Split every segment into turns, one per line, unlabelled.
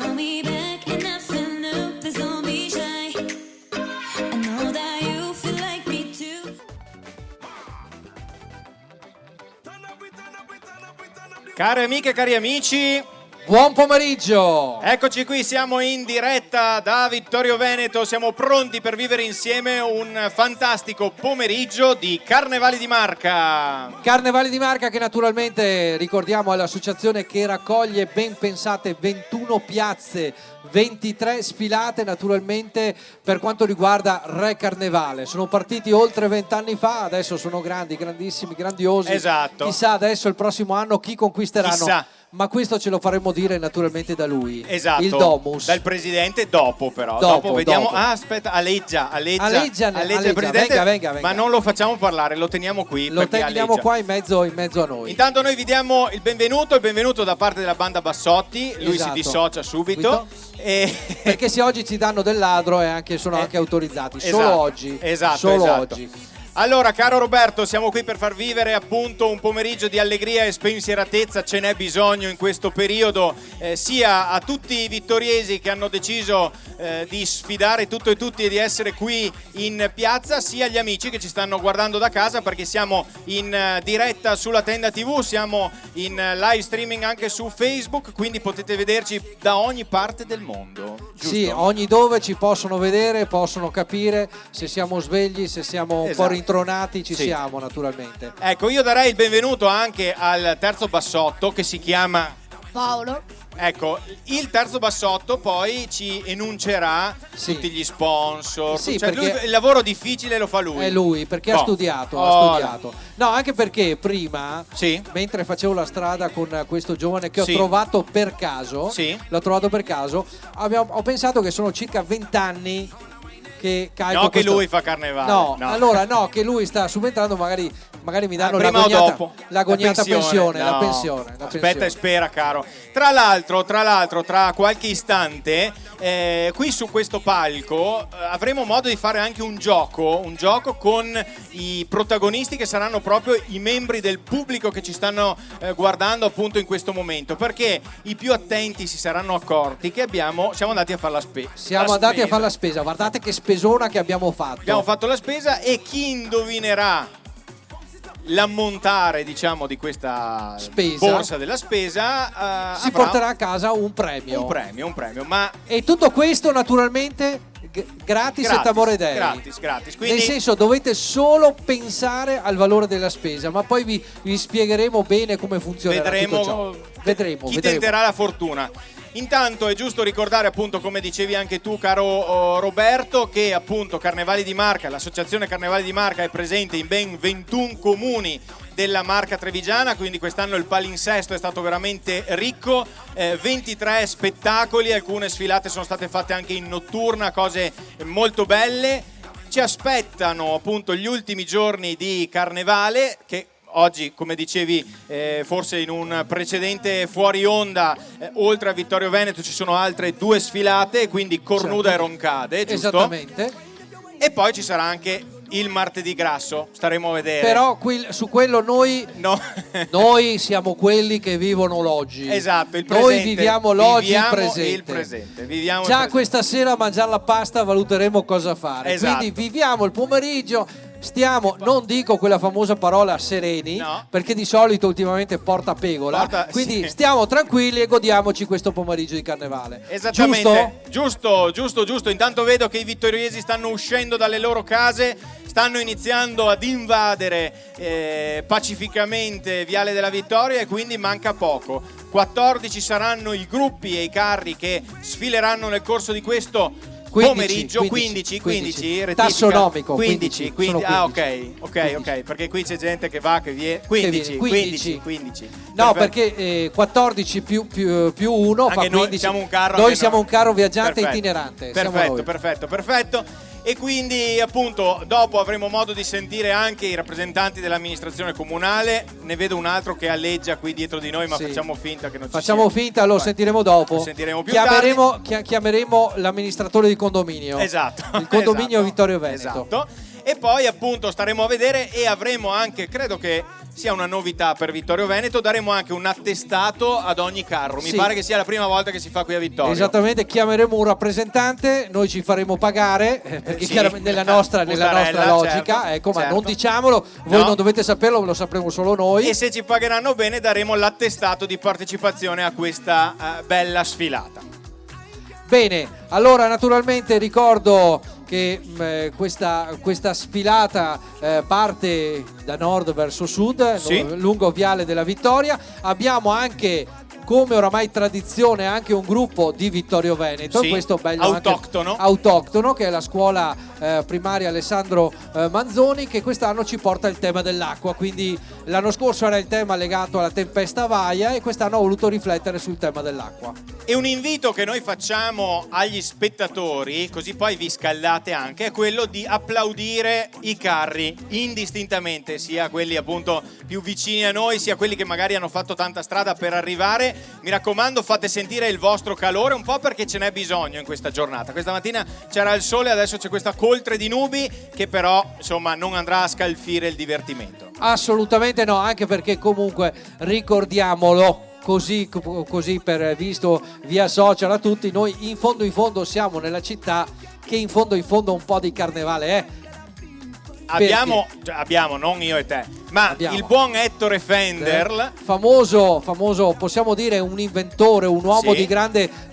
call me back and I feel new. Please don't be shy. I know that you feel like me too.
Care amiche e cari amici,
Buon pomeriggio!
eccoci qui, siamo in diretta da Vittorio Veneto, siamo pronti per vivere insieme un fantastico pomeriggio di Carnevali di Marca.
Carnevali di Marca, che naturalmente ricordiamo è l'associazione che raccoglie, ben pensate, 21 piazze, 23 sfilate naturalmente per quanto riguarda Re Carnevale. Sono partiti oltre 20 anni fa, adesso sono grandi, grandissimi, grandiosi.
Esatto.
Chissà adesso il prossimo anno chi conquisteranno.
Chissà.
Ma questo ce lo faremo dire naturalmente da lui.
Esatto,
Il Domus.
dal presidente dopo però.
Dopo,
vediamo.
dopo.
Ah, aspetta, aleggia il
Aleggia,
presidente.
venga.
Ma non lo facciamo parlare, lo teniamo qui.
Lo
perché
teniamo
aleggia.
qua in mezzo a noi.
Intanto noi vi diamo il benvenuto da parte della banda Bassotti. Lui
Esatto.
si dissocia subito.
Perché se oggi ci danno del ladro sono anche autorizzati.
Esatto,
Solo oggi.
Esatto,
Solo
esatto.
oggi.
Allora, caro Roberto, siamo qui per far vivere appunto un pomeriggio di allegria e spensieratezza. Ce n'è bisogno in questo periodo, sia a tutti i vittoriesi che hanno deciso di sfidare tutto e tutti e di essere qui in piazza, sia agli amici che ci stanno guardando da casa, perché siamo in diretta sulla Tenda TV, siamo in live streaming anche su Facebook, quindi potete vederci da ogni parte del mondo. Giusto?
Sì, ogni dove ci possono vedere, possono capire se siamo svegli, se siamo un po'
Esatto.
rintronati, ci
Sì.
siamo naturalmente.
Ecco, io darei il benvenuto anche al terzo bassotto che si chiama
Paolo.
Ecco, il terzo bassotto poi ci enuncerà
Sì.
tutti gli sponsor.
Sì,
cioè,
perché-
lui, il lavoro difficile lo fa lui.
È lui, perché ha
Oh.
studiato,
Oh.
ha studiato. No, anche perché prima,
Sì.
mentre facevo la strada con questo giovane che ho
Sì.
trovato per caso,
Sì.
l'ho trovato per caso, ho pensato che sono circa 20 anni che carico
No, che
questo-
lui fa carnevale.
No, allora no, che lui sta subentrando, magari mi danno
prima o dopo
l'agognata pensione,
No.
la pensione.
Aspetta e spera, caro. Tra l'altro, tra qualche istante, qui su questo palco avremo modo di fare anche un gioco con i protagonisti che saranno proprio i membri del pubblico che ci stanno guardando appunto in questo momento, perché i più attenti si saranno accorti che siamo andati a fare la spesa.
Siamo andati a fare la spesa, guardate che spesona che abbiamo fatto.
Abbiamo fatto la spesa e chi indovinerà l'ammontare, diciamo, di questa
Spesa.
borsa della spesa
si
avrà
porterà a casa un premio.
un premio, ma
E tutto questo naturalmente gratis et amore dei.
gratis. Quindi
Nel senso, dovete solo pensare al valore della spesa, ma poi vi spiegheremo bene come funzionerà tutto ciò. Vedremo.
chi tenterà la fortuna. Intanto è giusto ricordare, appunto, come dicevi anche tu, caro Roberto, che appunto Carnevali di Marca, l'associazione Carnevali di Marca è presente in ben 21 comuni della Marca trevigiana, quindi quest'anno il palinsesto è stato veramente ricco, 23 spettacoli, alcune sfilate sono state fatte anche in notturna, cose molto belle. Ci aspettano appunto gli ultimi giorni di Carnevale, che oggi, come dicevi, forse in un precedente fuori onda, oltre a Vittorio Veneto ci sono altre 2 sfilate, quindi Cornuda e Roncade, giusto?
Esattamente.
E poi ci sarà anche il martedì grasso, staremo a vedere.
Però su quello noi
No.
noi siamo quelli che vivono l'oggi.
Esatto, il
Noi
presente.
viviamo l'oggi,
Viviamo
presente.
il presente. Viviamo il
Già
presente.
questa sera a mangiare la pasta valuteremo cosa fare.
Esatto.
Quindi viviamo il pomeriggio, stiamo, non dico quella famosa parola sereni,
No.
perché di solito ultimamente porta pegola. Quindi
sì.
stiamo tranquilli e godiamoci questo pomeriggio di carnevale.
Esattamente, giusto. Intanto vedo che i vittoriesi stanno uscendo dalle loro case, stanno iniziando ad invadere pacificamente Viale della Vittoria e quindi manca poco. 14 saranno i gruppi e i carri che sfileranno nel corso di questo
15,
pomeriggio.
15,
15 rettifica.
tassonomico,
15.
15,
Ah,
sono
ok,
15.
perché qui c'è gente che va, che viene. 15.
15. No, perché 14 più 1 fa
Anche noi
15.
siamo un carro,
Noi
anche
siamo
noi.
un carro viaggiante
Perfetto.
itinerante. siamo noi.
Perfetto. E quindi appunto dopo avremo modo di sentire anche i rappresentanti dell'amministrazione comunale. Ne vedo un altro che alleggia qui dietro di noi, ma
Sì.
facciamo finta che non ci
Facciamo
sia.
finta, lo
Vai.
sentiremo dopo.
Lo sentiremo più
Chiameremo l'amministratore di condominio.
Esatto.
Il condominio
esatto,
Vittorio Veneto.
Esatto. E poi appunto staremo a vedere e avremo anche, credo che sia una novità per Vittorio Veneto. Daremo anche un attestato ad ogni carro. Mi
Sì.
pare che sia la prima volta che si fa qui a Vittorio.
Esattamente, chiameremo un rappresentante, noi ci faremo pagare, perché
Sì.
chiaramente nella nostra
Bustarella,
logica,
certo,
ecco, ma
certo.
non diciamolo, voi
No.
non dovete saperlo, lo sapremo solo noi.
E se ci pagheranno bene daremo l'attestato di partecipazione a questa bella sfilata.
Bene, allora naturalmente ricordo che questa sfilata parte da nord verso sud,
Sì.
lungo Viale della Vittoria. Abbiamo anche, come oramai tradizione, anche un gruppo di Vittorio Veneto,
Sì,
questo bello
autoctono.
anche autoctono, che è la scuola primaria Alessandro Manzoni, che quest'anno ci porta il tema dell'acqua. Quindi l'anno scorso era il tema legato alla tempesta Vaia e quest'anno ha voluto riflettere sul tema dell'acqua.
E un invito che noi facciamo agli spettatori, così poi vi scaldate anche, è quello di applaudire i carri indistintamente, sia quelli appunto più vicini a noi, sia quelli che magari hanno fatto tanta strada per arrivare. Mi raccomando, fate sentire il vostro calore, un po' perché ce n'è bisogno in questa giornata. Questa mattina c'era il sole, adesso c'è questa coltre di nubi che però insomma non andrà a scalfire il divertimento.
Assolutamente no, anche perché comunque ricordiamolo, così per visto via social a tutti, noi in fondo siamo nella città che in fondo un po' di carnevale è.
Abbiamo, non io e te, ma
Abbiamo.
il buon Ettore Fender,
famoso, possiamo dire un inventore, un uomo
Sì.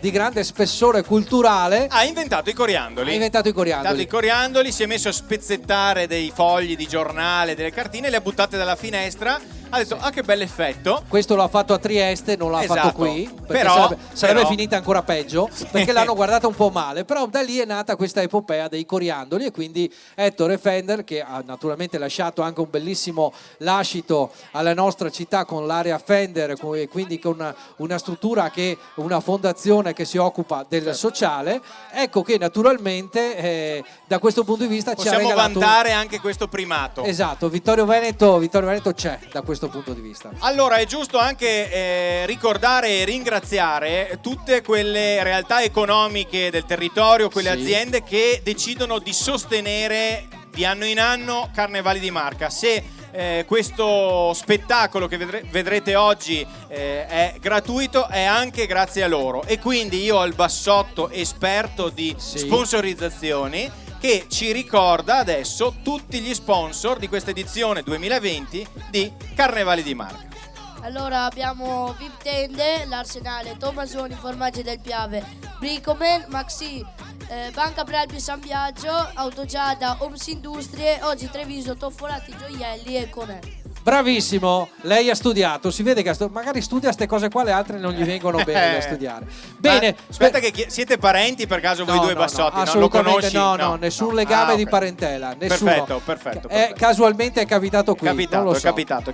di grande spessore culturale,
ha inventato i coriandoli.
ha inventato i coriandoli.
I coriandoli, si è messo a spezzettare dei fogli di giornale, delle cartine, le ha buttate dalla finestra. Ha detto, ah, che bell'effetto.
Questo l'ha fatto a Trieste, non l'ha
Esatto.
fatto qui, perché
Però-
sarebbe
però-
finita ancora peggio, perché l'hanno guardata un po' male. Però da lì è nata questa epopea dei coriandoli, e quindi Ettore Fender, che ha naturalmente lasciato anche un bellissimo lascito alla nostra città con l'area Fender, e quindi con una struttura, una fondazione che si occupa del sociale. Ecco che naturalmente da questo punto di vista ci ha
Possiamo
regalato...
vantare anche questo primato.
Esatto, Vittorio Veneto c'è da questo punto di vista.
Allora è giusto anche ricordare e ringraziare tutte quelle realtà economiche del territorio, quelle
Sì.
aziende che decidono di sostenere di anno in anno Carnevali di Marca. Se questo spettacolo che vedrete oggi è gratuito, è anche grazie a loro, e quindi io ho il bassotto esperto di
Sì.
sponsorizzazioni che ci ricorda adesso tutti gli sponsor di questa edizione 2020 di Carnevali di Marca.
Allora abbiamo VIP Tende, l'Arsenale, Tomasoni, Formaggi del Piave, Bricoman, Maxi, Banca Prealpi San Biagio, Autogiada, Oms Industrie, oggi Treviso, Toffolati, Gioielli e Conè.
Bravissimo, lei ha studiato, si vede che magari studia queste cose qua, le altre non gli vengono bene da studiare. Bene,
Aspetta, che siete parenti per caso voi due bassotti?
No,
non lo
assolutamente
conosci?
no, nessun legame
Ah,
di
ok.
parentela, nessuno.
Perfetto.
Casualmente è capitato qui, non lo so.
È capitato.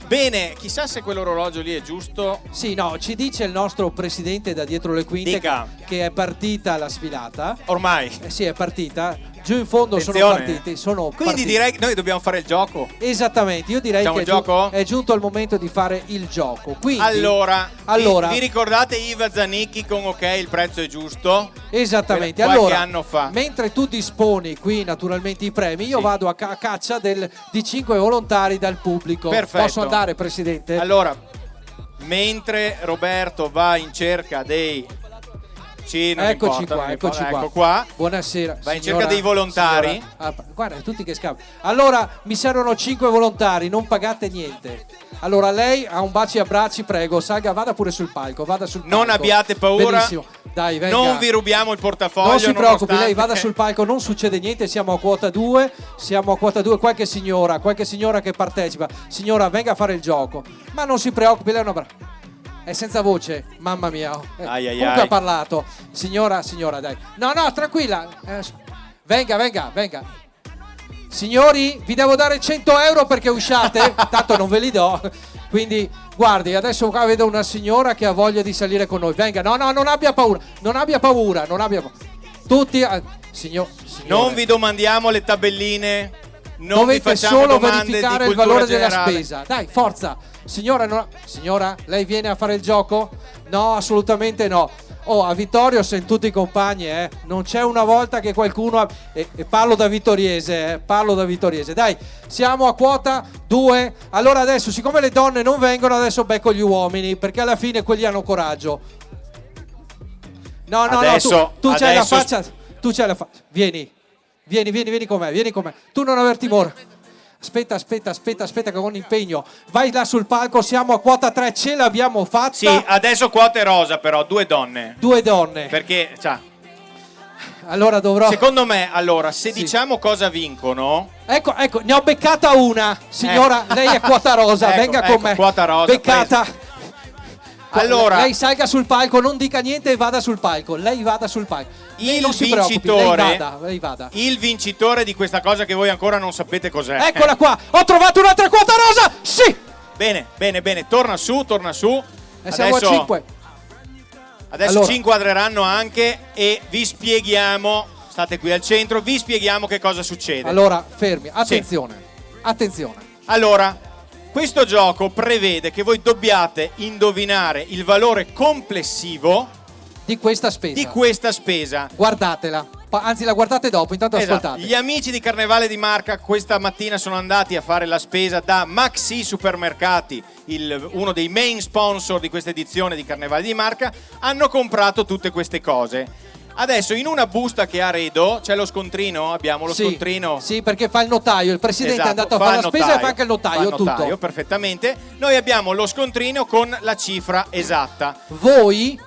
Bene, chissà se quell'orologio lì è giusto.
Sì, no, ci dice il nostro presidente da dietro le quinte
Dica.
che è partita la sfilata.
Ormai.
Sì, è partita. Giù in fondo
Attenzione.
sono
Quindi
partiti.
direi che noi dobbiamo fare il gioco.
Esattamente, io direi
Facciamo
che
il gioco?
è giunto il momento di fare il gioco. Quindi,
Allora, vi
Allora.
ricordate Iva Zanicchi con OK, il prezzo è giusto?
esattamente.
Qualche
Allora,
anno fa.
mentre tu disponi qui naturalmente i premi, io
Sì.
vado a caccia di 5 volontari dal pubblico.
Perfetto.
Posso andare, Presidente?
Allora, mentre Roberto va in cerca dei... Sì, non
Eccoci
importa,
qua,
non
eccoci
importa.
qua.
Ecco qua.
Buonasera.
Vai in
signora-
cerca dei volontari.
signora- guarda, tutti che scappano. Allora, mi servono 5 volontari, non pagate niente. Allora, lei ha un baci e abbracci, prego, salga, vada pure sul palco, vada sul palco.
Non abbiate paura.
Benissimo. Dai, venga.
Non vi rubiamo il portafoglio.
Non si preoccupi, lei
nonostante-
vada sul palco, non succede niente, siamo a quota 2, qualche signora che partecipa. Signora, venga a fare il gioco. Ma non si preoccupi, lei è una brava. È senza voce, mamma mia.
Ai, ai,
Comunque
ai.
ha parlato. Signora, dai. No, tranquilla. Venga. Signori, vi devo dare 100 euro perché usciate. Tanto non ve li do. Quindi, guardi, adesso qua vedo una signora che ha voglia di salire con noi. Venga, no, non abbia paura. Tutti, signora.
Non vi domandiamo le tabelline. Non vi
Dovete
facciamo
solo
domande
verificare
di
il valore
cultura
della
generale.
spesa. Dai, forza. Signora, lei viene a fare il gioco? No, assolutamente no. Oh, a Vittorio sono tutti i compagni, non c'è una volta che qualcuno e parlo da vittoriese, parlo da vittoriese. Dai, siamo a quota 2. Allora adesso, siccome le donne non vengono, adesso becco gli uomini, perché alla fine quelli hanno coraggio. No,
Adesso-
tu c'hai la
adesso-
faccia, tu c'hai la faccia. Vieni con me, tu non aver timore. Aspetta che ho un impegno. Vai là sul palco, siamo a quota 3, ce l'abbiamo fatta.
Sì, adesso quote rosa però, 2 donne.
2 donne.
Perché, cioè,
Allora dovrò...
secondo me, allora, se diciamo cosa vincono...
Ecco, ne ho beccata una. Signora, lei è quota rosa,
Ecco,
venga
ecco,
con me.
quota rosa,
Beccata.
Allora,
Lei salga sul palco, non dica niente e vada sul palco. Lei vada sul palco. Lei
il
non si preoccupi,
vincitore,
lei vada.
il vincitore di questa cosa che voi ancora non sapete cos'è.
Eccola qua, ho trovato un'altra quota rosa. Sì.
Bene, torna su.
E siamo a 5.
Adesso
Allora.
ci inquadreranno anche e vi spieghiamo, state qui al centro, vi spieghiamo che cosa succede.
Allora, fermi, attenzione.
Allora, questo gioco prevede che voi dobbiate indovinare il valore complessivo
Di questa spesa.
di questa spesa.
Guardatela. Anzi, la guardate dopo, intanto
Esatto.
ascoltate.
Gli amici di Carnevale di Marca questa mattina sono andati a fare la spesa da Maxi Supermercati, uno dei main sponsor di questa edizione di Carnevale di Marca. Hanno comprato tutte queste cose. Adesso in una busta che ha Redo c'è lo scontrino, abbiamo lo scontrino.
Sì, perché fa il notaio, il presidente
Esatto,
è andato a
fa
fare
il
la spesa e fa anche il notaio,
fa il notaio,
tutto.
perfettamente. Noi abbiamo lo scontrino con la cifra esatta.
Voi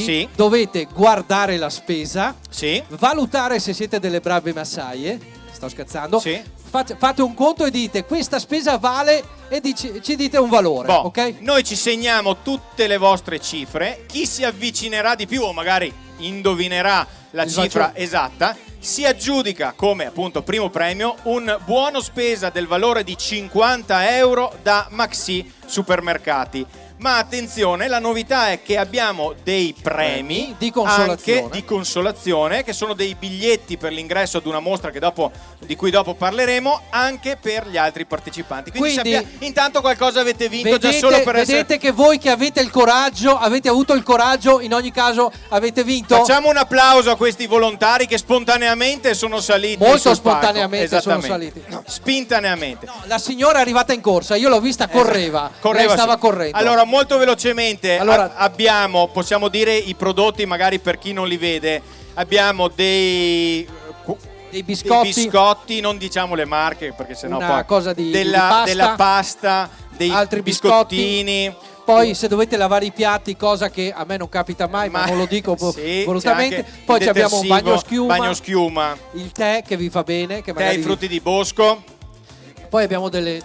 Sì.
dovete guardare la spesa,
Sì?
valutare se siete delle brave massaie. Sto scherzando.
Sì.
Fate un conto e dite questa spesa vale e ci dite un valore,
Boh,
ok?
noi ci segniamo tutte le vostre cifre. Chi si avvicinerà di più o magari indovinerà la
Il
cifra
faccio-
esatta si aggiudica come appunto primo premio un buono spesa del valore di 50 euro da Maxi Supermercati. Ma attenzione, la novità è che abbiamo dei premi
Di consolazione.
anche di consolazione, che sono dei biglietti per l'ingresso ad una mostra di cui dopo parleremo, anche per gli altri partecipanti. Quindi intanto qualcosa avete vinto già solo per essere...
Vedete che voi che avete il coraggio, avete avuto il coraggio, in ogni caso avete vinto.
Facciamo un applauso a questi volontari che spontaneamente sono saliti
Molto
sul palco.
spontaneamente sono
Esattamente.
saliti. No.
Spintaneamente.
La signora è arrivata in corsa, io l'ho vista, correva. Lei stava
sì.
correndo.
Allora, molto velocemente
Allora-
possiamo dire i prodotti magari per chi non li vede. Abbiamo dei biscotti, non diciamo le marche perché sennò
Una
poi
cosa di
della
pasta,
pasta, dei
altri
biscottini.
Poi se dovete lavare i piatti, cosa che a me non capita mai, ma non lo dico
Sì,
volutamente.
c'è anche
Poi
il
abbiamo un
detersivo,
bagno schiuma,
bagnoschiuma,
il tè che vi fa bene, che
tè
magari
ai frutti di bosco.
Poi abbiamo delle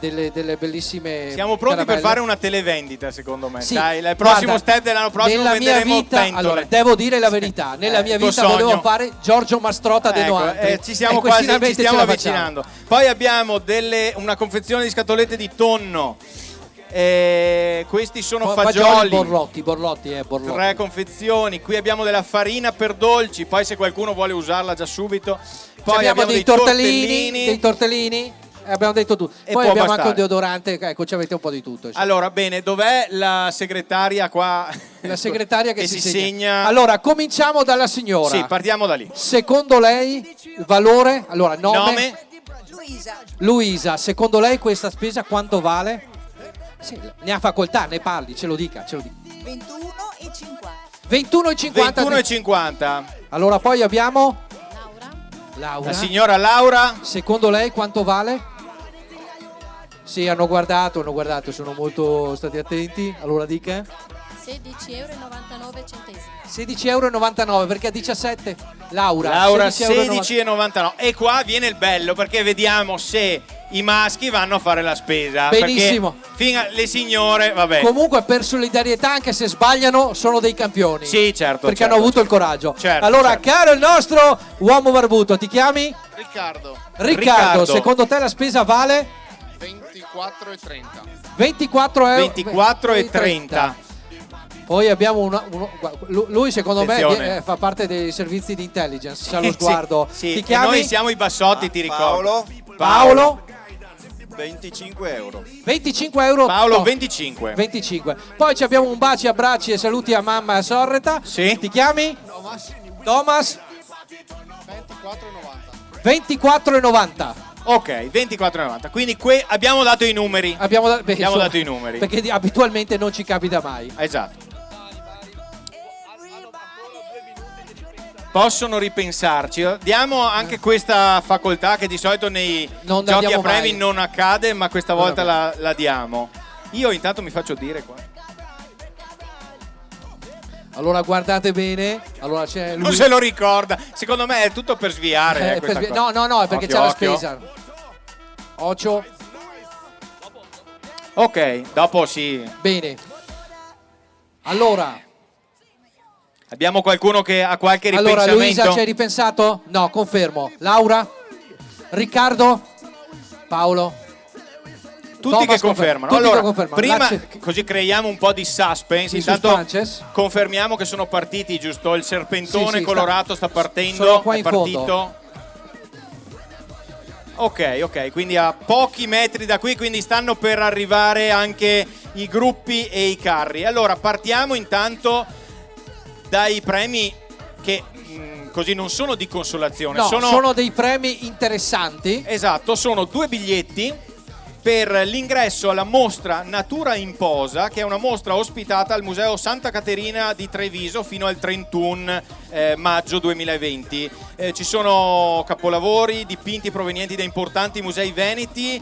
bellissime
Siamo pronti per
caramelle.
fare una televendita, secondo me.
Sì,
Dai, il prossimo
guarda,
step dell'anno prossimo
nella mia
venderemo
vita,
pentole.
allora, devo dire la verità, nella mia
tuo
vita
sogno.
volevo fare Giorgio Mastrota de
Ecco,
Noante.
ci stiamo
E
quasi
finalmente
ci stiamo
ce la facciamo.
avvicinando. Poi abbiamo una confezione di scatolette di tonno. Questi sono fagioli.
Borlotti.
3 confezioni. Qui abbiamo della farina per dolci. Poi se qualcuno vuole usarla già subito. Poi
abbiamo dei tortellini. Abbiamo detto tutto.
E
Poi
può
abbiamo
bastare.
anche un deodorante, ecco, ci avete un po' di tutto. insomma.
Allora, bene, dov'è la segretaria qua?
La segretaria che
si
si
segna.
Allora, cominciamo dalla signora.
Sì, partiamo da lì.
Secondo lei il valore? Allora, nome?
Luisa.
Secondo lei questa spesa quanto vale? Sì, ne ha facoltà, ne parli, ce lo dica.
21,50.
21,50.
21,50.
Allora, poi abbiamo Laura.
La signora Laura.
Secondo lei quanto vale? Sì, hanno guardato, sono molto stati attenti. Allora dica.
16,99
€16,99 perché a 17?
Laura
16,99.
16,99. E qua viene il bello perché vediamo se i maschi vanno a fare la spesa.
Benissimo.
Perché fino le signore, vabbè.
Comunque per solidarietà, anche se sbagliano, sono dei campioni.
Sì, certo.
Perché
certo,
hanno avuto il
certo.
coraggio.
Certo,
allora,
certo.
caro il nostro uomo barbuto, ti chiami? Riccardo, secondo te la spesa vale?
24,30.
24,30 €. Poi abbiamo lui secondo
Attenzione.
me fa parte dei servizi di intelligence, c'ha lo
Sì,
sguardo.
sì,
Ti
e
chiami?
noi siamo i bassotti, ti ricordo.
Paolo.
25 euro.
25 euro.
Paolo,
no,
25.
25. Poi ci abbiamo un baci, abbracci e saluti a mamma e a Sorreta.
Sì.
Ti chiami? Thomas. 24,90.
Ok, 24,90. Quindi abbiamo dato i numeri.
Abbiamo
Abbiamo dato i numeri.
Perché abitualmente non ci capita mai.
Esatto. Possono ripensarci. Diamo anche questa facoltà che di solito nei
Non la
giochi a
diamo
premi
mai.
non accade, ma questa volta
Vabbè.
la diamo. Io intanto mi faccio dire qua.
Allora guardate bene. Allora c'è lui.
Non se lo ricorda. Secondo me è tutto per sviare. Questa cosa.
No, è perché
Occhio,
c'è la
occhio.
spesa. Ocio.
Ok, dopo sì.
Bene. Allora,
Abbiamo qualcuno che ha qualche
Luisa,
ripensamento?
ci hai ripensato? No, confermo. Laura? Riccardo? Paolo?
Tutti
Thomas
che confermano.
Tutti
Allora,
che confermano.
prima
Grazie.
così creiamo un po' di suspense.
Di
Intanto
suspense.
confermiamo che sono partiti, giusto? Il serpentone
Sì, sì,
colorato sta partendo.
sono qua
è
in
partito.
fondo.
Ok, quindi a pochi metri da qui, quindi stanno per arrivare anche i gruppi e i carri. Allora, partiamo intanto dai premi che così non sono di consolazione,
No, sono dei premi interessanti.
Esatto, sono 2 biglietti per l'ingresso alla mostra Natura in Posa, che è una mostra ospitata al Museo Santa Caterina di Treviso fino al 31 maggio 2020. Ci sono capolavori, dipinti provenienti da importanti musei veneti,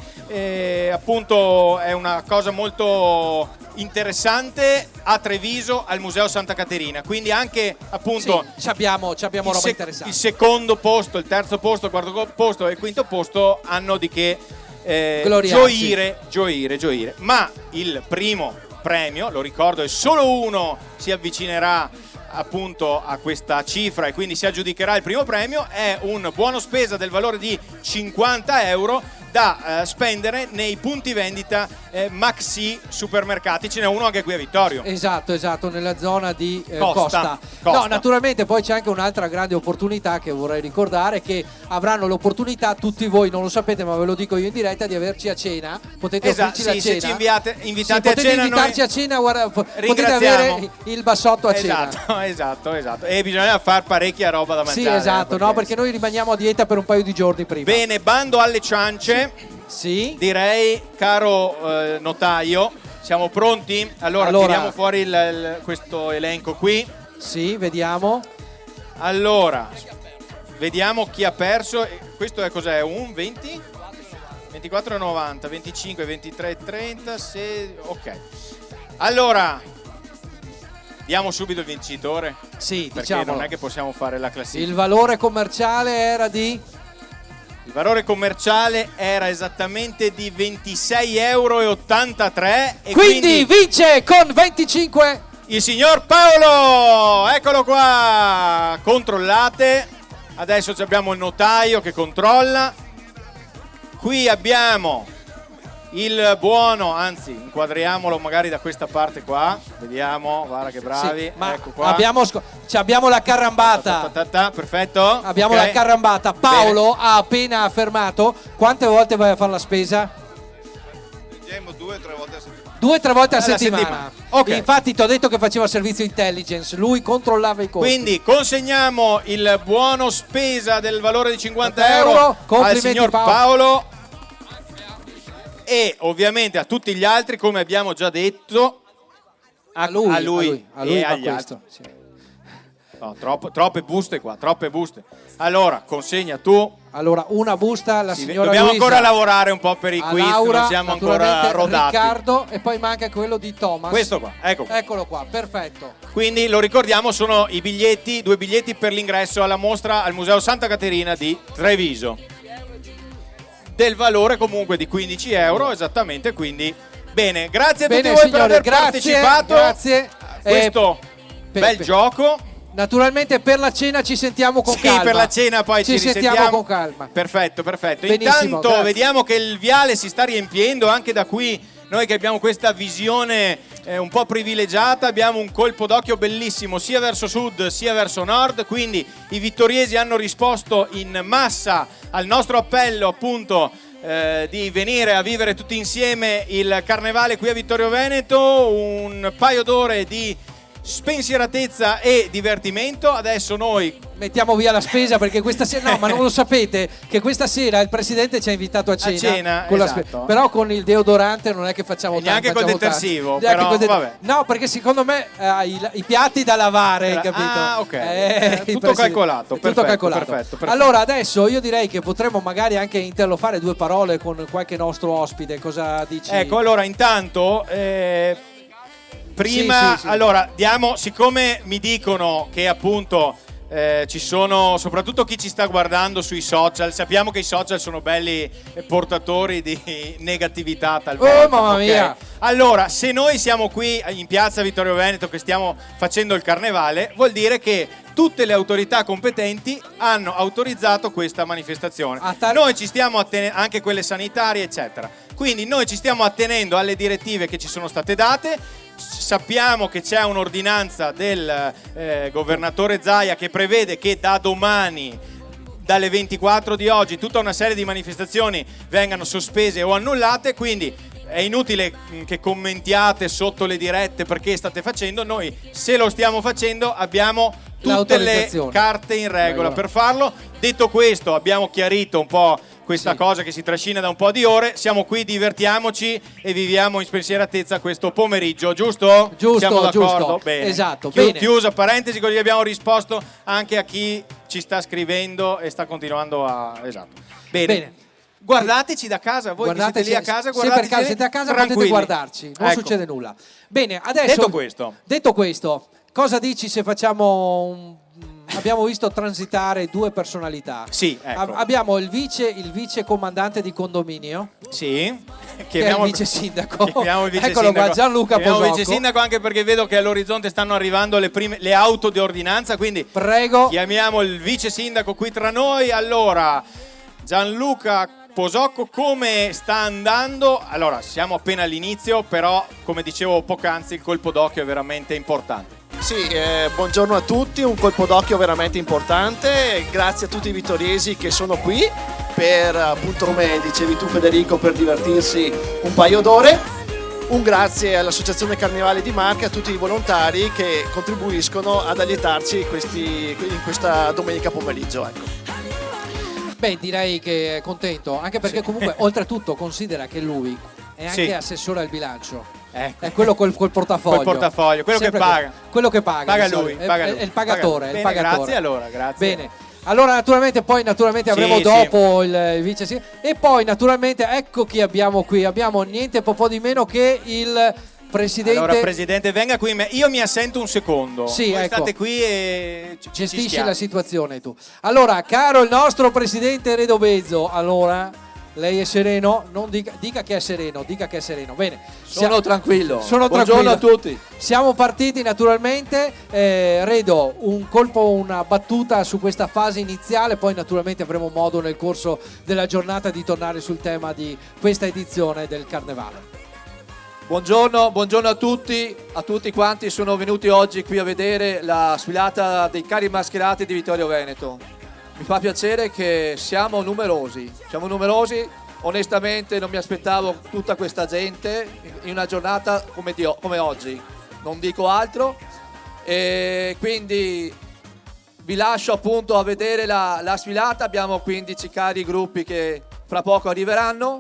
appunto è una cosa molto interessante a Treviso al Museo Santa Caterina, quindi anche appunto
Sì, ci abbiamo roba
il
interessante.
secondo posto, il terzo posto, il quarto posto e il quinto posto hanno di che
Gloriarsi.
gioire. Ma il primo premio, lo ricordo, è solo uno si avvicinerà appunto a questa cifra e quindi si aggiudicherà il primo premio, è un buono spesa del valore di 50 euro da spendere nei punti vendita Maxi Supermercati. Ce n'è uno anche qui a Vittorio.
Esatto, nella zona di
Costa.
No, naturalmente poi c'è anche un'altra grande opportunità che vorrei ricordare, che avranno l'opportunità tutti voi, non lo sapete ma ve lo dico io in diretta, di averci a cena. Potete offrirci la
sì,
cena.
se ci invitate
Sì,
a
potete
cena
invitarci
noi
a cena, guarda, potete
ringraziamo.
avere il bassotto a cena.
Esatto. E bisogna far parecchia roba da mangiare.
Sì, esatto, no, perché noi rimaniamo a dieta per un paio di giorni prima.
Bene, bando alle ciance.
Sì.
Direi, caro notaio, siamo pronti? Allora tiriamo fuori questo elenco qui.
Sì, vediamo.
Allora, vediamo chi ha perso. Questo è cos'è? Un 20? 24,90, 25, 23,30, ok. Allora, diamo subito il vincitore.
Sì,
perché
diciamo.
non è che possiamo fare la classifica.
Il valore commerciale era di...
Il valore commerciale era esattamente di 26,83 euro. E
quindi vince con 25.
Il signor Paolo, eccolo qua. Controllate. Adesso abbiamo il notaio che controlla. Qui abbiamo il buono, anzi inquadriamolo magari da questa parte qua. Vediamo, guarda che bravi.
Sì, ma
ecco qua.
abbiamo la carrambata.
Perfetto.
Abbiamo
Ok.
la carambata. Paolo ha appena affermato. Quante volte vai a fare la spesa?
Leggiamo 2 o 3 volte a settimana.
2 o 3 volte a
Alla
settimana.
settimana. Ok.
Infatti ti ho detto che faceva servizio intelligence. Lui controllava i costi.
Quindi consegniamo il buono spesa del valore di 50 euro al
Complimenti,
signor Paolo. E ovviamente a tutti gli altri, come abbiamo già detto, a lui e
va
agli altri.
questo. Sì.
No, troppe buste qua, troppe buste. Allora, consegna tu.
Allora, una busta alla
Sì,
signora
dobbiamo
Luisa,
ancora lavorare un po' per i
a
quiz,
Laura,
non siamo ancora
naturalmente
rodati.
Riccardo, e poi manca quello di Thomas.
Questo qua, ecco qua.
Eccolo qua, perfetto.
Quindi lo ricordiamo, sono i biglietti, 2 biglietti per l'ingresso alla mostra al Museo Santa Caterina di Treviso. Del valore comunque di 15 euro, esattamente, quindi bene, grazie a tutti voi per aver partecipato
grazie.
a questo bel gioco.
Naturalmente per la cena ci sentiamo con calma.
Sì, per la cena poi ci
sentiamo
risentiamo
con calma.
Perfetto.
Benissimo,
Intanto
grazie.
vediamo che il viale si sta riempiendo anche da qui. Noi che abbiamo questa visione un po' privilegiata, abbiamo un colpo d'occhio bellissimo sia verso sud sia verso nord, quindi i vittoriesi hanno risposto in massa al nostro appello appunto di venire a vivere tutti insieme il carnevale qui a Vittorio Veneto, un paio d'ore di spensieratezza e divertimento. Adesso noi
mettiamo via la spesa perché questa sera, no, ma non lo sapete che questa sera il presidente ci ha invitato a cena, con la
esatto.
però con il deodorante non è che facciamo tanto,
neanche col
facciamo
detersivo,
tanto.
però, vabbè.
No, perché secondo me i piatti da lavare, capito?
Ah, ok.
Il
Tutto calcolato,
tutto
perfetto,
calcolato.
perfetto.
Allora adesso io direi che potremmo magari anche interlofare due parole con qualche nostro ospite. Cosa dici?
Ecco, allora intanto prima,
Sì.
allora diamo, siccome mi dicono che appunto ci sono, soprattutto chi ci sta guardando sui social, sappiamo che i social sono belli portatori di negatività talvolta.
Oh, mamma mia!
Ok? Allora, se noi siamo qui in piazza Vittorio Veneto che stiamo facendo il carnevale, vuol dire che tutte le autorità competenti hanno autorizzato questa manifestazione. Noi ci stiamo attenendo, anche quelle sanitarie, eccetera. Quindi noi ci stiamo attenendo alle direttive che ci sono state date. Sappiamo che c'è un'ordinanza del governatore Zaia che prevede che da domani, dalle 24 di oggi, tutta una serie di manifestazioni vengano sospese o annullate, quindi è inutile che commentiate sotto le dirette perché state facendo. Noi, se lo stiamo facendo, abbiamo tutte le carte in regola per farlo. Detto questo, abbiamo chiarito un po' questa cosa che si trascina da un po' di ore. Siamo qui, divertiamoci e viviamo in spensieratezza questo pomeriggio, giusto?
Giusto,
siamo d'accordo?
giusto.
Bene.
Esatto, bene.
Chiusa parentesi, così abbiamo risposto anche a chi ci sta scrivendo e sta continuando a... Esatto. Bene. Guardateci da casa, voi che siete lì a casa,
se per caso siete a casa potete guardarci, non succede nulla. Bene, adesso detto questo, cosa dici se facciamo abbiamo visto transitare due personalità.
Sì, ecco.
Abbiamo il vice comandante di condominio.
Sì,
che è il vice sindaco.
Eccolo
qua, Gianluca Posocco.
Il vice sindaco, anche perché vedo che all'orizzonte stanno arrivando le auto di ordinanza, quindi
prego,
chiamiamo il vice sindaco qui tra noi. Allora, Gianluca Posocco, come sta andando? Allora, siamo appena all'inizio, però come dicevo poc'anzi il colpo d'occhio è veramente importante.
Sì, buongiorno a tutti, un colpo d'occhio veramente importante, grazie a tutti i vittoriesi che sono qui per, appunto come dicevi tu Federico, per divertirsi un paio d'ore. Un grazie all'Associazione Carnevale di Marca, a tutti i volontari che contribuiscono ad allietarci in questa domenica pomeriggio. Ecco.
Beh, direi che è contento, anche perché comunque oltretutto considera che lui è anche assessore al bilancio. È quello col portafoglio.
Col portafoglio, quello che paga.
Quello che paga.
Paga lui.
È il pagatore.
Bene,
il pagatore.
grazie allora, grazie.
Bene. Allora naturalmente avremo dopo il vice e poi naturalmente ecco chi abbiamo qui. Abbiamo niente po' di meno che il presidente.
Allora presidente, venga qui, io mi assento un secondo.
Sì,
voi
ecco.
state qui e
gestisci la situazione tu. Allora, caro il nostro presidente Redo Bezzo, allora lei è sereno? Non dica che è sereno, dica che è sereno. Bene,
sono tranquillo.
Buongiorno
a tutti.
Siamo partiti naturalmente. Redo, una battuta su questa fase iniziale, poi naturalmente avremo modo nel corso della giornata di tornare sul tema di questa edizione del Carnevale.
Buongiorno a tutti quanti sono venuti oggi qui a vedere la sfilata dei carri mascherati di Vittorio Veneto. Mi fa piacere che siamo numerosi, onestamente non mi aspettavo tutta questa gente in una giornata come oggi, non dico altro, e quindi vi lascio appunto a vedere la sfilata. Abbiamo 15 cari gruppi che fra poco arriveranno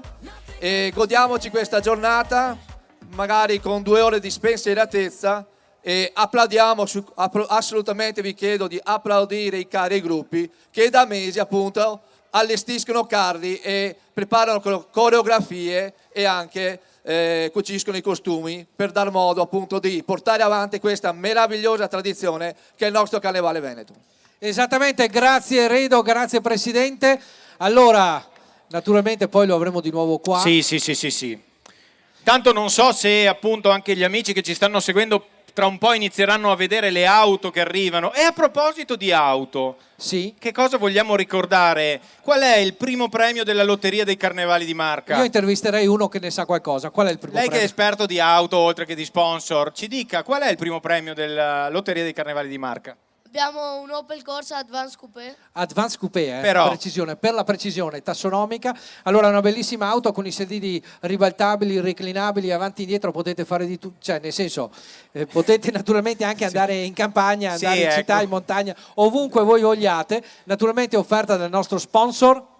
e godiamoci questa giornata magari con 2 ore di spensieratezza. E applaudiamo, assolutamente vi chiedo di applaudire i cari gruppi che da mesi appunto allestiscono carri e preparano coreografie e anche cuciscono i costumi per dar modo appunto di portare avanti questa meravigliosa tradizione che è il nostro Carnevale Veneto.
Esattamente, grazie Redo, grazie Presidente. Allora, naturalmente poi lo avremo di nuovo qua.
Sì. Tanto non so se appunto anche gli amici che ci stanno seguendo tra un po' inizieranno a vedere le auto che arrivano. E a proposito di auto, che cosa vogliamo ricordare? Qual è il primo premio della lotteria dei Carnevali di Marca?
Io intervisterei uno che ne sa qualcosa. Qual è il primo
premio?
Lei
che è esperto di auto oltre che di sponsor, ci dica qual è il primo premio della lotteria dei Carnevali di Marca?
Abbiamo un Opel Corsa Advanced Coupé.
Advanced Coupé,
Però.
per la precisione tassonomica. Allora, una bellissima auto con i sedili ribaltabili, reclinabili, avanti e indietro, potete fare di tutto, cioè nel senso, potete naturalmente anche andare in campagna, andare in città, in montagna, ovunque voi vogliate. Naturalmente offerta dal nostro sponsor.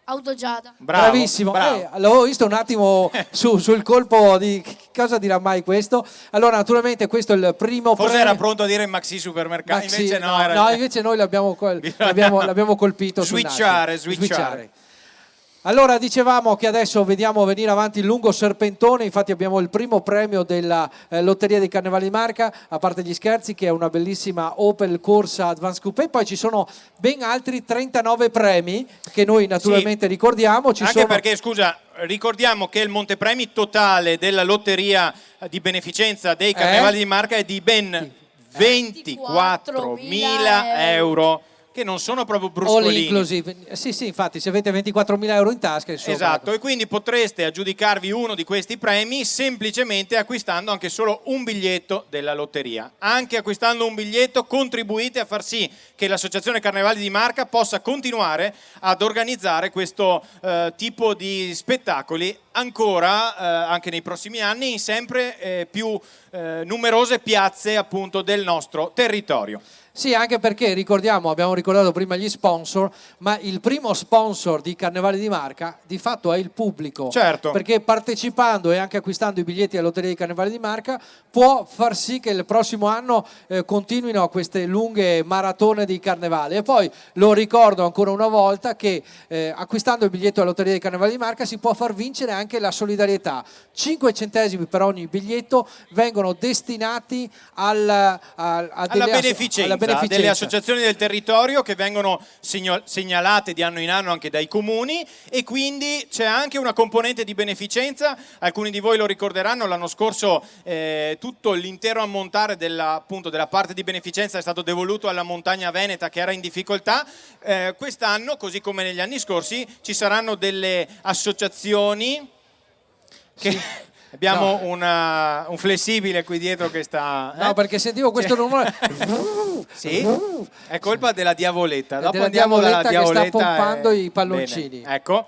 Autogiada.
Bravo,
Bravissimo,
bravo.
l'avevo visto un attimo sul colpo di che cosa dirà mai questo. Allora, naturalmente questo è il primo
Forse
premio.
era pronto a dire Maxi Supermercato,
Maxi,
invece no.
no, invece noi l'abbiamo colpito sul
Switchare,
nascere.
switchare.
Allora, dicevamo che adesso vediamo venire avanti il lungo serpentone. Infatti abbiamo il primo premio della Lotteria dei Carnevali di Marca, a parte gli scherzi, che è una bellissima Opel Corsa Advanced Coupé. Poi ci sono ben altri 39 premi che noi naturalmente ricordiamo.
Anche perché, scusa, ricordiamo che il montepremi totale della Lotteria di beneficenza dei Carnevali di Marca è di ben 24.000 euro, che non sono proprio
All
bruscolini.
inclusive. Sì, infatti, se avete 24.000 euro in tasca, insomma.
Esatto, e quindi potreste aggiudicarvi uno di questi premi semplicemente acquistando anche solo un biglietto della lotteria. Anche acquistando un biglietto contribuite a far sì che l'Associazione Carnevali di Marca possa continuare ad organizzare questo tipo di spettacoli ancora anche nei prossimi anni in sempre più numerose piazze appunto del nostro territorio.
Sì, anche perché abbiamo ricordato prima gli sponsor, ma il primo sponsor di Carnevali di Marca di fatto è il pubblico.
Certo.
Perché partecipando e anche acquistando i biglietti alla Lotteria dei Carnevali di Marca può far sì che il prossimo anno continuino queste lunghe maratone di carnevali. E poi lo ricordo ancora una volta che acquistando il biglietto alla Lotteria dei Carnevali di Marca si può far vincere anche la solidarietà. 5 centesimi per ogni biglietto vengono destinati alla
beneficenza delle associazioni del territorio, che vengono segnalate di anno in anno anche dai comuni, e quindi c'è anche una componente di beneficenza. Alcuni di voi lo ricorderanno, l'anno scorso tutto l'intero ammontare della parte di beneficenza è stato devoluto alla Montagna Veneta, che era in difficoltà. Quest'anno, così come negli anni scorsi, ci saranno delle associazioni che...
Sì.
Abbiamo un flessibile qui dietro che sta...
No, perché sentivo questo rumore.
Sì, è colpa della diavoletta. Dopo
della
andiamo dalla
diavoletta che sta
diavoletta
pompando i palloncini.
Bene, ecco.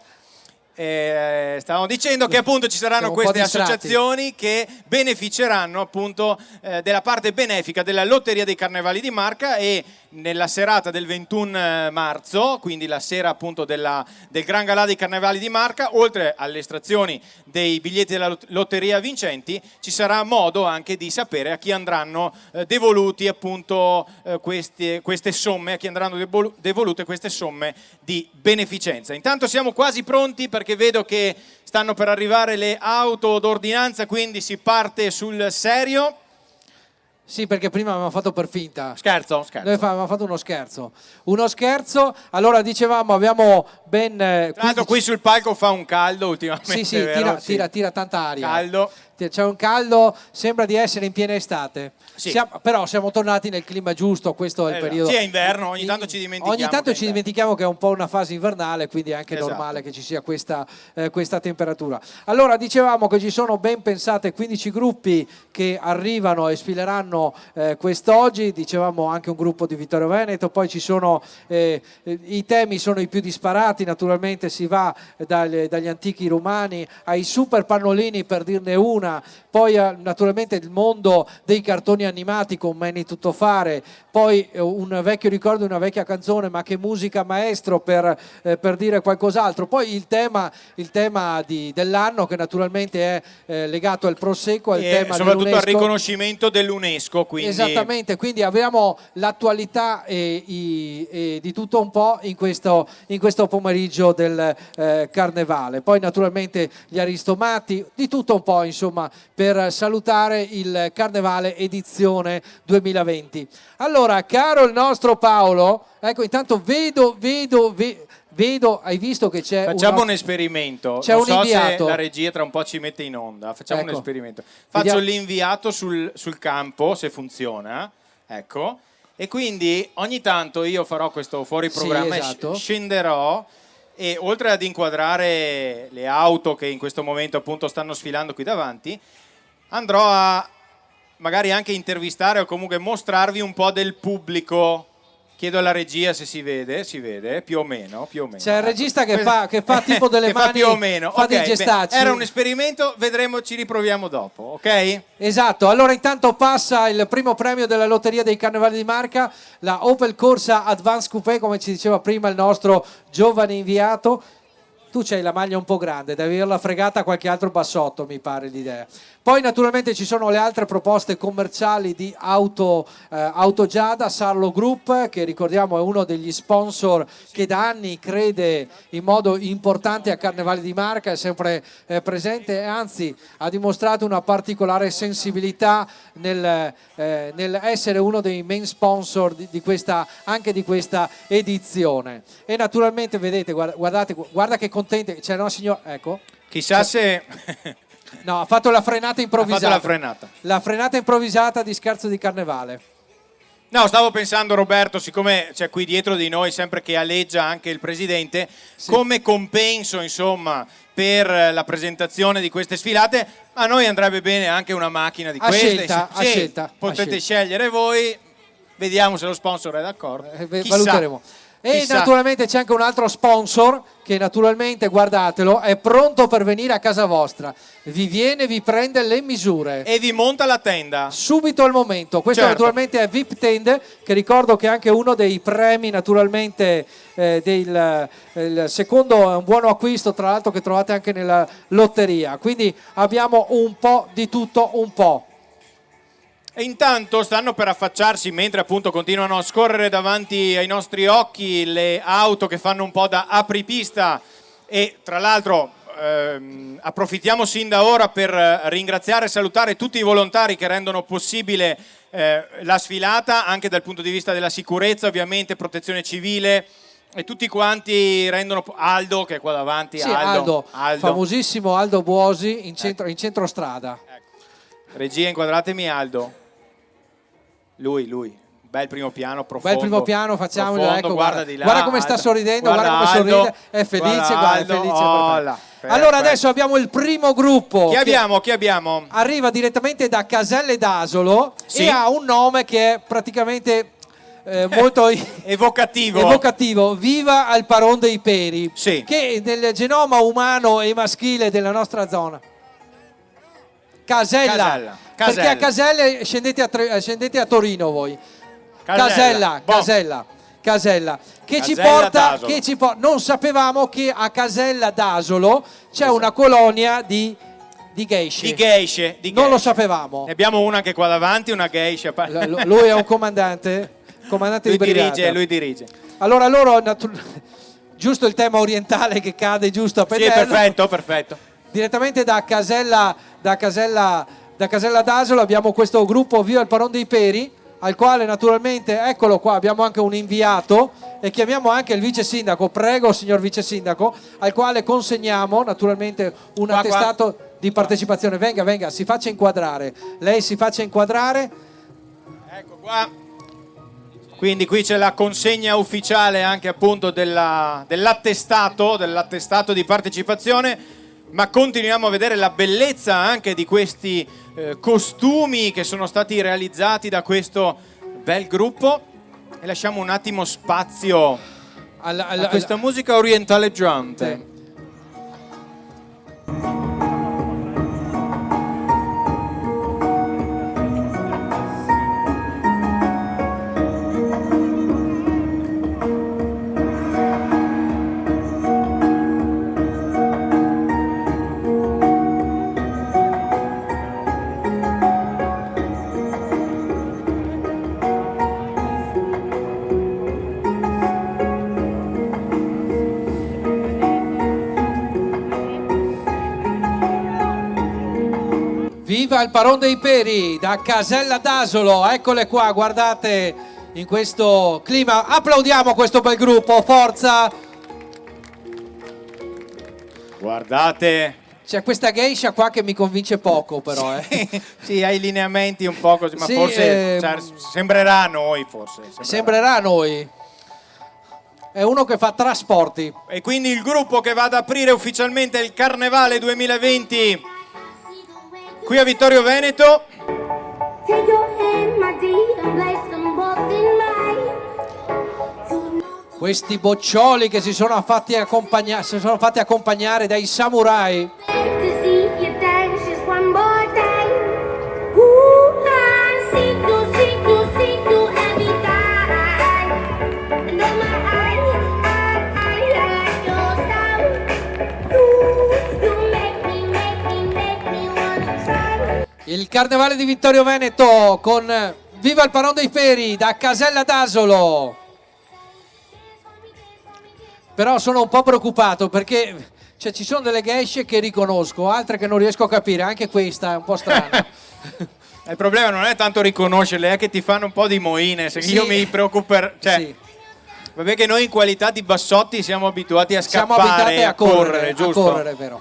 Stavamo dicendo che appunto ci saranno queste associazioni che beneficeranno appunto della parte benefica della Lotteria dei Carnevali di Marca, e nella serata del 21 marzo, quindi la sera appunto del Gran Galà dei Carnevali di Marca, oltre alle estrazioni dei biglietti della lotteria vincenti, ci sarà modo anche di sapere a chi andranno devoluti appunto queste somme, a chi andranno devolute queste somme di beneficenza. Intanto siamo quasi pronti, perché vedo che stanno per arrivare le auto d'ordinanza, quindi si parte sul serio.
Sì, perché prima avevamo fatto per finta.
Scherzo.
Noi avevamo fatto uno scherzo. Allora, dicevamo, abbiamo ben...
Tra l'altro qui sul palco fa un caldo ultimamente.
Sì,
vero?
tira tanta aria.
Caldo.
C'è un caldo, sembra di essere in piena estate.
Sì.
Però siamo tornati nel clima giusto, questo è il periodo.
Sì, è inverno, ogni tanto ci dimentichiamo.
Ogni tanto ci dimentichiamo che è un po' una fase invernale, quindi è anche
Esatto.
normale che ci sia questa temperatura. Allora, dicevamo che ci sono ben pensate 15 gruppi che arrivano e sfileranno quest'oggi. Dicevamo anche un gruppo di Vittorio Veneto, poi ci sono i temi sono i più disparati, naturalmente si va dagli antichi romani ai super pannolini, per dirne una, poi naturalmente il mondo dei cartoni animati con Manny Tuttofare, poi un vecchio ricordo, una vecchia canzone, ma che musica maestro per dire qualcos'altro, poi il tema dell'anno, che naturalmente è legato al Prosecco,
e
tema
soprattutto al riconoscimento dell'UNESCO, quindi...
Esattamente, quindi abbiamo l'attualità di tutto un po' in questo pomeriggio del Carnevale. Poi naturalmente gli aristomati, di tutto un po', insomma, per salutare il Carnevale edizione 2020. Allora, caro il nostro Paolo, ecco, intanto vedo, hai visto che c'è...
Facciamo un esperimento.
C'è
non
un
so
inviato.
se la regia tra un po' ci mette in onda. Facciamo un
Ecco.
esperimento. Faccio l'inviato sul campo, se funziona. Ecco. E quindi ogni tanto io farò questo fuori programma,
Sì, esatto.
e scenderò, e oltre ad inquadrare le auto che in questo momento appunto stanno sfilando qui davanti, andrò a magari anche intervistare o comunque mostrarvi un po' del pubblico. Chiedo alla regia se si vede, più o meno.
C'è il regista che fa tipo delle
che
mani,
fa più o meno.
fa dei
Ok,
gestacci.
era un esperimento, vedremo, ci riproviamo dopo, ok?
Esatto, allora intanto passa il primo premio della Lotteria dei Carnevali di Marca, la Opel Corsa Advance Coupé, come ci diceva prima il nostro giovane inviato. Tu c'hai la maglia un po' grande, devi averla fregata a qualche altro bassotto, mi pare l'idea. Poi naturalmente ci sono le altre proposte commerciali di Autogiada, Sarlo Group, che ricordiamo è uno degli sponsor che da anni crede in modo importante a Carnevali di Marca, è sempre presente e anzi ha dimostrato una particolare sensibilità nel essere uno dei main sponsor anche di questa edizione. E naturalmente vedete, guarda che contente, c'è una signora, ecco.
Chissà se...
No, ha fatto la frenata improvvisata.
Ha fatto la frenata.
La frenata improvvisata di Scherzo di Carnevale.
No, stavo pensando, Roberto, siccome c'è qui dietro di noi, sempre che aleggia anche il presidente,
Sì.
come compenso, insomma, per la presentazione di queste sfilate, a noi andrebbe bene anche una macchina di
A
queste.
scelta,
Sì,
a scelta,
potete
a scelta.
scegliere voi, vediamo se lo sponsor è d'accordo. Chissà.
Valuteremo. E
Chissà.
naturalmente c'è anche un altro sponsor che naturalmente, guardatelo, è pronto per venire a casa vostra. Vi viene, vi prende le misure.
E vi monta la tenda.
Subito al momento. Questo
Certo.
naturalmente è VIP Tend, che ricordo che è anche uno dei premi naturalmente il secondo è un buono acquisto, tra l'altro, che trovate anche nella lotteria. Quindi abbiamo un po' di tutto, un po'.
E intanto stanno per affacciarsi, mentre appunto continuano a scorrere davanti ai nostri occhi le auto che fanno un po' da apripista e tra l'altro approfittiamo sin da ora per ringraziare e salutare tutti i volontari che rendono possibile la sfilata, anche dal punto di vista della sicurezza, ovviamente, protezione civile e tutti quanti rendono... Aldo che è qua davanti,
Sì,
Aldo.
famosissimo Aldo Buosi in centro strada.
Regia, inquadratemi Aldo. Lui. Bel primo piano, profondo.
Bel primo piano, facciamolo.
Profondo,
Ecco,
guarda di là.
guarda come sta sorridendo, guarda come
Aldo,
sorride, è felice, guarda, è
Aldo,
felice.
là,
Allora adesso abbiamo il primo gruppo.
Chi abbiamo?
Arriva direttamente da Caselle d'Asolo
Sì.
e ha un nome che è praticamente molto
evocativo.
Viva al Paron dei Peri,
Sì.
che nel genoma umano e maschile della nostra zona. Casella. Perché a Caselle scendete a Torino voi. Casella. Che ci porta, non sapevamo che a Casella d'Asolo c'è una colonia di geishe. Non lo sapevamo.
Ne abbiamo una anche qua davanti, una geisha.
Lui è un comandante di brigata.
Lui dirige.
Allora loro, giusto il tema orientale che cade giusto a
Sì,
pedello.
perfetto.
Direttamente da Casella d'Asolo abbiamo questo gruppo Viva il Paron dei Peri, al quale naturalmente, eccolo qua, abbiamo anche un inviato e chiamiamo anche il vice sindaco. Prego, signor vice sindaco, al quale consegniamo naturalmente un attestato di partecipazione. Venga, si faccia inquadrare. Lei si faccia inquadrare.
Ecco qua. Quindi qui c'è la consegna ufficiale anche appunto dell'attestato di partecipazione, ma continuiamo a vedere la bellezza anche di questi costumi che sono stati realizzati da questo bel gruppo e lasciamo un attimo spazio a questa musica orientaleggiante.
Viva il Paron dei Peri da Casella d'Asolo, eccole qua, guardate in questo clima, applaudiamo questo bel gruppo, forza!
Guardate.
C'è questa geisha qua che mi convince poco però.
Sì, hai i lineamenti un po' così, ma
Sì,
forse sembrerà a noi,
Sembrerà a noi. È uno che fa trasporti.
E quindi il gruppo che va ad aprire ufficialmente il Carnevale 2020 qui a Vittorio Veneto.
Questi boccioli che si sono fatti accompagnare dai samurai. Il Carnevale di Vittorio Veneto con Viva il Paron dei Peri da Casella d'Asolo. Però sono un po' preoccupato perché ci sono delle geishe che riconosco, altre che non riesco a capire, anche questa è un po' strana.
Il problema non è tanto riconoscerle, è che ti fanno un po' di moine. Se
Sì.
io mi preoccupo
Sì.
Vabbè che noi in qualità di bassotti siamo abituati a
Siamo
scappare,
abituati a correre,
giusto?
a correre, vero.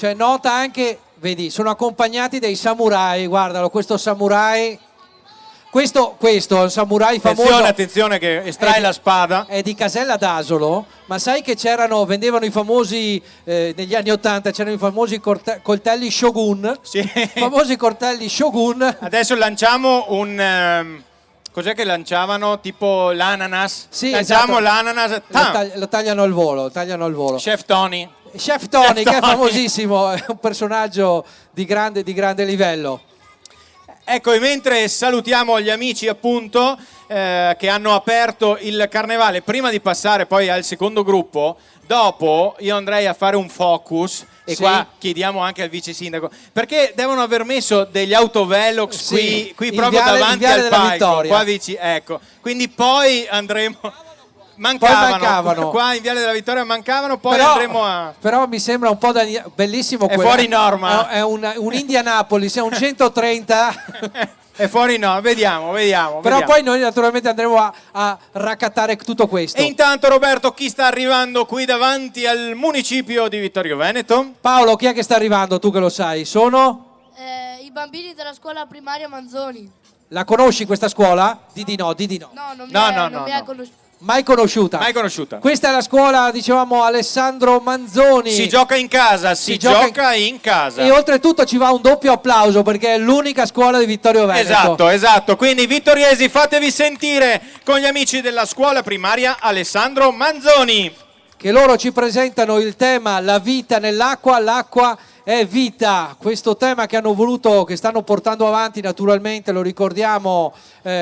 Cioè nota anche, vedi, sono accompagnati dai samurai, guardalo, questo samurai, questo è un samurai famoso.
Attenzione che estrae la spada.
È di Casella d'Asolo, ma sai che vendevano i famosi, negli anni 80 c'erano i famosi coltelli Shogun,
Sì.
famosi coltelli Shogun.
Adesso lanciamo un... cos'è che lanciavano? Tipo l'ananas?
Sì,
lanciamo
esatto.
l'ananas.
Lo tagliano al volo,
Chef Tony.
Chef Tony, che è
Tony.
famosissimo, è un personaggio di grande livello.
Ecco, e mentre salutiamo gli amici appunto che hanno aperto il carnevale, prima di passare poi al secondo gruppo, dopo io andrei a fare un focus e
Sì.
qua chiediamo anche al vice sindaco, perché devono aver messo degli autovelox
Sì,
qui
in
proprio
Viale- in
davanti
Viale
al
della
palco,
Vittoria.
qua vicino, ecco, quindi poi andremo... Mancavano. Qua in Viale della Vittoria mancavano, poi andremo a...
Però mi sembra un po' bellissimo
È
quello.
fuori norma.
È un Indianapolis, è un 130.
È fuori no, vediamo.
Però poi noi naturalmente andremo a raccattare tutto questo.
E intanto Roberto, chi sta arrivando qui davanti al municipio di Vittorio Veneto?
Paolo, chi è che sta arrivando? Tu che lo sai. Sono?
I bambini della scuola primaria Manzoni.
La conosci questa scuola? Di no.
No, non
No.
mi ha conosciuto.
Mai conosciuta.
Mai conosciuta.
Questa è la scuola, dicevamo, Alessandro Manzoni.
Si gioca in casa, si gioca in casa.
E oltretutto ci va un doppio applauso perché è l'unica scuola di Vittorio Veneto.
Esatto. Quindi vittoriesi, fatevi sentire con gli amici della scuola primaria Alessandro Manzoni.
Che loro ci presentano il tema La vita nell'acqua, l'acqua è vita. Questo tema che hanno voluto, che stanno portando avanti naturalmente, lo ricordiamo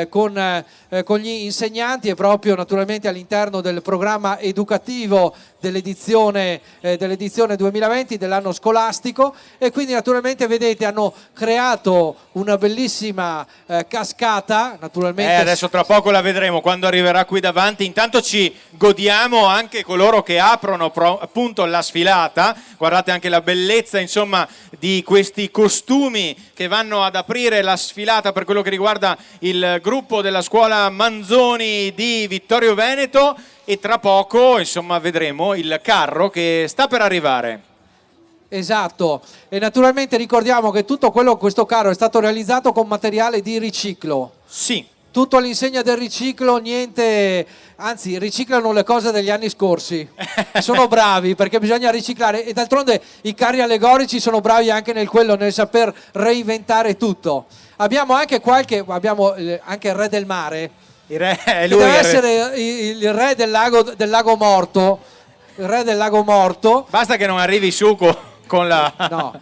con gli insegnanti e proprio naturalmente all'interno del programma educativo dell'edizione 2020 dell'anno scolastico, e quindi naturalmente vedete hanno creato una bellissima cascata, naturalmente
Adesso tra poco la vedremo quando arriverà qui davanti. Intanto ci godiamo anche coloro che aprono appunto la sfilata. Guardate anche la bellezza insomma di questi costumi che vanno ad aprire la sfilata per quello che riguarda il gruppo della scuola Manzoni di Vittorio Veneto, e tra poco insomma vedremo il carro che sta per arrivare.
Esatto, e naturalmente ricordiamo che tutto questo carro è stato realizzato con materiale di riciclo.
Sì.
Tutto all'insegna del riciclo, niente, anzi riciclano le cose degli anni scorsi. Sono bravi perché bisogna riciclare, e d'altronde i carri allegorici sono bravi anche nel saper reinventare tutto. Abbiamo anche anche il re del mare.
Il re è
Che
lui.
deve essere il re del lago morto. Il re del lago morto.
Basta che non arrivi su con la...
No.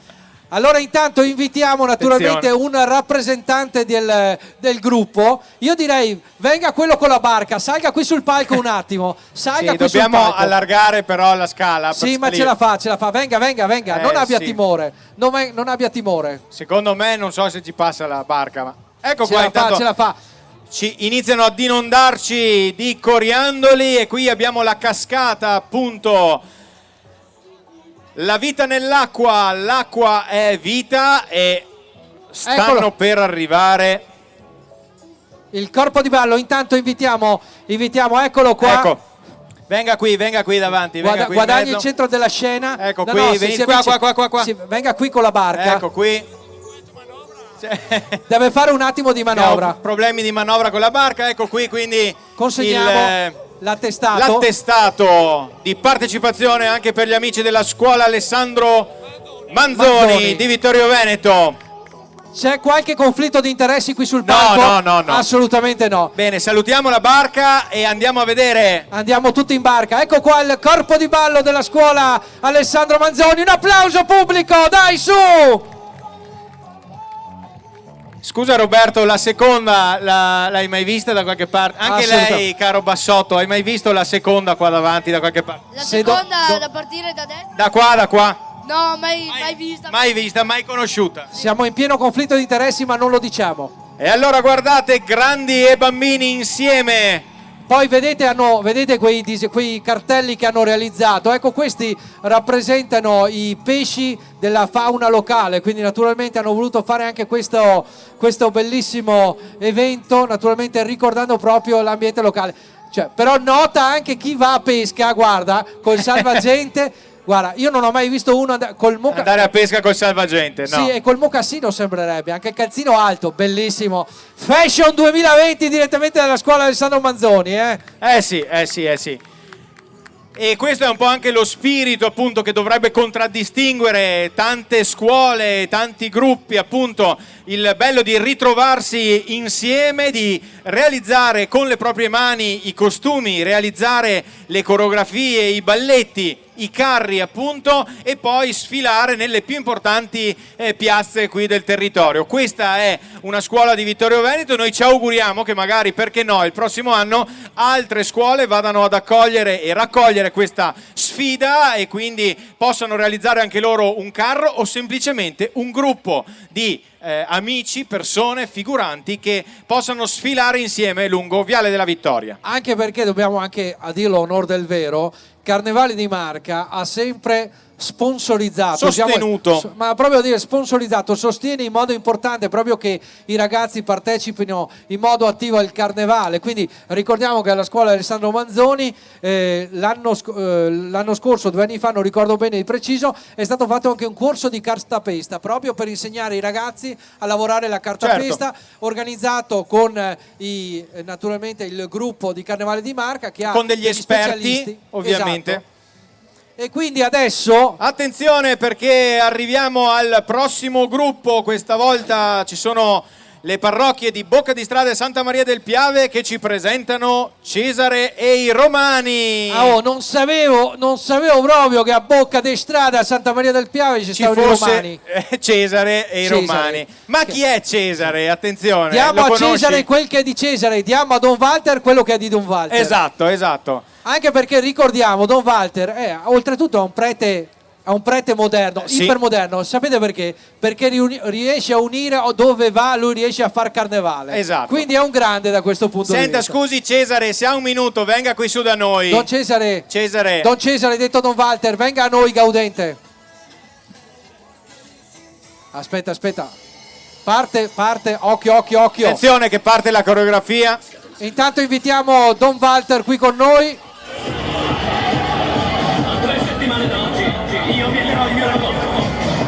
Allora intanto invitiamo naturalmente un rappresentante del gruppo. Io direi venga quello con la barca, salga qui sul palco un attimo. Salga
Sì,
qui sul
dobbiamo
palco.
allargare però la scala. per
Sì, ma
salire.
ce la fa. Venga, non abbia
sì.
timore. Non abbia timore.
Secondo me non so se ci passa la barca, ma ecco
Ce
qua
la
intanto
fa, ce la fa.
ci iniziano ad inondarci di coriandoli, e qui abbiamo la cascata appunto. La vita nell'acqua, l'acqua è vita, e stanno
Eccolo.
per arrivare.
Il corpo di ballo, intanto invitiamo, eccolo qua.
Ecco, venga qui davanti. Venga qui in
Guadagni
mezzo.
il centro della scena.
Ecco
No,
qui,
no,
venite
si
qua,
avvicina-
qua.
sì, venga qui con la barca.
Ecco qui.
Deve fare un attimo di manovra.
Abbiamo problemi di manovra con la barca, ecco qui, quindi
Consegniamo.
l'attestato di partecipazione anche per gli amici della scuola Alessandro Manzoni di Vittorio Veneto.
C'è qualche conflitto di interessi qui sul palco?
No.
Assolutamente no.
Bene, salutiamo la barca e andiamo a vedere.
Andiamo tutti in barca. Ecco qua il corpo di ballo della scuola Alessandro Manzoni. Un applauso pubblico, dai su!
Scusa Roberto, la seconda l'hai mai vista da qualche parte? Anche lei, caro Bassotto, hai mai visto la seconda qua davanti da qualche parte?
La seconda da partire da destra?
Da qua?
No, mai vista.
Mai vista, mai conosciuta.
Siamo in pieno conflitto di interessi, ma non lo diciamo.
E allora guardate, grandi e bambini insieme.
Poi vedete quei cartelli che hanno realizzato. Ecco, questi rappresentano i pesci della fauna locale, quindi naturalmente hanno voluto fare anche questo bellissimo evento, naturalmente ricordando proprio l'ambiente locale. Però nota anche chi va a pesca, guarda, col salvagente. Guarda, io non ho mai visto uno andare
a pesca col salvagente, no?
Sì, e col mocassino sembrerebbe, anche il calzino alto, bellissimo. Fashion 2020 direttamente dalla scuola Alessandro Manzoni,
Eh sì. E questo è un po' anche lo spirito, appunto, che dovrebbe contraddistinguere tante scuole, tanti gruppi, appunto, il bello di ritrovarsi insieme, di realizzare con le proprie mani i costumi, realizzare le coreografie, i balletti, i carri, appunto, e poi sfilare nelle più importanti piazze qui del territorio. Questa è una scuola di Vittorio Veneto. Noi ci auguriamo che magari, perché no, il prossimo anno altre scuole vadano ad accogliere e raccogliere questa sfida e quindi possano realizzare anche loro un carro o semplicemente un gruppo di amici, persone, figuranti che possano sfilare insieme lungo Viale della Vittoria.
Anche perché dobbiamo anche, a dirlo onor del vero, Carnevale di Marca ha sempre sponsorizzato,
sostenuto,
ma proprio dire sponsorizzato, sostiene in modo importante proprio che i ragazzi partecipino in modo attivo al carnevale. Quindi ricordiamo che alla scuola Alessandro Manzoni l'anno scorso, 2 anni fa, non ricordo bene di preciso, è stato fatto anche un corso di cartapesta proprio per insegnare ai ragazzi a lavorare la cartapesta, organizzato con naturalmente il gruppo di Carnevale di Marca che ha
con degli esperti,
specialisti,
ovviamente.
Esatto. E quindi adesso
attenzione, perché arriviamo al prossimo gruppo. Questa volta ci sono le parrocchie di Bocca di Strada e Santa Maria del Piave che ci presentano Cesare e i Romani.
Non sapevo proprio che a Bocca di Strada a Santa Maria del Piave ci stavano i Romani.
Cesare e i Romani. Ma chi è Cesare? Attenzione.
Diamo a Cesare quel che è di Cesare, diamo a Don Walter quello che è di Don Walter.
Esatto.
Anche perché ricordiamo, Don Walter oltretutto è un prete moderno, ipermoderno. Sapete perché? Perché riesce a unire dove va, lui riesce a far carnevale.
Esatto.
Quindi è un grande da questo punto di vista.
Scusi Cesare, se ha un minuto venga qui su da noi.
Don Cesare, detto Don Walter, venga a noi gaudente. Aspetta. Parte, occhio.
Attenzione che parte la coreografia.
Intanto invitiamo Don Walter qui con noi.
3 settimane da oggi io vi dirò il mio racconto.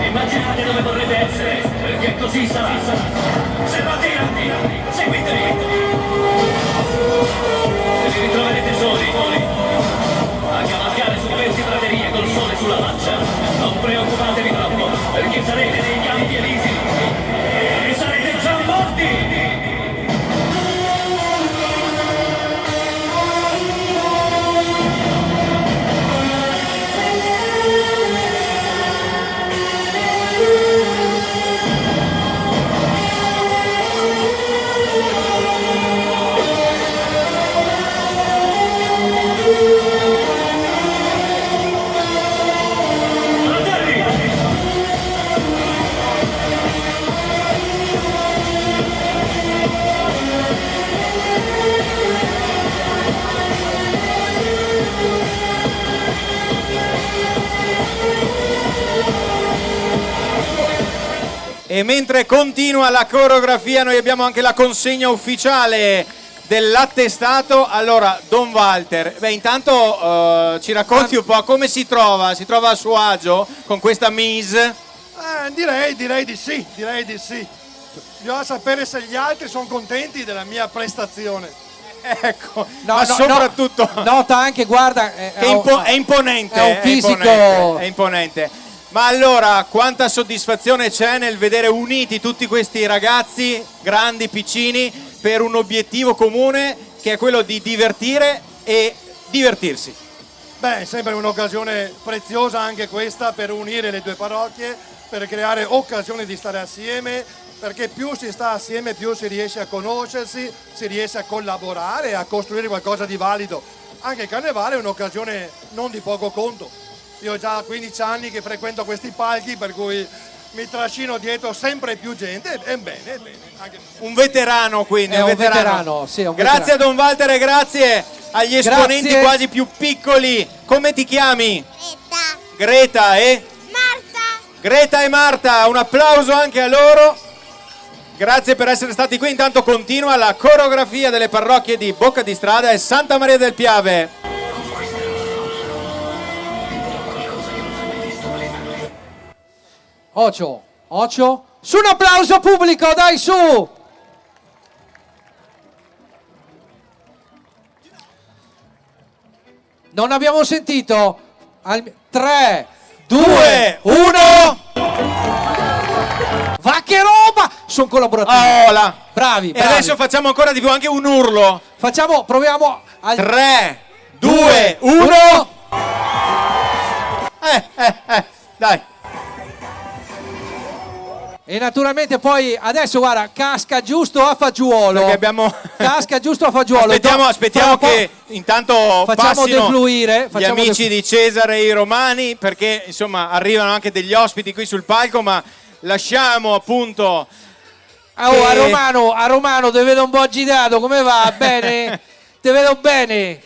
Immaginate dove vorrete essere, perché così sarà. Servate grandi, seguitemi. E vi ritroverete soli, a cavalcare su 20 praterie col sole sulla faccia. Non preoccupatevi troppo, perché sarete dei campi elisi e sarete già morti.
E mentre continua la coreografia noi abbiamo anche la consegna ufficiale dell'attestato. Allora, Don Walter, intanto ci racconti un po' come si trova? Si trova a suo agio con questa mise?
Direi di sì. Bisogna sapere se gli altri sono contenti della mia prestazione.
Ecco, ma soprattutto
nota anche, guarda,
è imponente,
è un fisico
è imponente. Ma allora, quanta soddisfazione c'è nel vedere uniti tutti questi ragazzi, grandi, piccini, per un obiettivo comune che è quello di divertire e divertirsi.
Beh, è sempre un'occasione preziosa anche questa per unire le due parrocchie, per creare occasioni di stare assieme, perché più si sta assieme più si riesce a conoscersi, si riesce a collaborare e a costruire qualcosa di valido. Anche il carnevale è un'occasione non di poco conto. Io ho già 15 anni che frequento questi palchi, per cui mi trascino dietro sempre più gente. È bene. Anche...
Un veterano, quindi.
È un veterano, sì, è un
grazie
veterano.
a Don Walter e grazie agli esponenti
Grazie.
quasi più piccoli. Come ti chiami? Greta e?
Marta.
Greta e Marta, un applauso anche a loro. Grazie per essere stati qui. Intanto continua la coreografia delle parrocchie di Bocca di Strada e Santa Maria del Piave.
Ocio, su, un applauso pubblico, dai, su! Non abbiamo sentito? 3, 2, 1. Va che roba! Sono collaborativi.
Oh, là.
Bravi.
E adesso facciamo ancora di più, anche un urlo.
Proviamo al
3, 2, 1. Dai.
E naturalmente poi adesso guarda, casca giusto a fagiolo.
Perché abbiamo...
Casca giusto a fagiolo.
Aspettiamo che intanto
facciamo
passino
defluire.
gli amici di Cesare e i Romani, perché insomma arrivano anche degli ospiti qui sul palco, ma lasciamo appunto...
Oh, a Romano ti vedo un po' agitato, come va? Bene? Ti vedo bene.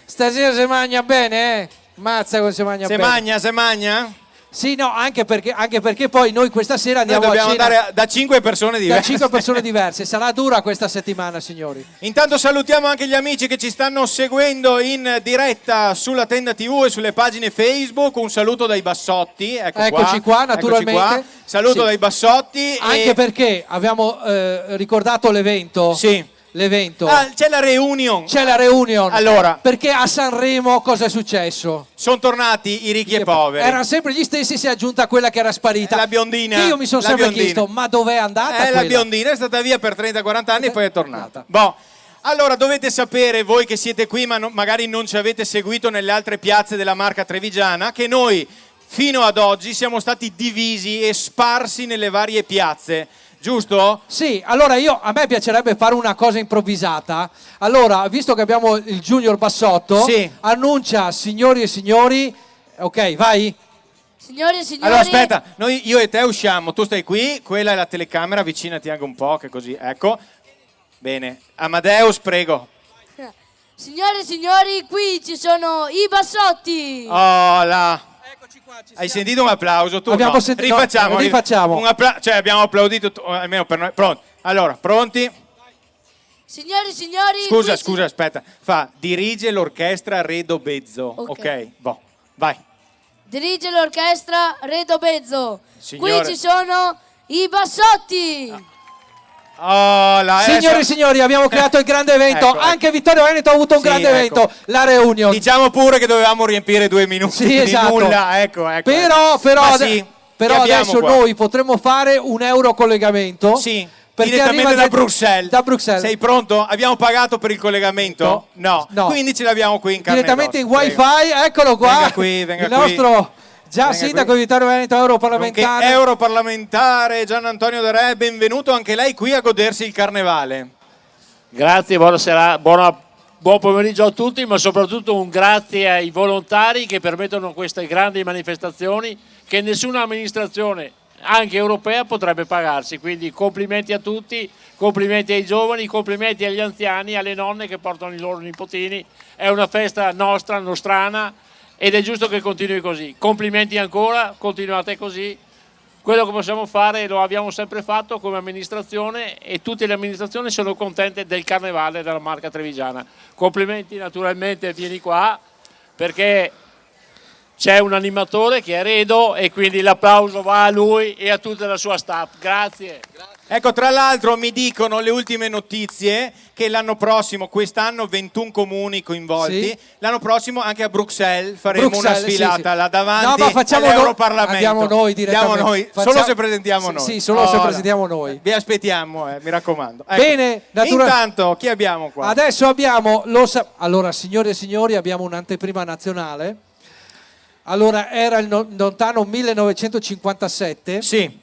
Stasera si mangia bene, eh? Mazza come si mangia bene.
Se magna?
Sì, no, anche perché poi noi questa sera andiamo
dobbiamo
a cena
andare da 5 persone diverse.
Da 5 persone diverse. Sarà dura questa settimana, signori.
Intanto salutiamo anche gli amici che ci stanno seguendo in diretta sulla Tenda TV e sulle pagine Facebook. Un saluto dai Bassotti.
Eccoci qua, naturalmente.
Eccoci qua. Saluto
Sì.
dai Bassotti.
Anche perché abbiamo ricordato l'evento.
Sì.
L'evento.
C'è la reunion.
Allora, perché a Sanremo cosa è successo?
Sono tornati i ricchi e poveri.
Erano sempre gli stessi, si è aggiunta quella che era sparita.
La biondina.
Che io mi sono sempre chiesto, ma dov'è andata quella?
La biondina è stata via per 30-40 anni e poi è tornata. Boh. Allora dovete sapere, voi che siete qui ma magari non ci avete seguito nelle altre piazze della Marca trevigiana, che noi fino ad oggi siamo stati divisi e sparsi nelle varie piazze. Giusto?
Sì, allora a me piacerebbe fare una cosa improvvisata. Allora, visto che abbiamo il Junior Bassotto,
sì.
Annuncia, signori e signori, ok, vai?
Signori e signori...
Allora aspetta, io e te usciamo, tu stai qui, quella è la telecamera, avvicinati anche un po', che così, ecco. Bene, Amadeus, prego.
Signori e signori, qui ci sono i Bassotti!
Oh, là. Hai sentito un applauso? Tu
Abbiamo
no.
sentito,
rifacciamo. Cioè abbiamo applaudito, almeno per noi. Pronti? Allora, pronti?
Signori e signori...
Scusa, aspetta. Dirige l'orchestra Redo Bezzo. Ok, boh, vai.
Dirige l'orchestra Redo Bezzo.
Signore.
Qui ci sono i Bassotti!
Oh, là,
Signori e signori, abbiamo creato il grande evento.
Ecco,
Anche Vittorio Veneto ha avuto un grande evento. La reunion.
Diciamo pure che dovevamo riempire 2 minuti
Sì, esatto.
di nulla. Ecco.
Però
sì,
adesso
qua.
noi potremmo fare un euro collegamento.
Sì.
Perché
Direttamente da Bruxelles.
Da Bruxelles.
Sei pronto? Abbiamo pagato per il collegamento? No. Quindi ce l'abbiamo qui in carne
direttamente in
ed ossa.
wifi, eccolo qua.
Venga
il
qui.
nostro già
Venga
sindaco
qui.
Vittorio Veneto, europarlamentare.
Europarlamentare Gian Antonio De Re, benvenuto anche lei qui a godersi il carnevale.
Grazie, buonasera, buon pomeriggio a tutti, ma soprattutto un grazie ai volontari che permettono queste grandi manifestazioni che nessuna amministrazione, anche europea, potrebbe pagarsi. Quindi complimenti a tutti, complimenti ai giovani, complimenti agli anziani, alle nonne che portano i loro nipotini. È una festa nostra, nostrana, ed è giusto che continui così. Complimenti ancora, continuate così. Quello che possiamo fare lo abbiamo sempre fatto come amministrazione e tutte le amministrazioni sono contente del carnevale della Marca trevigiana. Complimenti naturalmente, vieni qua perché c'è un animatore che è Redo e quindi l'applauso va a lui e a tutta la sua staff. Grazie.
Ecco, tra l'altro mi dicono le ultime notizie che l'anno prossimo, quest'anno 21 comuni coinvolti,
Sì.
l'anno prossimo anche a Bruxelles faremo una
Bruxelles,
sfilata
sì, sì.
là davanti
No, ma facciamo
all'Europarlamento.
andiamo noi direttamente.
Andiamo noi,
Facciamo-
solo se presentiamo
Sì,
noi.
sì, solo se
Oh,
presentiamo noi.
Vi aspettiamo, mi raccomando. Ecco.
Bene,
Intanto, chi abbiamo qua?
Adesso abbiamo, allora signore e signori, abbiamo un'anteprima nazionale. Allora, era il lontano 1957.
Sì,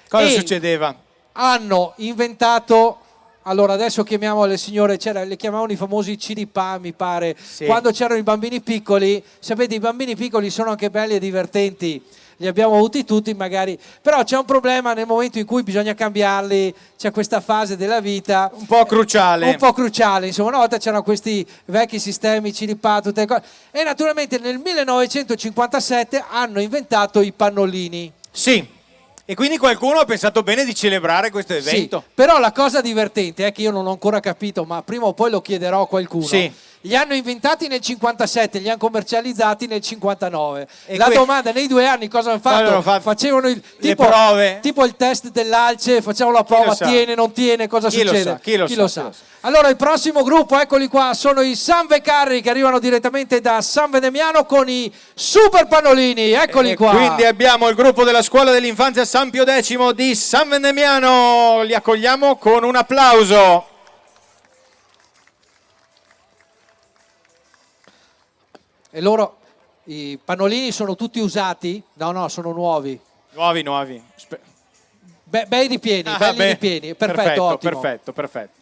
cosa
E
succedeva?
hanno inventato, allora adesso chiamiamo le signore, le chiamavano i famosi ciripà, mi pare,
Sì.
quando c'erano i bambini piccoli. Sapete, i bambini piccoli sono anche belli e divertenti, li abbiamo avuti tutti magari, però c'è un problema nel momento in cui bisogna cambiarli, c'è questa fase della vita
Un po' cruciale.
un po' cruciale, insomma. Una volta c'erano questi vecchi sistemi ciripà, tutte le cose, e naturalmente nel 1957 hanno inventato i pannolini.
Sì. E quindi qualcuno ha pensato bene di celebrare questo
Sì,
evento.
però la cosa divertente è che io non ho ancora capito, ma prima o poi lo chiederò a qualcuno.
Sì.
Li hanno inventati nel 57, li hanno commercializzati nel 59.
E
La
que-
domanda, nei 2 anni cosa hanno
Cosa
fatto?
hanno fatto?
Facevano
Le prove.
tipo il test dell'Alce, facevano la prova,
lo sa?
tiene, non tiene, cosa
Chi lo
succede?
sa? Chi lo sa? Chi lo sa?
Allora il prossimo gruppo, eccoli qua, sono i Sanve Carri che arrivano direttamente da San Vendemiano con i super pannolini, eccoli qua.
Quindi abbiamo il gruppo della scuola dell'infanzia San Pio X di San Vendemiano. Li accogliamo con un applauso.
E loro, i pannolini sono tutti usati? No, sono nuovi.
Nuovi.
Bei ripieni, belli ripieni. Perfetto, ottimo.
Perfetto.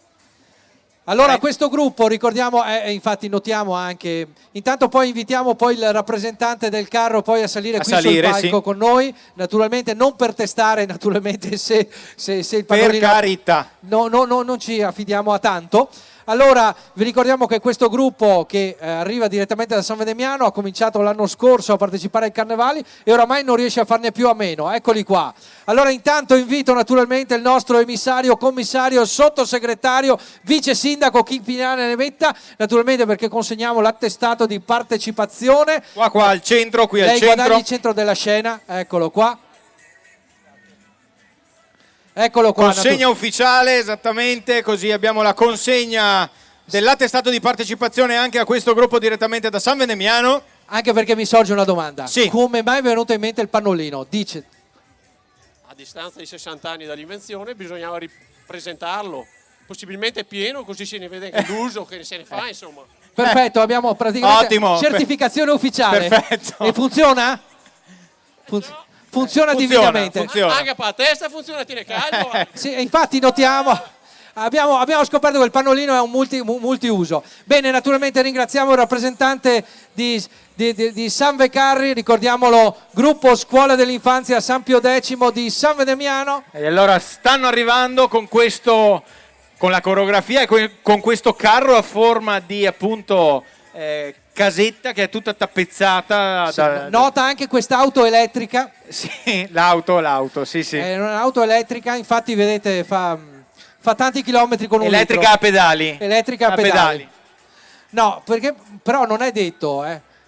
Allora questo gruppo, ricordiamo, infatti notiamo anche, intanto poi invitiamo poi il rappresentante del carro poi a salire sul palco
sì.
con noi, naturalmente non per testare naturalmente se il pannolino...
Per carità.
No, non ci affidiamo a tanto. Allora, vi ricordiamo che questo gruppo che arriva direttamente da San Vendemiano ha cominciato l'anno scorso a partecipare ai carnevali e oramai non riesce a farne più a meno. Eccoli qua. Allora, intanto invito naturalmente il nostro emissario, commissario, sottosegretario, vice sindaco Chimpinane ne metta, naturalmente perché consegniamo l'attestato di partecipazione.
Qua al centro, qui al
Lei
centro.
guadagni il centro della scena, eccolo qua. Eccolo qua.
Consegna ufficiale, esattamente, così abbiamo la consegna dell'attestato di partecipazione anche a questo gruppo direttamente da San Vendemiano.
Anche perché mi sorge una domanda.
Sì.
Come mai è venuto in mente il pannolino? Dice.
A distanza di 60 anni dall'invenzione bisognava ripresentarlo, possibilmente pieno, così se ne vede anche l'uso che se ne fa, insomma.
Perfetto, abbiamo praticamente
Ottimo.
certificazione ufficiale.
Perfetto.
E funziona? Funziona divinamente.
Funziona.
Anche per la testa funziona, tiene caldo.
Sì, e infatti notiamo, abbiamo scoperto che il pannolino è un multiuso. Bene, naturalmente ringraziamo il rappresentante di Sanve Carri, ricordiamolo, gruppo Scuola dell'Infanzia San Pio X di San Vendemiano.
E allora stanno arrivando con la coreografia e con questo carro a forma di appunto casetta che è tutta tappezzata.
Nota anche quest'auto elettrica.
Sì, l'auto, sì.
È un'auto elettrica, infatti vedete fa tanti chilometri con un
Elettrica
litro.
a pedali.
Elettrica a pedali. No, perché però non è detto,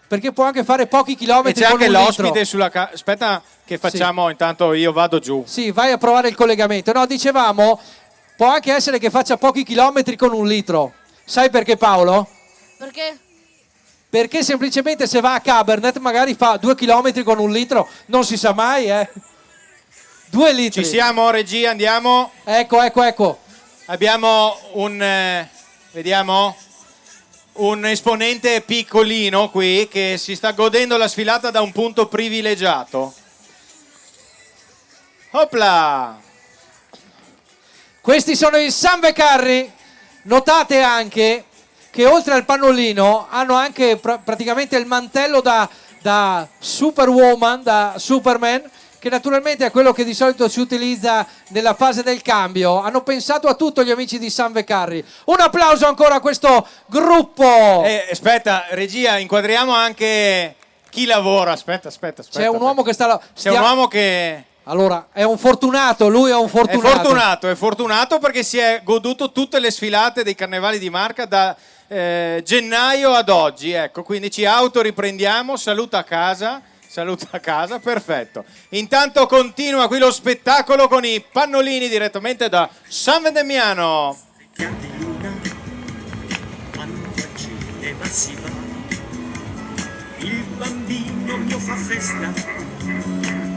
perché può anche fare pochi
E
chilometri
c'è
con
anche
un
l'ospite
litro.
aspetta che facciamo, intanto io vado giù.
Sì, vai a provare il collegamento. No, dicevamo, può anche essere che faccia pochi chilometri con un litro. Sai perché, Paolo?
Perché?
Perché semplicemente se va a Cabernet magari fa 2 chilometri con un litro, non si sa mai, 2 litri.
Ci siamo, regia, andiamo.
Ecco.
Abbiamo vediamo, un esponente piccolino qui che si sta godendo la sfilata da un punto privilegiato. Opla!
Questi sono i Sanve Carri. Notate anche che oltre al pannolino hanno anche praticamente il mantello da Superwoman, da Superman, che naturalmente è quello che di solito si utilizza nella fase del cambio. Hanno pensato a tutto gli amici di Sanve Carri. Un applauso ancora a questo gruppo.
Aspetta, regia, inquadriamo anche chi lavora. Aspetta.
C'è un uomo che sta...
C'è un uomo che...
Allora, è un fortunato, lui è un fortunato.
È fortunato perché si è goduto tutte le sfilate dei carnevali di Marca da gennaio ad oggi, ecco, quindi ci autoriprendiamo, saluta a casa Saluta a casa, perfetto. Intanto continua qui lo spettacolo con i pannolini direttamente da San Vendemiano.
Il bambino mio fa festa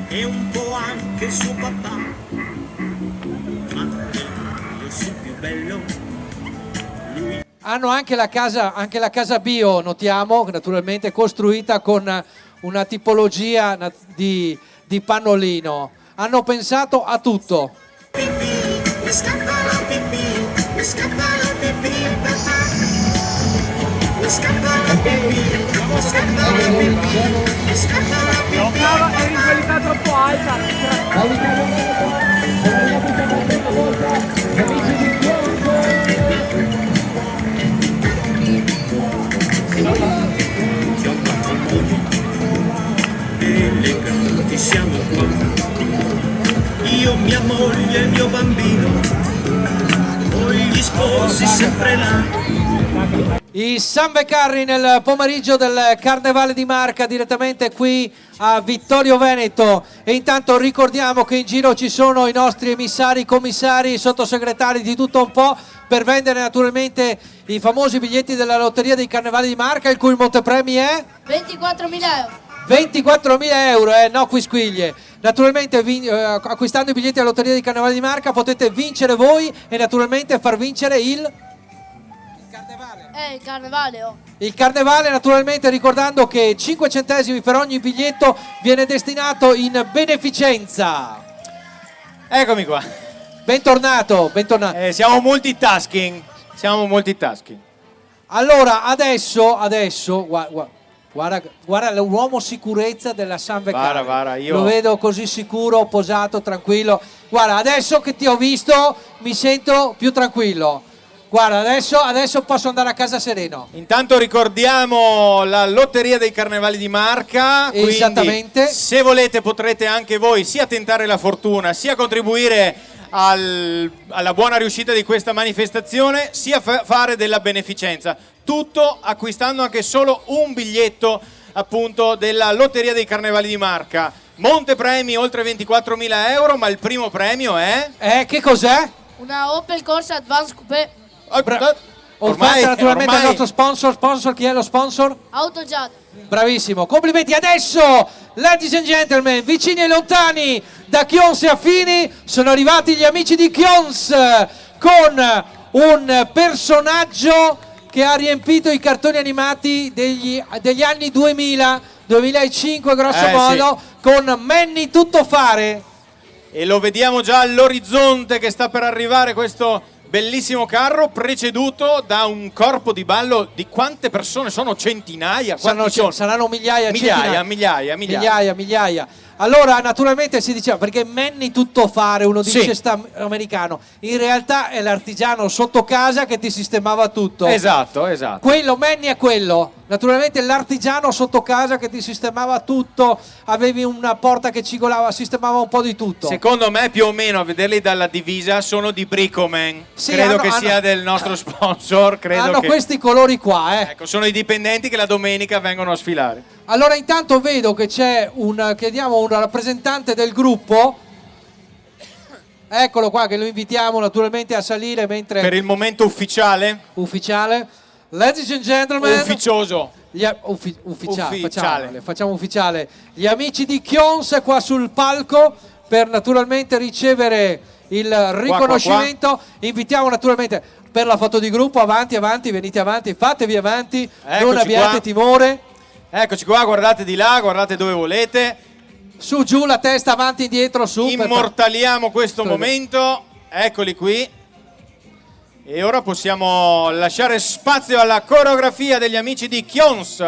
e un po' anche suo papà, ma io sono più bello.
Hanno anche la casa bio, notiamo, naturalmente costruita con una tipologia di pannolino. Hanno pensato a tutto.
Mi scappa la pipì, mi scappa la pipì, papà. Mi scappa la pipì, mi scappa la pipì, mi scappa la pipì. No, è in qualità troppo alta. Eleganti siamo qua, io, mia moglie e mio bambino, poi gli sposi sempre là.
I Sanvecarri nel pomeriggio del Carnevale di Marca, direttamente qui a Vittorio Veneto. E intanto ricordiamo che in giro ci sono i nostri emissari, commissari, sottosegretari di tutto un po' per vendere naturalmente i famosi biglietti della Lotteria dei Carnevali di Marca, il cui montepremi è
24.000 euro.
24.000 euro, no quisquiglie. Naturalmente acquistando i biglietti alla Lotteria dei Carnevali di Marca potete vincere voi e naturalmente far vincere il
Carnevale.
Il Carnevale, naturalmente ricordando che 5 centesimi per ogni biglietto viene destinato in beneficenza.
Eccomi qua.
Bentornato.
Siamo multitasking.
Allora, adesso guarda l'uomo sicurezza della Sanvecarri.
Guarda, io
lo vedo così sicuro, posato, tranquillo. Guarda, adesso che ti ho visto mi sento più tranquillo. Guarda, adesso posso andare a casa sereno.
Intanto ricordiamo la Lotteria dei Carnevali di Marca.
Esattamente.
Quindi, se volete potrete anche voi sia tentare la fortuna, sia contribuire alla buona riuscita di questa manifestazione, sia fare della beneficenza. Tutto acquistando anche solo un biglietto appunto della Lotteria dei Carnevali di Marca. Montepremi oltre 24.000 euro, ma il primo premio è...
che cos'è?
Una Opel Corsa Advance Coupé.
Ormai naturalmente il nostro sponsor, chi è lo sponsor?
Autogiada.
Bravissimo, complimenti. Adesso, ladies and gentlemen, vicini e lontani, da Chions e affini, sono arrivati gli amici di Chions con un personaggio che ha riempito i cartoni animati degli anni 2005 grosso modo, sì, con Manny Tuttofare.
E lo vediamo già all'orizzonte che sta per arrivare questo bellissimo carro, preceduto da un corpo di ballo di quante persone sono? Centinaia?
Saranno migliaia.
Migliaia.
Allora, naturalmente si diceva, perché Manny Tuttofare, uno dice americano, in realtà è l'artigiano sotto casa che ti sistemava tutto.
Esatto.
Quello, Manny è quello. Naturalmente l'artigiano sotto casa che ti sistemava tutto, avevi una porta che cigolava, sistemava un po' di tutto.
Secondo me più o meno a vederli dalla divisa sono di Bricoman.
Sì,
credo che sia del nostro sponsor.
Hanno questi colori qua.
Ecco, sono i dipendenti che la domenica vengono a sfilare.
Allora intanto vedo che c'è un rappresentante del gruppo. Eccolo qua, che lo invitiamo naturalmente a salire mentre...
Per il momento ufficiale.
Ladies and gentlemen,
ufficioso.
Facciamo ufficiale. Gli amici di Chions qua sul palco per naturalmente ricevere il riconoscimento. Qua. Invitiamo naturalmente per la foto di gruppo, avanti, venite avanti, fatevi avanti, non abbiate timore.
Eccoci qua, guardate di là, guardate dove volete.
Su, giù, la testa, avanti, indietro, su.
Immortaliamo questo momento. Eccoli qui. E ora possiamo lasciare spazio alla coreografia degli amici di Chions.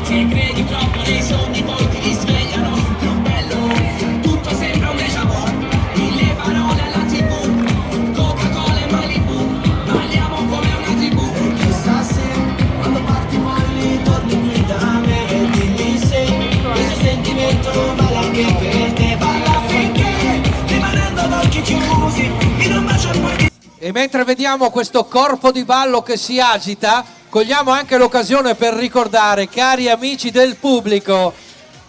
Se credi troppo nei sogni poi ti
mentre vediamo questo corpo di ballo che si agita, cogliamo anche l'occasione per ricordare, cari amici del pubblico,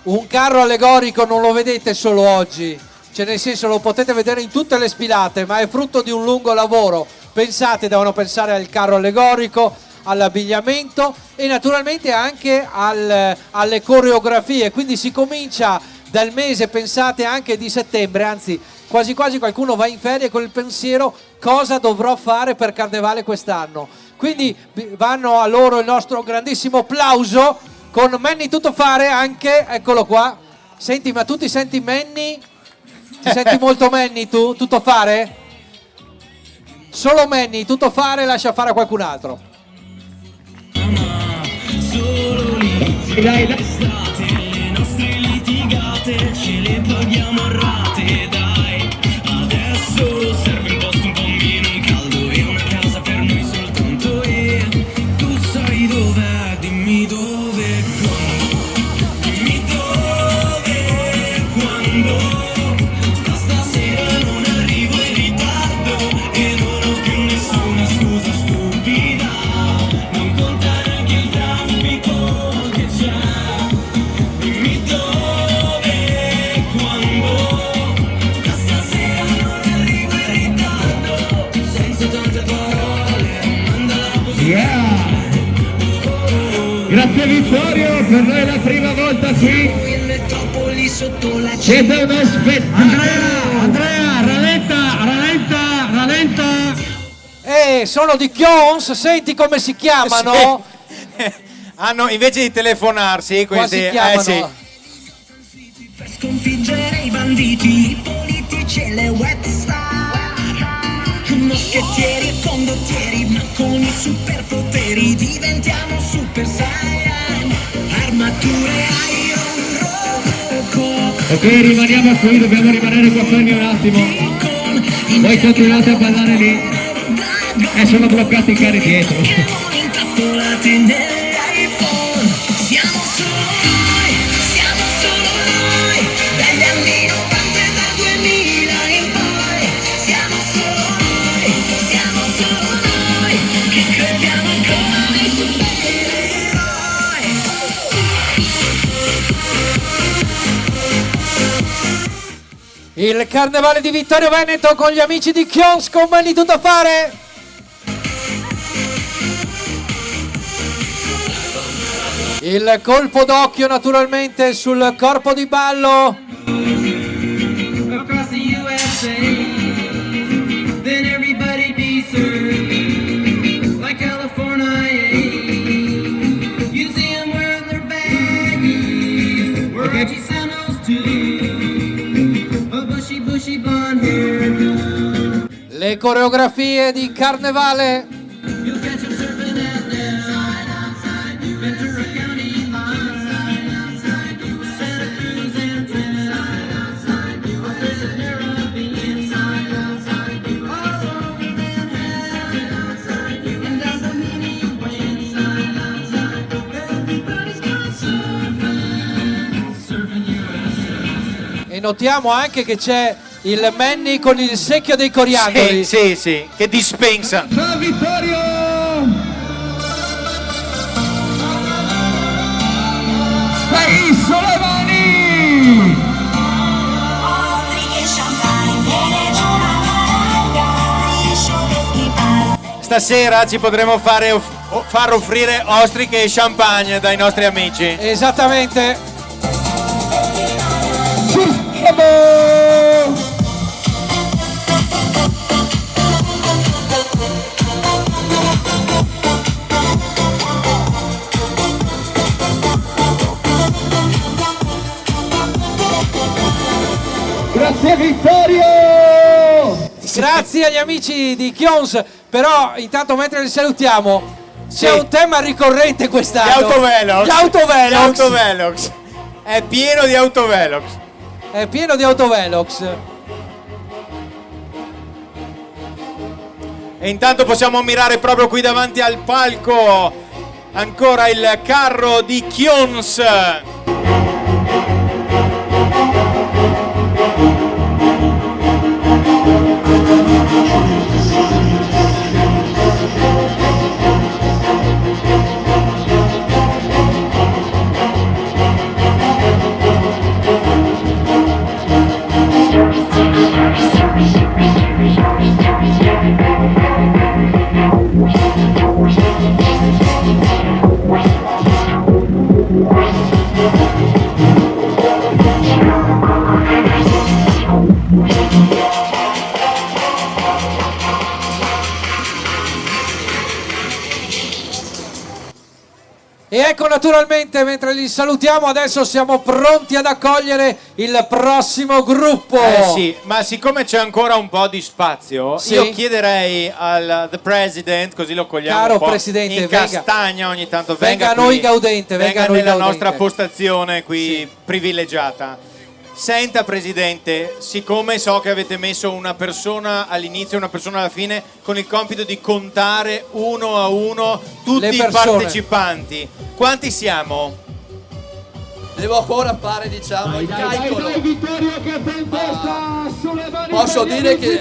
un carro allegorico non lo vedete solo oggi, cioè nel senso lo potete vedere in tutte le sfilate, ma è frutto di un lungo lavoro. Pensate, devono pensare al carro allegorico, all'abbigliamento e naturalmente anche alle coreografie, quindi si comincia dal mese, pensate, anche di settembre, anzi quasi quasi qualcuno va in ferie con il pensiero cosa dovrò fare per Carnevale quest'anno, quindi vanno a loro il nostro grandissimo applauso con Manny Tuttofare anche, eccolo qua. Senti, ma tu ti senti Manny? Ti senti molto Manny tu? Tuttofare? Solo Manny, Tuttofare lascia fare a qualcun altro.
Solo l'inizio d'estate, le nostre litigate ce le paghiamo a rate, dai. Adesso serve un posto, un bambino, un caldo e una casa per noi soltanto. E tu sai dov'è, dimmi dove e quando. Dimmi dove e quando. Da stasera non arrivo in ritardo e non ho più nessuna scusa stupida. Non conta neanche il traffico che c'è. Dimmi dove e quando. Da stasera non arrivo in ritardo. Senza tante parole, manda la posizione.
Grazie Vittorio, per noi è la prima volta qui. Siete uno spettacolo. Andrea, rallenta.
Sono di Chions, senti come si chiamano?
Hanno, invece di telefonarsi,
Qua
questi
si chiamano.
sì.
Per sconfiggere i banditi, i politici e le web star. Moschettieri e condottieri, ma con i superpoteri diventiamo super saiyan. Armature Iron Robocop.
Ok, rimaniamo qui, dobbiamo rimanere qua fermi un attimo. Voi continuate a ballare lì. Sono bloccati i carri dietro.
Intrappolati nell'iPhone. Siamo solo noi, dagli anni 90 e dal 2000 in poi. Siamo solo noi, che crediamo ancora nei supereroi.
Il Carnevale di Vittorio Veneto con gli amici di Chions con Manny Tuttofare. Il colpo d'occhio naturalmente sul corpo di ballo.
Across the USA, then everybody be served like California. You see them wearing their baggies, we're Archie Sanos too, a bushy blonde hair.
Le coreografie di Carnevale.
You'll catch them surfing at outside, Ventura County line, Santa Cruz and outside, Caribbean outside, also in Manhattan outside, and down the mini outside, everybody's gone surfing USA.
E notiamo anche che c'è il Manny con il secchio dei coriandoli.
Sì, che dispensa.
Ciao Vittorio! Messo le mani!
Stasera ci potremo far offrire ostriche e champagne dai nostri amici.
Esattamente.
Grazie Vittorio!
Grazie agli amici di Chions. Però intanto mentre li salutiamo c'è un tema ricorrente quest'anno.
Gli autovelox. È pieno di autovelox. E intanto possiamo ammirare proprio qui davanti al palco ancora il carro di Chions.
E ecco, naturalmente, mentre li salutiamo, adesso siamo pronti ad accogliere il prossimo gruppo.
Sì, ma siccome c'è ancora un po' di spazio,
Sì.
io chiederei al The President, così lo cogliamo
Caro
un po'
Presidente,
in
venga.
castagna ogni tanto,
Venga a
qui,
noi gaudente, venga a noi
nella
gaudente.
nostra postazione qui privilegiata. Senta Presidente, siccome so che avete messo una persona all'inizio e una persona alla fine con il compito di contare uno a uno tutti
Le
i
persone.
partecipanti, quanti siamo?
Devo ancora fare, diciamo, il calcolo. Posso dire che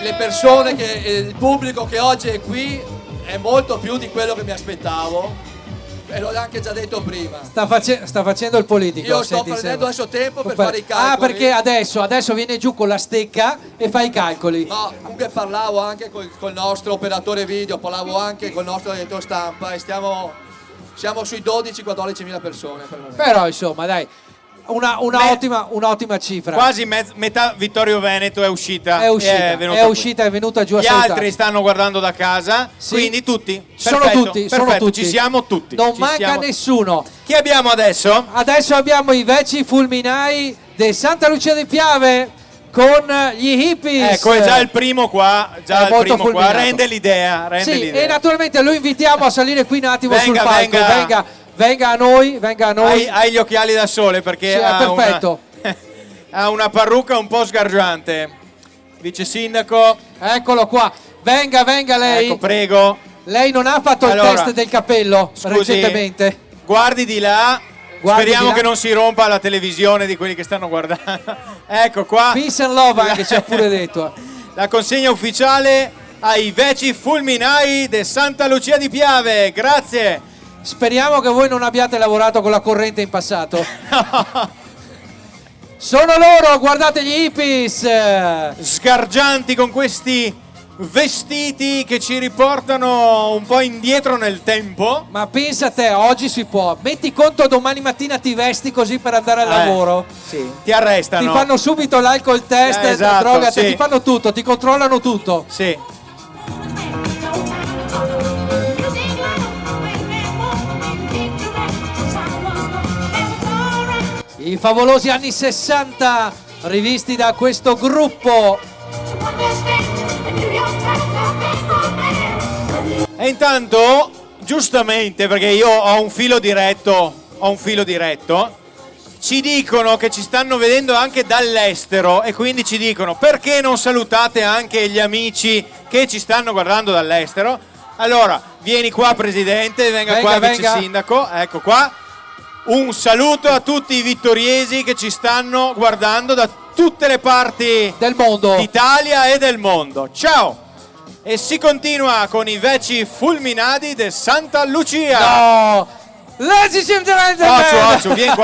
le persone, il pubblico che oggi è qui è molto più di quello che mi aspettavo. E l'ho anche già detto prima.
Sta facendo il politico.
Io sto
senti,
prendendo adesso tempo per
Per-
fare i calcoli.
Ah, perché adesso viene giù con la stecca e fa i calcoli.
No, comunque parlavo anche col nostro operatore video, parlavo anche col nostro direttore stampa e siamo sui 12-14 mila persone per il momento.
Però insomma, dai, un'ottima cifra.
Quasi metà Vittorio Veneto è uscita.
È venuta giù a
Gli
salutare.
altri stanno guardando da casa,
Sì.
quindi tutti.
Sono
Perfetto,
tutti,
perfetto, ci siamo tutti.
Non
ci
manca
siamo.
nessuno.
Chi abbiamo adesso?
Adesso abbiamo i vecchi fulminai di Santa Lucia di Piave con gli hippies.
Ecco, è già il primo qua,
È molto
qua,
fulminato.
rende l'idea.
Sì, e naturalmente lo invitiamo a salire qui un attimo sul
Venga,
palco. Venga a noi.
Hai gli occhiali da sole perché
Sì, è
ha
perfetto.
ha una parrucca un po' sgargiante. Vice sindaco.
Eccolo qua. Venga lei.
Ecco, prego.
Lei non ha fatto
Allora,
il test del capello
scusi,
recentemente?
Guardi di là.
Guardi
Speriamo
di là.
che non si rompa la televisione di quelli che stanno guardando. Ecco qua.
Peace and love anche ci ha pure detto.
La consegna ufficiale ai veci fulminai di Santa Lucia di Piave. Grazie.
Speriamo che voi non abbiate lavorato con la corrente in passato. Sono loro, guardate gli hippies.
Sgargianti con questi vestiti che ci riportano un po' indietro nel tempo.
Ma pensa a te, oggi si può. Metti conto domani mattina ti vesti così per andare al lavoro.
Sì, ti arrestano.
Ti fanno subito l'alcol test,
esatto,
droga,
sì.
ti fanno tutto, ti controllano tutto.
Sì.
I favolosi anni 60 rivisti da questo gruppo.
E intanto, giustamente, perché io ho un filo diretto, ci dicono che ci stanno vedendo anche dall'estero e quindi ci dicono: perché non salutate anche gli amici che ci stanno guardando dall'estero? Allora, vieni qua Presidente, venga qua Vice Sindaco, ecco qua. Un saluto a tutti i vittoriesi che ci stanno guardando da tutte le parti
del mondo,
d'Italia e del mondo. Ciao! E si continua con i veci fulminati di Santa Lucia.
No! Ladies and gentlemen!
Occhio, vieni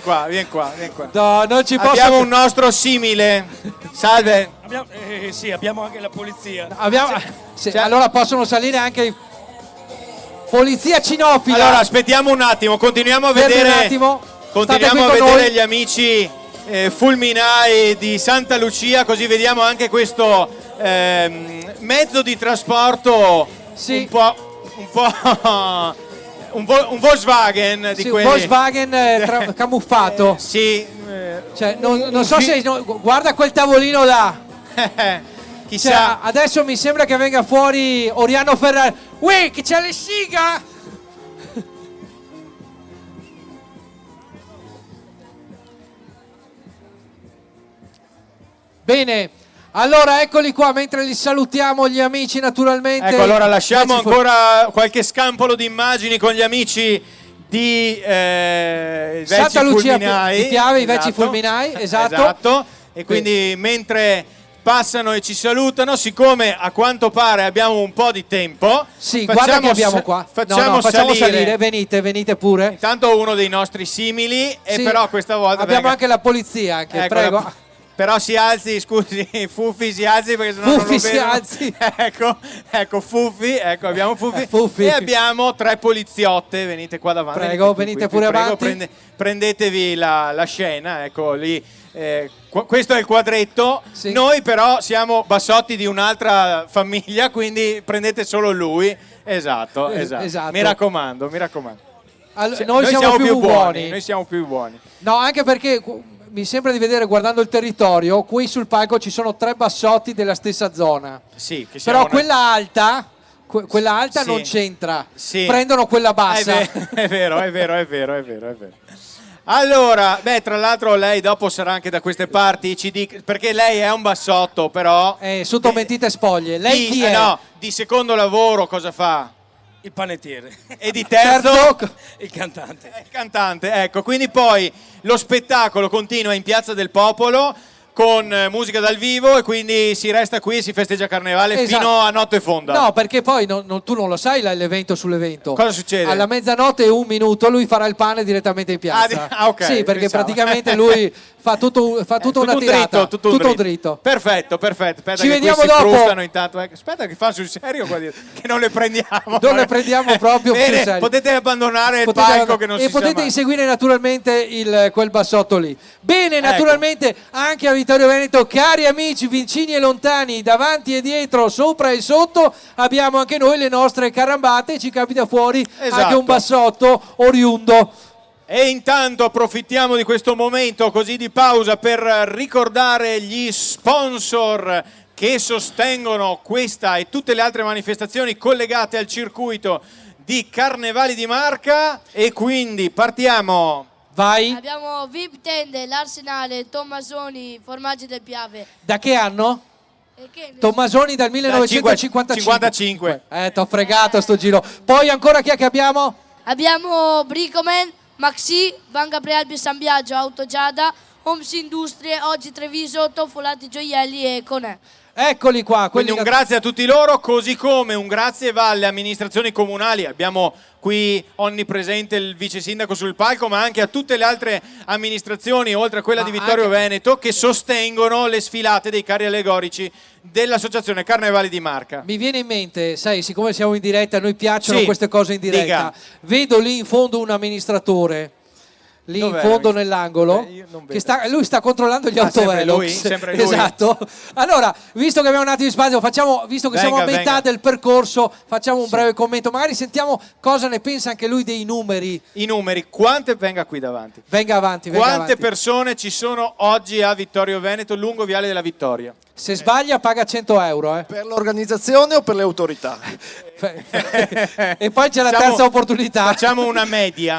qua.
No, non ci posso.
Abbiamo un nostro simile. Salve.
Sì, abbiamo anche la polizia.
Sì, allora possono salire anche i polizia cinofila.
Allora aspettiamo un attimo, continuiamo a
Fermi
vedere.
un attimo.
Continuiamo a
State qui con
vedere
noi.
gli amici fulminai di Santa Lucia, così vediamo anche questo mezzo di trasporto un Volkswagen di
Sì,
quelli.
un Volkswagen camuffato.
Sì.
Cioè, non so se. Guarda quel tavolino là.
Chissà.
Cioè, adesso mi sembra che venga fuori Oriano Ferrari. Uè, che c'è le siga! Bene, allora eccoli qua, mentre li salutiamo gli amici naturalmente.
Ecco, allora lasciamo
Grazie
ancora qualche scampolo di immagini con gli amici di
Santa Lucia
Fulminai.
di Piave, i vecchi fulminai, esatto.
E quindi mentre passano e ci salutano, siccome a quanto pare abbiamo un po' di tempo,
Sì, guarda che abbiamo qua.
Facciamo
salire. Venite pure.
Intanto uno dei nostri simili, e
Sì,
però questa volta
abbiamo anche la polizia, anche,
Ecco,
prego.
Però si alzi, scusi, Fuffi si alzi perché sennò
Fuffi
non lo
si
vedono.
alzi.
Ecco Fuffi, abbiamo Fuffi.
Fuffi.
E abbiamo 3 poliziotte, venite qua davanti.
Prego, venite pure avanti.
Prendetevi la scena, ecco lì. Questo è il quadretto.
Sì.
Noi però siamo bassotti di un'altra famiglia, quindi prendete solo lui. Esatto.
Esatto.
Mi raccomando.
Noi siamo più buoni.
Noi siamo più buoni.
No, anche perché mi sembra di vedere, guardando il territorio, qui sul palco ci sono 3 bassotti della stessa zona.
Sì, che
però
una...
quella alta
sì.
non c'entra.
Sì.
Prendono quella bassa.
È vero. Allora, tra l'altro lei dopo sarà anche da queste parti, perché lei è un bassotto, però...
Sotto mentite spoglie. Lei chi è?
No, di secondo lavoro cosa fa?
Il panettiere.
E di terzo?
Il cantante.
Il cantante, ecco. Quindi poi lo spettacolo continua in Piazza del Popolo con musica dal vivo e quindi si resta qui e si festeggia Carnevale fino a notte fonda.
No, perché poi tu non lo sai l'evento sull'evento.
Cosa succede?
Alla mezzanotte e 1 minuto lui farà il pane direttamente in piazza.
Ok.
Sì, perché
pensavo.
praticamente lui fa tutta una tirata.
Tutto un dritto. Perfetto. Aspetta,
ci
che
vediamo
qui
dopo.
Si frustano intanto. Aspetta che fa sul serio qua dietro, che non le prendiamo.
Non le prendiamo proprio più
Bene,
serio.
potete abbandonare il palco che non si sa
e potete
mai.
inseguire naturalmente quel bassotto lì. Bene,
Ecco.
naturalmente anche a Vittorio Veneto, cari amici vicini e lontani, davanti e dietro, sopra e sotto, abbiamo anche noi le nostre carambate, ci capita fuori anche un bassotto oriundo.
E intanto approfittiamo di questo momento così di pausa per ricordare gli sponsor che sostengono questa e tutte le altre manifestazioni collegate al circuito di Carnevali di Marca, e quindi partiamo.
Vai.
Abbiamo VIP Tende, l'Arsenale, Tommasoni, Formaggi del Piave.
Da che anno? Tommasoni dal 1955. T'ho fregato sto giro. Poi ancora chi è che abbiamo?
Abbiamo Bricoman, Maxi, Banca Prealpi San Biagio, Autogiada, Homes Industrie, Oggi Treviso, Toffolati Gioielli e Conè.
Eccoli qua.
Quindi un grazie a tutti loro, così come un grazie va alle amministrazioni comunali. Abbiamo qui onnipresente il vice sindaco sul palco, ma anche a tutte le altre amministrazioni, oltre a quella di Vittorio Veneto, che sostengono le sfilate dei carri allegorici dell'associazione Carnevali di Marca.
Mi viene in mente, sai, siccome siamo in diretta, a noi piacciono
Sì,
queste cose in diretta.
dica.
Vedo lì in fondo un amministratore. Lì
Dov'è?
in fondo nell'angolo, che lui sta controllando gli autovelox.
sempre lui.
Esatto. Allora, visto che abbiamo un attimo di spazio, visto che siamo a metà del percorso, facciamo un breve commento. Magari sentiamo cosa ne pensa anche lui dei numeri.
I numeri, venga qui davanti.
Venga avanti.
Quante persone ci sono oggi a Vittorio Veneto, lungo Viale della Vittoria?
Se sbaglia paga 100 euro.
Per l'organizzazione o per le autorità?
E poi c'è la terza opportunità.
Facciamo una media.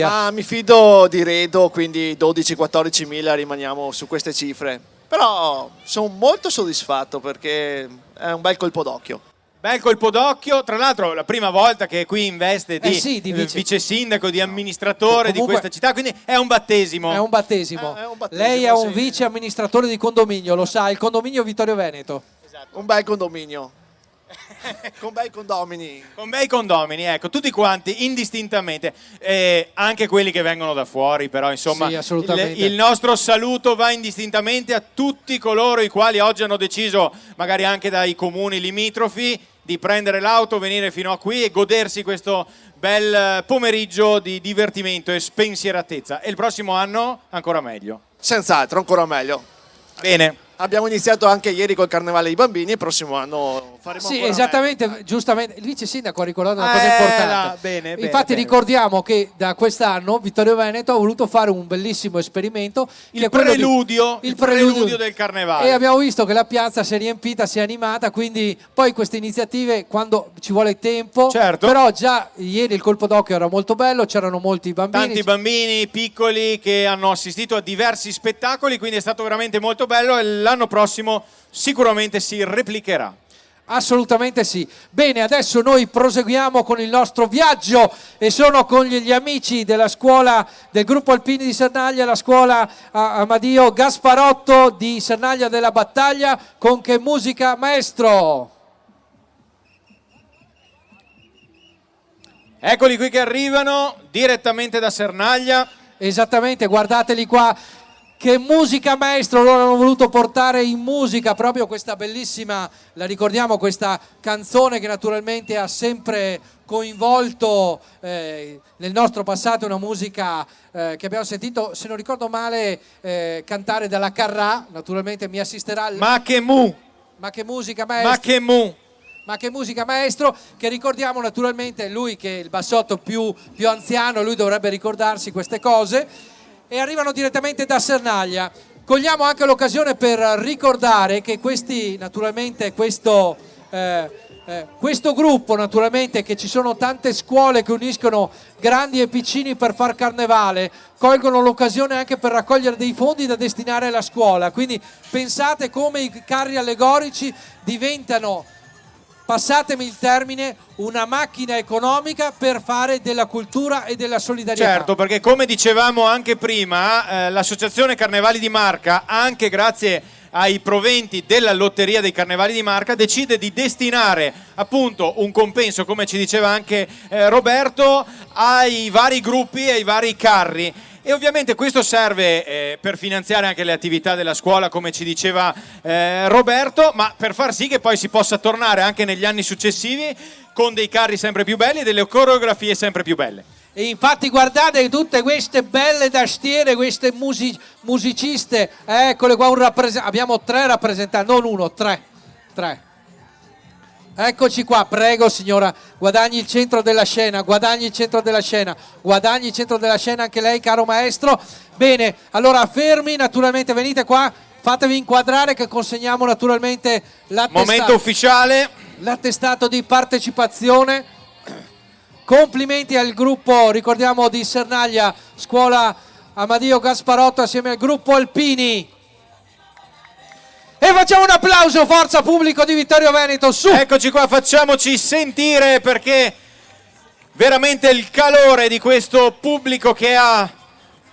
Ma mi fido di Redo, quindi 12-14 mila rimaniamo su queste cifre. Però sono molto soddisfatto perché è un bel colpo d'occhio.
Bel colpo d'occhio, tra l'altro la prima volta che è qui in veste di,
di
vice sindaco, di amministratore di questa città, quindi è un battesimo.
È un battesimo. Lei è un vice amministratore di condominio, lo sa, il condominio Vittorio Veneto.
Esatto. Un bel condominio. Con bei condomini.
Con bei condomini, ecco, tutti quanti indistintamente, anche quelli che vengono da fuori, però insomma
sì, assolutamente.
il nostro saluto va indistintamente a tutti coloro i quali oggi hanno deciso, magari anche dai comuni limitrofi, di prendere l'auto, venire fino a qui e godersi questo bel pomeriggio di divertimento e spensieratezza. E il prossimo anno ancora meglio.
Senz'altro, ancora meglio.
Bene.
Abbiamo iniziato anche ieri col Carnevale dei Bambini, il prossimo anno faremo
Sì,
ancora
esattamente,
meglio.
Giustamente. Il vice sindaco ha ricordato una cosa importante.
Bene,
Infatti ricordiamo che da quest'anno Vittorio Veneto ha voluto fare un bellissimo esperimento.
Il preludio del Carnevale.
E abbiamo visto che la piazza si è riempita, si è animata, quindi poi queste iniziative quando ci vuole tempo.
Certo.
Però già ieri il colpo d'occhio era molto bello, c'erano molti bambini.
Tanti bambini piccoli che hanno assistito a diversi spettacoli, quindi è stato veramente molto bello e l'anno prossimo sicuramente si replicherà.
Assolutamente sì. Bene, adesso noi proseguiamo con il nostro viaggio e sono con gli amici della scuola del gruppo Alpini di Sernaglia, la scuola Amadio Gasparotto di Sernaglia della Battaglia, con Che musica maestro.
Eccoli qui che arrivano direttamente da Sernaglia.
Esattamente, guardateli qua. Che musica maestro, loro hanno voluto portare in musica proprio questa bellissima, la ricordiamo, questa canzone che naturalmente ha sempre coinvolto nel nostro passato, una musica che abbiamo sentito, se non ricordo male, cantare dalla Carrà, naturalmente mi assisterà.
Ma che musica
maestro.
Ma che mu!
Ma che musica maestro, che ricordiamo naturalmente, lui che è il bassotto più anziano, lui dovrebbe ricordarsi queste cose, e arrivano direttamente da Sernaglia. Cogliamo anche l'occasione per ricordare che questo gruppo, naturalmente, che ci sono tante scuole che uniscono grandi e piccini per far carnevale, colgono l'occasione anche per raccogliere dei fondi da destinare alla scuola. Quindi pensate come i carri allegorici diventano, passatemi il termine, una macchina economica per fare della cultura e della solidarietà.
Certo, perché come dicevamo anche prima, l'associazione Carnevali di Marca, anche grazie ai proventi della lotteria dei Carnevali di Marca, decide di destinare appunto un compenso, come ci diceva anche Roberto, ai vari gruppi e ai vari carri. E ovviamente questo serve per finanziare anche le attività della scuola, come ci diceva Roberto, ma per far sì che poi si possa tornare anche negli anni successivi con dei carri sempre più belli e delle coreografie sempre più belle.
E infatti guardate tutte queste belle tastiere, queste musiciste, eccole qua, abbiamo 3 rappresentanti, non 1, 3. Eccoci qua, prego signora, guadagni il centro della scena, guadagni il centro della scena anche lei, caro maestro. Bene, allora fermi, naturalmente venite qua, fatevi inquadrare che consegniamo naturalmente
momento ufficiale,
l'attestato di partecipazione. Complimenti al gruppo, ricordiamo, di Sernaglia, scuola Amadio Gasparotto assieme al gruppo Alpini. E facciamo un applauso, forza pubblico di Vittorio Veneto, su!
Eccoci qua, facciamoci sentire, perché veramente il calore di questo pubblico che ha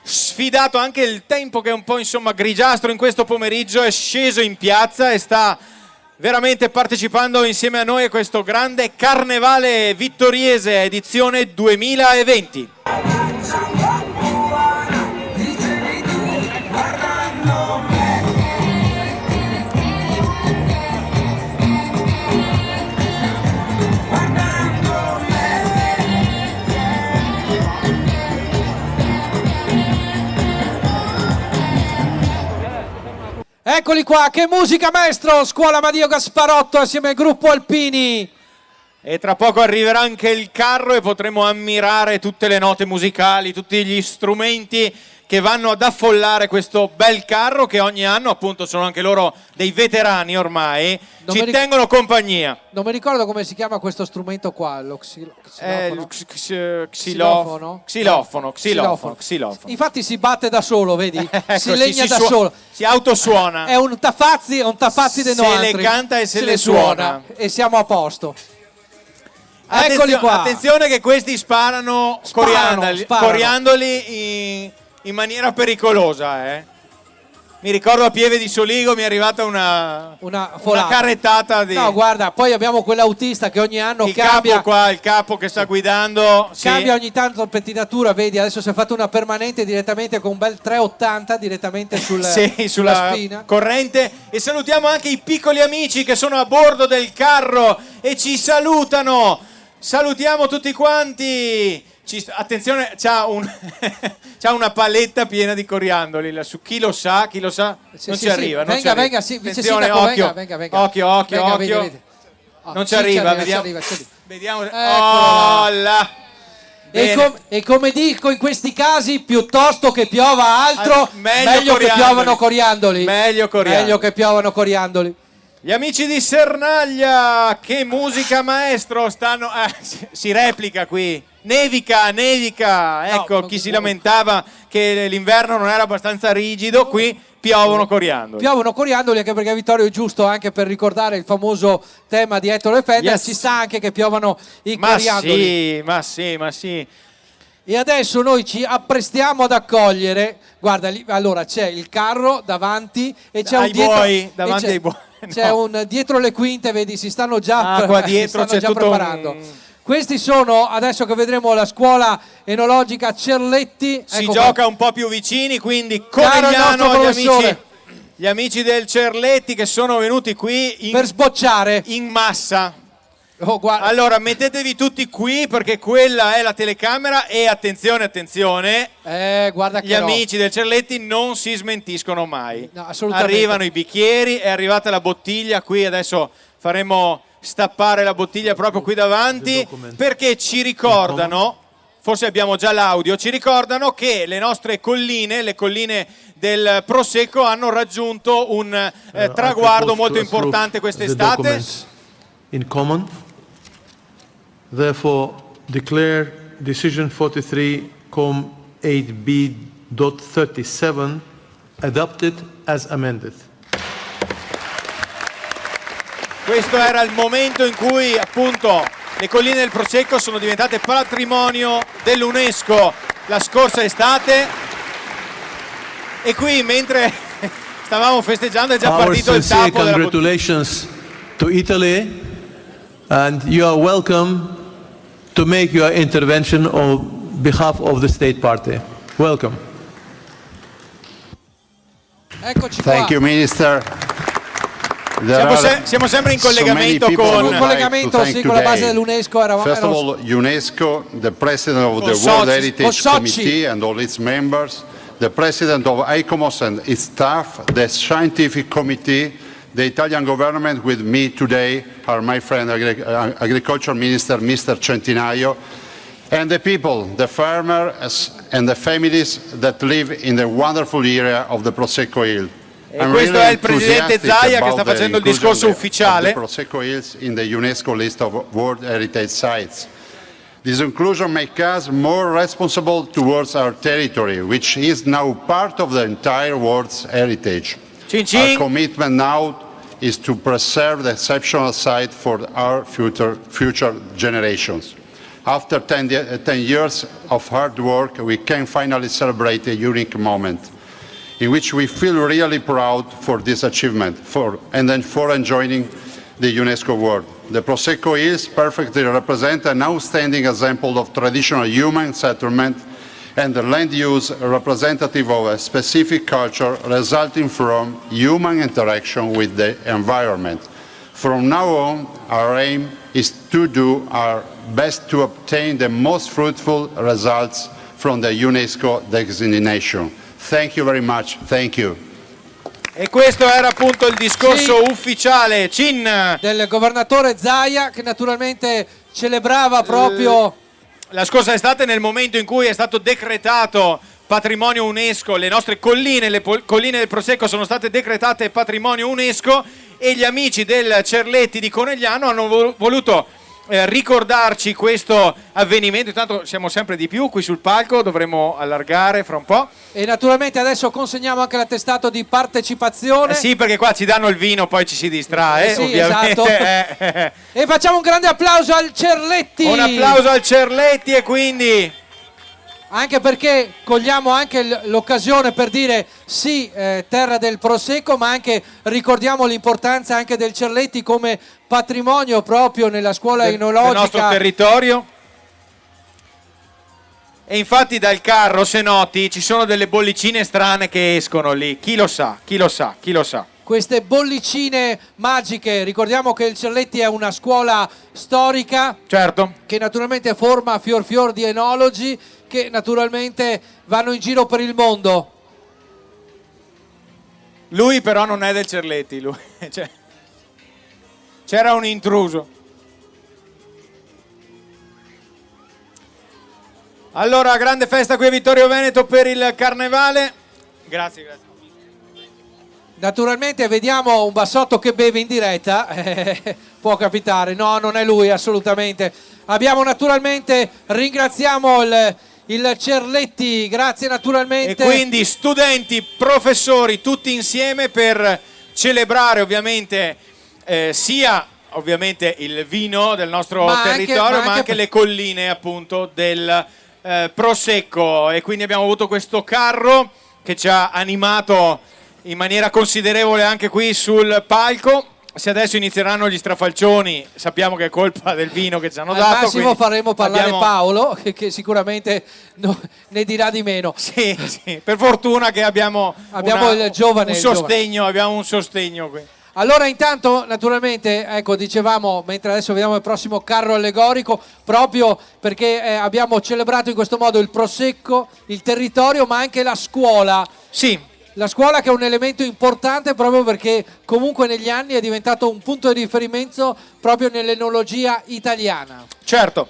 sfidato anche il tempo che è un po' insomma grigiastro in questo pomeriggio, è sceso in piazza e sta veramente partecipando insieme a noi a questo grande carnevale vittoriese edizione 2020.
Eccoli qua, che musica maestro, scuola Amadio Gasparotto assieme al gruppo Alpini.
E tra poco arriverà anche il carro e potremo ammirare tutte le note musicali, tutti gli strumenti che vanno ad affollare questo bel carro, che ogni anno appunto sono anche loro dei veterani ormai, ci tengono compagnia.
Non mi ricordo come si chiama questo strumento qua, lo
xilofono.
Infatti si batte da solo, vedi?
Ecco,
si legna da solo.
Si autosuona.
È un tafazzi dei nostri.
Se le canta e se le suona.
E siamo a posto. Eccoli qua.
Attenzione che questi sparano. Coriandoli in maniera pericolosa, Mi ricordo a Pieve di Soligo mi è arrivata una carrettata di...
No, guarda, poi abbiamo quell'autista che ogni anno cambia...
il capo che sta guidando...
Cambia ogni tanto pettinatura, vedi, adesso si è fatto una permanente direttamente con un bel 380 direttamente sulla spina.
Corrente. E salutiamo anche i piccoli amici che sono a bordo del carro e ci salutano. Salutiamo tutti quanti. Attenzione, c'ha una paletta piena di coriandoli lassù. Chi lo sa, non ci arriva.
Venga,
attenzione, occhio.
Vedi.
Non ci arriva, vediamo. Vediamo.
Oh, là. E come dico in questi casi, piuttosto che piova altro, meglio che piovano coriandoli.
Meglio
che piovano coriandoli.
Gli amici di Sernaglia, che musica maestro, stanno... si replica qui. Nevica, ecco, chi si lamentava che l'inverno non era abbastanza rigido, qui piovono coriandoli.
Piovono coriandoli, anche perché Vittorio è giusto anche per ricordare il famoso tema di Ettore Feder, ci sta anche che piovano i coriandoli.
Ma sì.
E adesso noi ci apprestiamo ad accogliere, guarda, allora c'è il carro davanti e c'è
davanti ai buoi.
C'è un dietro le quinte, vedi, si stanno già,
qua dietro c'è tutto
preparando. Questi sono, adesso che vedremo la scuola enologica Cerletti,
si gioca un po' più vicini, quindi Conegliano, gli amici del Cerletti che sono venuti qui
per sbocciare
in massa. Allora mettetevi tutti qui perché quella è la telecamera e attenzione,
guarda che
gli amici del Cerletti non si smentiscono mai.
No, assolutamente.
Arrivano i bicchieri, è arrivata la bottiglia, qui adesso faremo stappare la bottiglia proprio qui davanti, perché ci ricordano, forse abbiamo già l'audio, ci ricordano che le nostre colline, le colline del Prosecco, hanno raggiunto un traguardo molto importante quest'estate.
In common, therefore declare decision 43.8b.37 adopted as amended.
Questo era il momento in cui appunto le colline del Prosecco sono diventate patrimonio dell'UNESCO la scorsa estate, e qui mentre stavamo festeggiando è già
Our
partito il
sincere
tappo della bottiglia.
congratulations to Italy, and you are welcome to make your intervention on behalf of the state party. Welcome.
Eccoci qua.
Thank you, Minister.
Siamo sempre in collegamento
so
con
Un collegamento sì, con la base dell'UNESCO.
First of all, UNESCO, the President of the World Heritage Committee and all its members, the President of ICOMOS and its staff, the Scientific Committee, the Italian government. With me today are my friend, Agriculture Minister, Mr. Centinaio, and the people, the farmers and the families that live in the wonderful area of the Prosecco Hill.
E questo è il presidente Zaia che sta facendo il discorso ufficiale.
Prosecco Hills in the UNESCO list of World Heritage Sites. This inclusion makes us more responsible towards our territory, which is now part of the entire world's heritage.
Cin cin.
Our commitment now is to preserve the exceptional site for our future generations. After 10 years of hard work, we can finally celebrate a unique moment in which we feel really proud for this achievement and then for enjoying the UNESCO World. The Prosecco Hills perfectly represent an outstanding example of traditional human settlement and the land use representative of a specific culture resulting from human interaction with the environment. From now on, our aim is to do our best to obtain the most fruitful results from the UNESCO designation. Thank you very much. Thank you.
E questo era appunto il discorso ufficiale
del governatore Zaia, che naturalmente celebrava proprio
la scorsa estate, nel momento in cui è stato decretato patrimonio UNESCO. Le nostre colline, le colline del Prosecco sono state decretate patrimonio UNESCO, e gli amici del Cerletti di Conegliano hanno voluto ricordarci questo avvenimento. Intanto siamo sempre di più qui sul palco, dovremo allargare fra un po'.
E naturalmente adesso consegniamo anche l'attestato di partecipazione.
Sì, perché qua ci danno il vino, poi ci si distrae,
sì,
ovviamente.
Esatto. E facciamo un grande applauso al Cerletti.
Un applauso al Cerletti, e quindi
anche perché cogliamo anche l'occasione per dire sì, terra del Prosecco, ma anche ricordiamo l'importanza anche del Cerletti come patrimonio proprio nella scuola enologica
del nostro territorio. E infatti dal carro, se noti, ci sono delle bollicine strane che escono lì. Chi lo sa, chi lo sa, chi lo sa.
Queste bollicine magiche, ricordiamo che il Cerletti è una scuola storica,
certo,
che naturalmente forma fior di enologi che naturalmente vanno in giro per il mondo.
Lui però non è del Cerletti, lui. Cioè, c'era un intruso. Allora, grande festa qui a Vittorio Veneto per il Carnevale. Grazie, grazie.
Naturalmente vediamo un bassotto che beve in diretta, può capitare, no, non è lui assolutamente. Abbiamo naturalmente, ringraziamo il Cerletti, grazie naturalmente.
E quindi studenti, professori, tutti insieme per celebrare ovviamente sia ovviamente il vino del nostro territorio, ma anche le colline appunto del Prosecco. E quindi abbiamo avuto questo carro che ci ha animato in maniera considerevole anche qui sul palco. Se adesso inizieranno gli strafalcioni, sappiamo che è colpa del vino che ci hanno dato.
Al massimo faremo parlare Paolo, che sicuramente ne dirà di meno.
Sì, sì, per fortuna che abbiamo
il giovane,
un sostegno, abbiamo un sostegno qui.
Allora intanto naturalmente, ecco, dicevamo, mentre adesso vediamo il prossimo carro allegorico, proprio perché abbiamo celebrato in questo modo il Prosecco, il territorio, ma anche la scuola.
Sì.
La scuola che è un elemento importante proprio perché comunque negli anni è diventato un punto di riferimento proprio nell'enologia italiana.
Certo.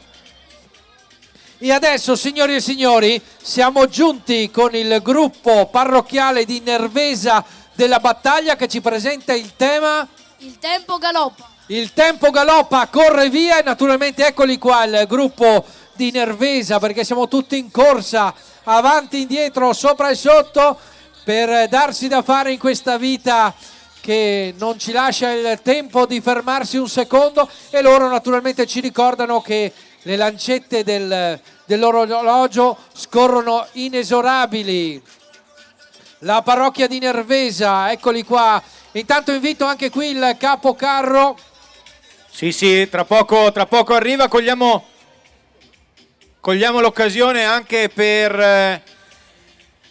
E adesso, signori e signori, siamo giunti con il gruppo parrocchiale di Nervesa della Battaglia che ci presenta il tema...
Il tempo galoppa.
Il tempo galoppa, corre via e naturalmente eccoli qua il gruppo di Nervesa perché siamo tutti in corsa, avanti, indietro, sopra e sotto per darsi da fare in questa vita che non ci lascia il tempo di fermarsi un secondo e loro naturalmente ci ricordano che le lancette dell'orologio scorrono inesorabili. La parrocchia di Nervesa, eccoli qua. Intanto invito anche qui il capocarro.
Sì, tra poco arriva, cogliamo l'occasione anche per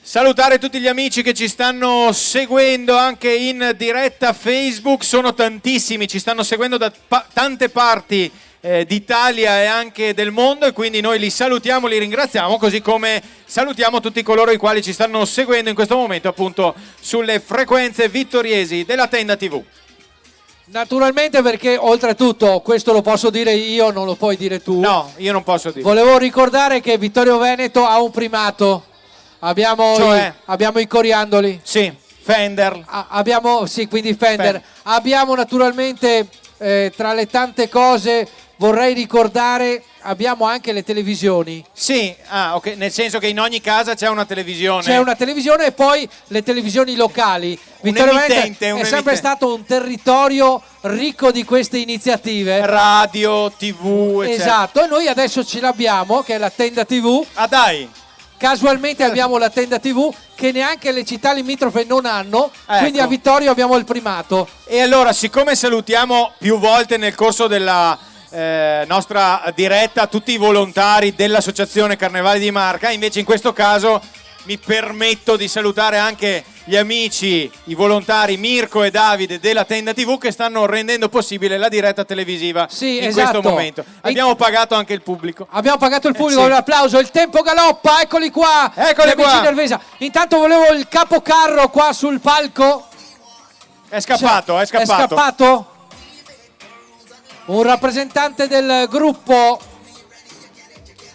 salutare tutti gli amici che ci stanno seguendo anche in diretta Facebook, sono tantissimi, ci stanno seguendo da tante parti d'Italia e anche del mondo e quindi noi li salutiamo, li ringraziamo, così come salutiamo tutti coloro i quali ci stanno seguendo in questo momento appunto sulle frequenze vittoriesi della Tenda TV.
Naturalmente perché oltretutto, questo lo posso dire io, non lo puoi dire tu.
No, io non posso dire.
Volevo ricordare che Vittorio Veneto ha un primato. Abbiamo i coriandoli.
Sì, Fender.
Quindi Fender. Abbiamo naturalmente tra le tante cose vorrei ricordare abbiamo anche le televisioni.
Sì, ok, nel senso che in ogni casa c'è una televisione.
C'è una televisione e poi le televisioni locali. Vittorio Veneto è sempre stato un territorio ricco di queste iniziative.
Radio, TV, eccetera.
Esatto, e noi adesso ce l'abbiamo, che è la Tenda TV.
Ah dai!
Casualmente abbiamo la Tenda TV che neanche le città limitrofe non hanno, quindi a Vittorio abbiamo il primato.
E allora, siccome salutiamo più volte nel corso della nostra diretta tutti i volontari dell'Associazione Carnevali di Marca, invece in questo caso mi permetto di salutare anche gli amici, i volontari Mirko e Davide della Tenda TV che stanno rendendo possibile la diretta televisiva in questo momento. Abbiamo pagato anche il pubblico.
Abbiamo pagato il pubblico, un applauso. Il tempo galoppa, eccoli qua.
Eccoli qua.
Amici Nervesa. Intanto volevo il capocarro qua sul palco.
È scappato.
È scappato? Un rappresentante del gruppo.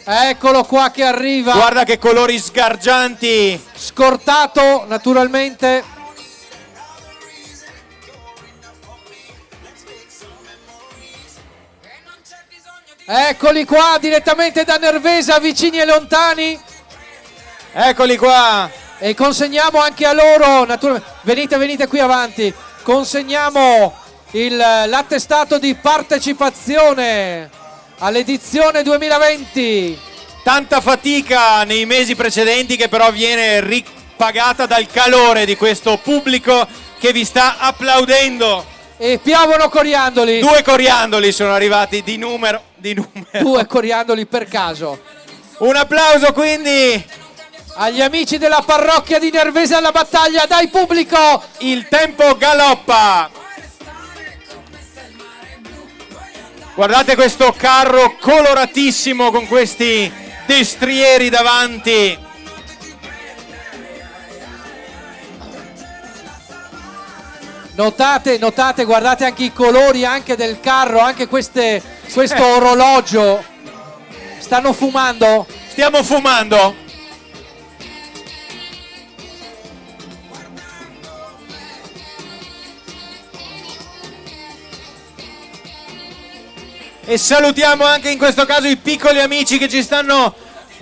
Eccolo qua che arriva.
Guarda che colori sgargianti.
Scortato naturalmente. Eccoli qua direttamente da Nervesa, vicini e lontani.
Eccoli qua.
E consegniamo anche a loro, naturalmente. Venite qui avanti. Consegniamo l'attestato di partecipazione all'edizione 2020.
Tanta fatica nei mesi precedenti che però viene ripagata dal calore di questo pubblico che vi sta applaudendo.
E piovono coriandoli.
2 coriandoli sono arrivati di numero.
2 coriandoli per caso.
Un applauso quindi
agli amici della parrocchia di Nervesa alla Battaglia. Dai pubblico.
Il tempo galoppa. Guardate questo carro coloratissimo con questi destrieri davanti.
Notate, guardate anche i colori anche del carro, anche questo orologio. Stanno fumando?
Stiamo fumando. E salutiamo anche in questo caso i piccoli amici che ci stanno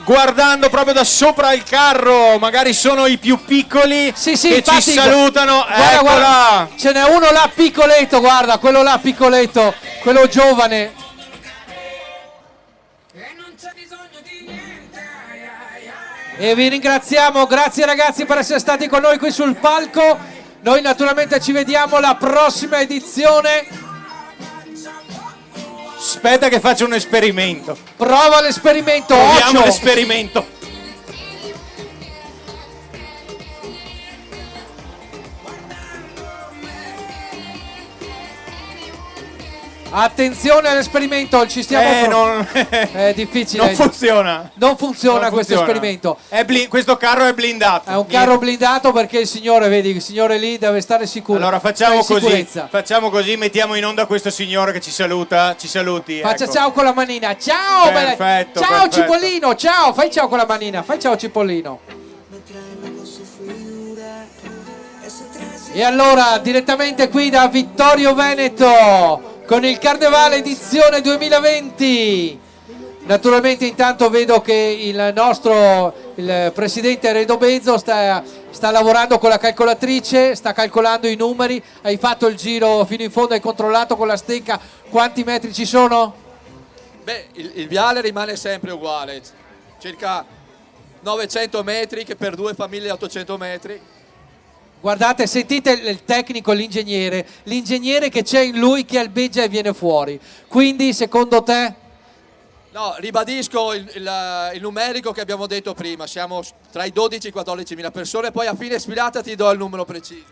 guardando proprio da sopra il carro, magari sono i più piccoli che
infatti,
ci salutano.
Guarda, ce n'è uno là piccoletto, guarda, quello là piccoletto, quello giovane. E vi ringraziamo, grazie ragazzi per essere stati con noi qui sul palco. Noi naturalmente ci vediamo alla prossima edizione.
Aspetta che faccio un esperimento.
Prova l'esperimento.
Proviamo l'esperimento.
Attenzione all'esperimento, ci stiamo è difficile.
Non funziona.
Non funziona questo esperimento.
Questo carro è blindato.
È un carro blindato perché il signore, vedi, il signore lì deve stare sicuro.
Allora facciamo così, mettiamo in onda questo signore che ci saluta, ci saluti.
Faccia
ecco.
ciao con la manina. Ciao,
Perfetto,
ciao
perfetto.
Cipollino, ciao, fai ciao con la manina, fai ciao Cipollino. E allora direttamente qui da Vittorio Veneto con il Carnevale edizione 2020. Naturalmente intanto vedo che il presidente Redo Bezzo sta lavorando con la calcolatrice, sta calcolando i numeri. Hai fatto il giro fino in fondo, hai controllato con la stecca quanti metri ci sono?
Beh, il viale rimane sempre uguale, circa 900 metri, che per 2 famiglie 800 metri.
Guardate, sentite il tecnico, l'ingegnere che c'è in lui che albeggia e viene fuori. Quindi, secondo te?
No, ribadisco il numerico che abbiamo detto prima, siamo tra i 12 e i 14 mila persone, poi a fine sfilata ti do il numero preciso.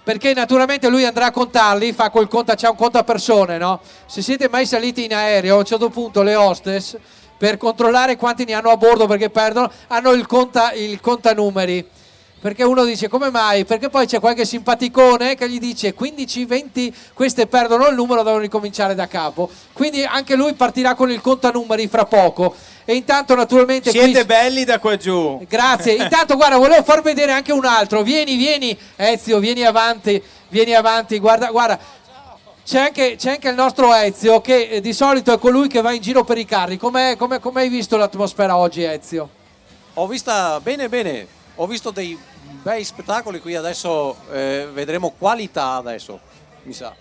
Perché naturalmente lui andrà a contarli, fa quel c'è un conto a persone, no? Se siete mai saliti in aereo, a un certo punto le hostess, per controllare quanti ne hanno a bordo perché perdono, hanno il contanumeri. Perché uno dice come mai? Perché poi c'è qualche simpaticone che gli dice 15, 20, queste perdono il numero, devono ricominciare da capo. Quindi anche lui partirà con il contanumeri fra poco. E intanto naturalmente
siete belli da qua giù.
Grazie. Intanto guarda, volevo far vedere anche un altro. Vieni Ezio, vieni avanti, guarda. C'è anche il nostro Ezio che di solito è colui che va in giro per i carri. Come hai visto l'atmosfera oggi, Ezio?
Ho vista bene. Ho visto dei bei spettacoli qui, adesso vedremo qualità adesso, mi sa.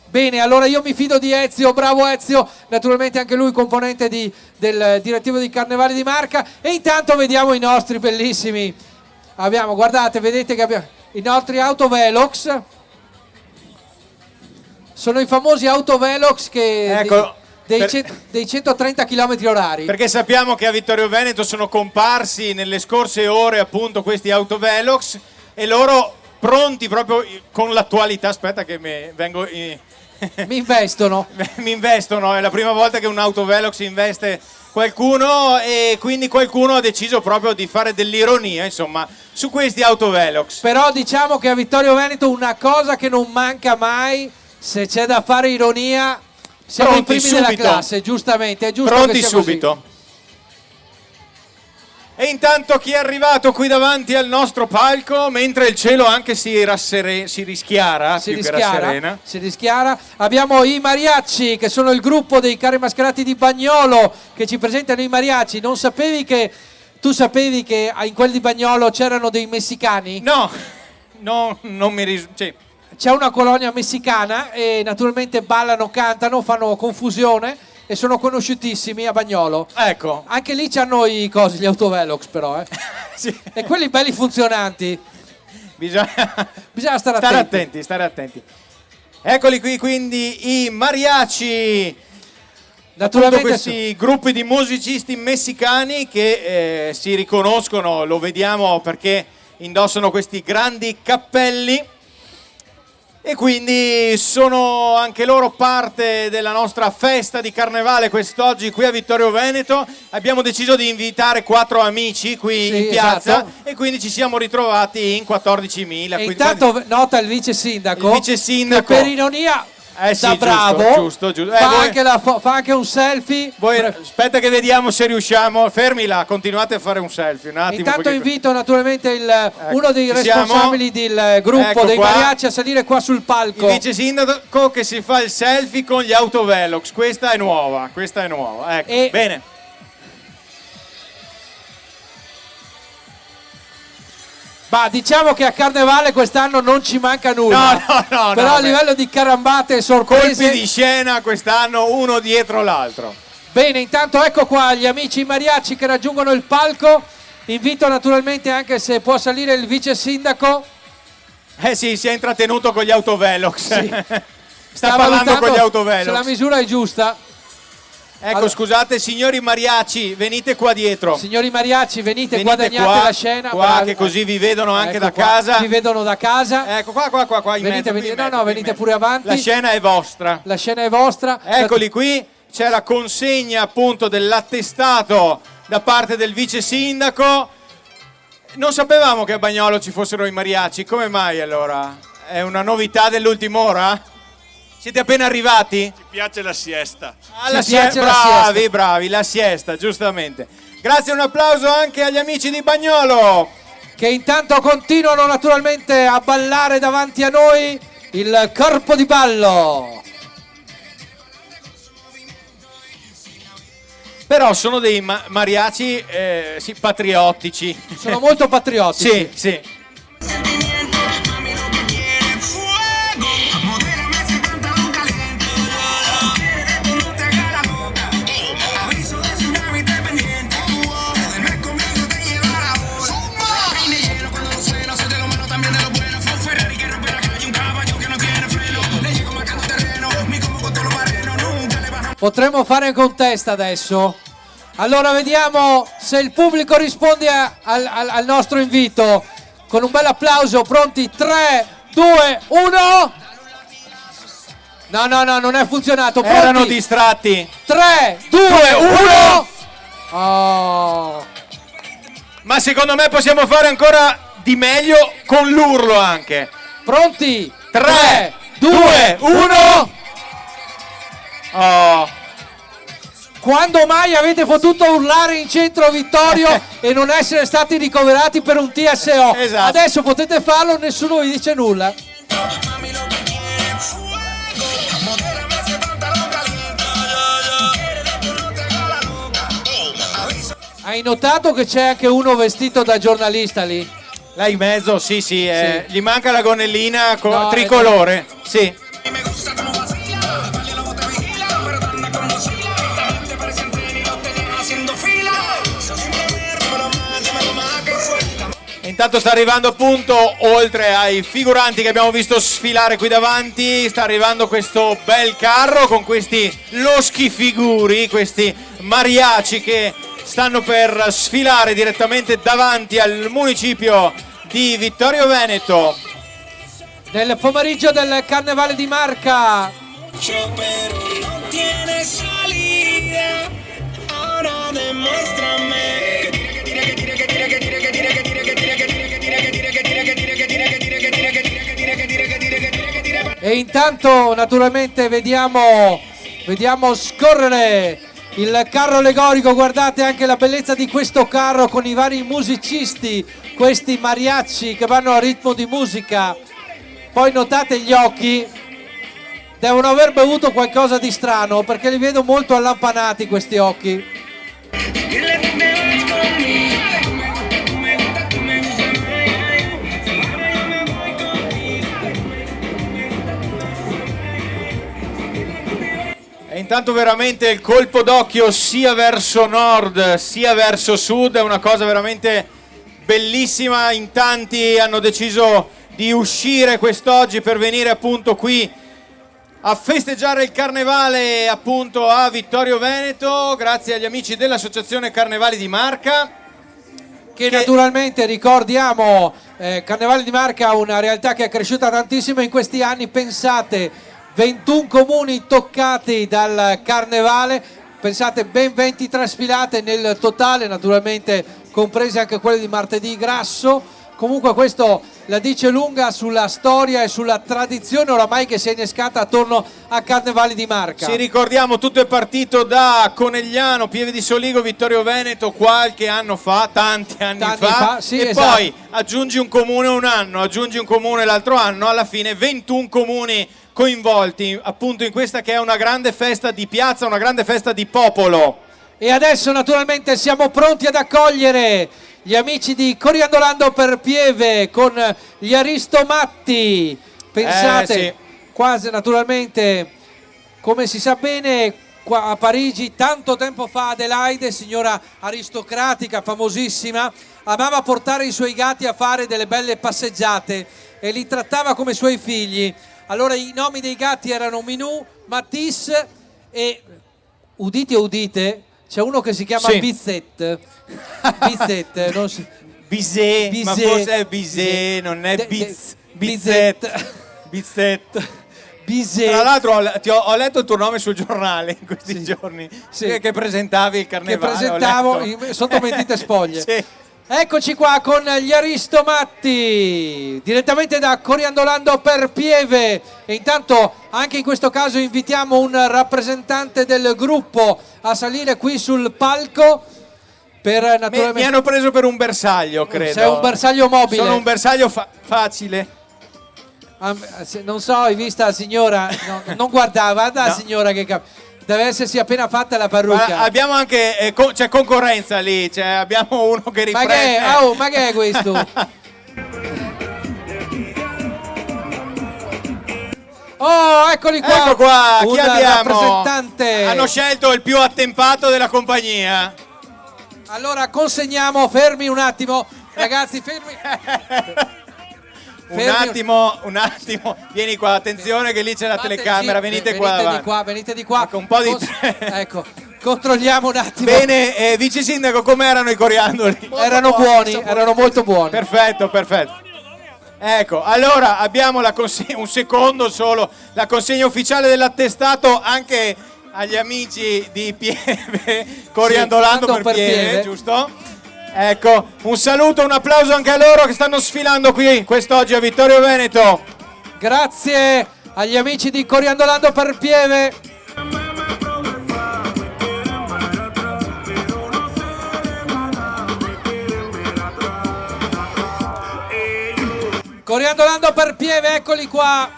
Bene, allora io mi fido di Ezio, bravo Ezio, naturalmente anche lui componente del direttivo di Carnevale di Marca. E intanto vediamo i nostri bellissimi, vedete che abbiamo i nostri autovelox, sono i famosi autovelox che...
Ecco.
Dei 130 km orari.
Perché sappiamo che a Vittorio Veneto sono comparsi nelle scorse ore appunto questi autovelox e loro pronti proprio con l'attualità. Aspetta che
mi investono.
Mi investono, è la prima volta che un autovelox investe qualcuno e quindi qualcuno ha deciso proprio di fare dell'ironia insomma su questi autovelox.
Però diciamo che a Vittorio Veneto una cosa che non manca mai, se c'è da fare ironia, siamo i primi della classe, giustamente, è giusto
pronti
che sia
subito.
Così.
E intanto chi è arrivato qui davanti al nostro palco, mentre il cielo anche si rischiara,
si rischiara, abbiamo i mariachi, che sono il gruppo dei carri mascherati di Bagnolo, che ci presentano i mariachi. Tu sapevi che in quelli di Bagnolo c'erano dei messicani?
No, non mi
C'è una colonia messicana e naturalmente ballano, cantano, fanno confusione e sono conosciutissimi a Bagnolo.
Ecco.
Anche lì c'hanno gli autovelox però,
sì.
E quelli belli funzionanti. Bisogna stare attenti.
Eccoli qui quindi i mariachi.
Naturalmente
questi gruppi di musicisti messicani che si riconoscono, lo vediamo perché indossano questi grandi cappelli. E quindi sono anche loro parte della nostra festa di carnevale quest'oggi qui a Vittorio Veneto. Abbiamo deciso di invitare 4 amici qui in piazza,
esatto.
E quindi ci siamo ritrovati in 14.000.
E intanto nota il vice sindaco che per ironia da bravo
giusto.
Fa anche un selfie.
Aspetta che vediamo se riusciamo. Fermi là, continuate a fare un selfie un attimo.
Intanto invito naturalmente uno dei responsabili del gruppo dei mariachi a salire qua sul palco.
Il vice sindaco che si fa il selfie con gli autovelox. Questa è nuova. Ecco. Bene.
Ma diciamo che a Carnevale quest'anno non ci manca nulla.
No.
Però a livello di carambate e sorprese,
colpi di scena quest'anno uno dietro l'altro.
Bene, intanto ecco qua gli amici mariachi che raggiungono il palco. Invito naturalmente anche se può salire il vice sindaco.
Sì, si è intrattenuto con gli autovelox.
Sì.
Sta parlando con gli autovelox.
Se la misura è giusta.
Ecco,
Allora,
scusate, signori mariachi, venite qua dietro.
signori mariachi, venite guadagnate
qua,
la scena.
qua,
bravi.
che così vi vedono anche
Ecco
da
qua,
casa.
Vi vedono da casa.
Ecco, qua in
venite,
mezzo,
venite, venite pure avanti.
La scena è vostra.
La scena è vostra.
Eccoli qui, c'è la consegna appunto dell'attestato da parte del vice sindaco. Non sapevamo che a Bagnolo ci fossero i mariachi, come mai allora? È una novità dell'ultima ora? Siete appena arrivati?
Ci piace la siesta.
Bravi, la siesta, giustamente. Grazie, un applauso anche agli amici di Bagnolo,
che intanto continuano naturalmente a ballare davanti a noi il corpo di ballo.
però sono dei mariachi sì, patriottici.
Sono molto patriottici.
Sì.
Potremmo fare anche un test adesso. Allora vediamo se il pubblico risponde al nostro invito. Con un bel applauso, pronti? 3, 2, 1. No, non è funzionato. Pronti?
Erano distratti.
3, 2, 1. Oh.
Ma secondo me possiamo fare ancora di meglio con l'urlo anche.
Pronti?
3, 2, 1. Oh.
Quando mai avete potuto urlare in centro Vittorio e non essere stati ricoverati per un TSO?
Esatto.
Adesso potete farlo, nessuno vi dice nulla. Hai notato che c'è anche uno vestito da giornalista lì?
Là in mezzo, sì. Gli manca la gonnellina
No,
tricolore. Sì. Intanto sta arrivando appunto, oltre ai figuranti che abbiamo visto sfilare qui davanti, sta arrivando questo bel carro con questi loschi figuri, questi mariachi che stanno per sfilare direttamente davanti al municipio di Vittorio Veneto.
Nel pomeriggio del Carnevale di Marca. E intanto naturalmente vediamo scorrere il carro allegorico. Guardate anche la bellezza di questo carro con i vari musicisti, questi mariachi che vanno a ritmo di musica. Poi notate gli occhi, devono aver bevuto qualcosa di strano perché li vedo molto allampanati questi occhi.
E intanto veramente il colpo d'occhio sia verso nord sia verso sud è una cosa veramente bellissima. In tanti hanno deciso di uscire quest'oggi per venire appunto qui a festeggiare il carnevale appunto a Vittorio Veneto, grazie agli amici dell'Associazione Carnevali di Marca.
Che naturalmente ricordiamo, Carnevale di Marca, una realtà che è cresciuta tantissimo in questi anni. Pensate, 21 comuni toccati dal carnevale, pensate ben 23 sfilate nel totale, naturalmente comprese anche quelle di martedì grasso. Comunque questo la dice lunga sulla storia e sulla tradizione oramai che si è innescata attorno a Carnevali di Marca.
Ci ricordiamo, tutto è partito da Conegliano, Pieve di Soligo, Vittorio Veneto qualche anno fa, tanti anni fa
sì,
e
esatto.
Poi aggiungi un comune un anno, aggiungi un comune l'altro anno, alla fine 21 comuni coinvolti appunto in questa che è una grande festa di piazza, una grande festa di popolo.
E adesso naturalmente siamo pronti ad accogliere gli amici di Coriandolando per Pieve con gli Aristomatti. Pensate,
sì.
quasi naturalmente, come si sa bene, qua a Parigi tanto tempo fa Adelaide, signora aristocratica famosissima, amava portare i suoi gatti a fare delle belle passeggiate e li trattava come suoi figli. Allora i nomi dei gatti erano Minù, Matisse e udite udite, c'è uno che si chiama
Sì.
Bizet. Bizet, non si...
Bizet, ma forse è Bizet, non è Bizet. Bizet. Tra l'altro ho letto il tuo nome sul giornale in questi giorni, che presentavi il carnevale.
Che presentavo sotto mentite spoglie. Sì. Eccoci qua con gli Aristomatti, direttamente da Coriandolando per Pieve. E intanto anche in questo caso invitiamo un rappresentante del gruppo a salire qui sul palco. Per naturalmente...
Mi hanno preso per un bersaglio, credo.
Sei un bersaglio mobile.
Sono un bersaglio facile.
Non so, hai visto la signora? No, non guardava, guarda la signora che deve essersi appena fatta la parrucca.
Ma abbiamo anche c'è concorrenza lì, cioè abbiamo uno che riprende.
Ma che è questo? Oh, eccoli qua.
Ecco qua, chi
un
abbiamo?
Rappresentante.
Hanno scelto il più attempato della compagnia.
Allora consegniamo, fermi un attimo, ragazzi, fermi.
Un attimo, vieni qua, attenzione che lì c'è la telecamera, venite qua.
Venite di qua.
Ecco, un po' di...
ecco, controlliamo un attimo.
Bene, vice sindaco, come erano i coriandoli?
Erano buoni, erano molto buoni.
Perfetto. Ecco, allora abbiamo un secondo solo, la consegna ufficiale dell'attestato anche agli amici di Pieve, Coriandolando per Pieve, giusto? Ecco, un saluto, un applauso anche a loro che stanno sfilando qui quest'oggi a Vittorio Veneto.
Grazie agli amici di Coriandolando per Pieve. Coriandolando per Pieve, eccoli qua.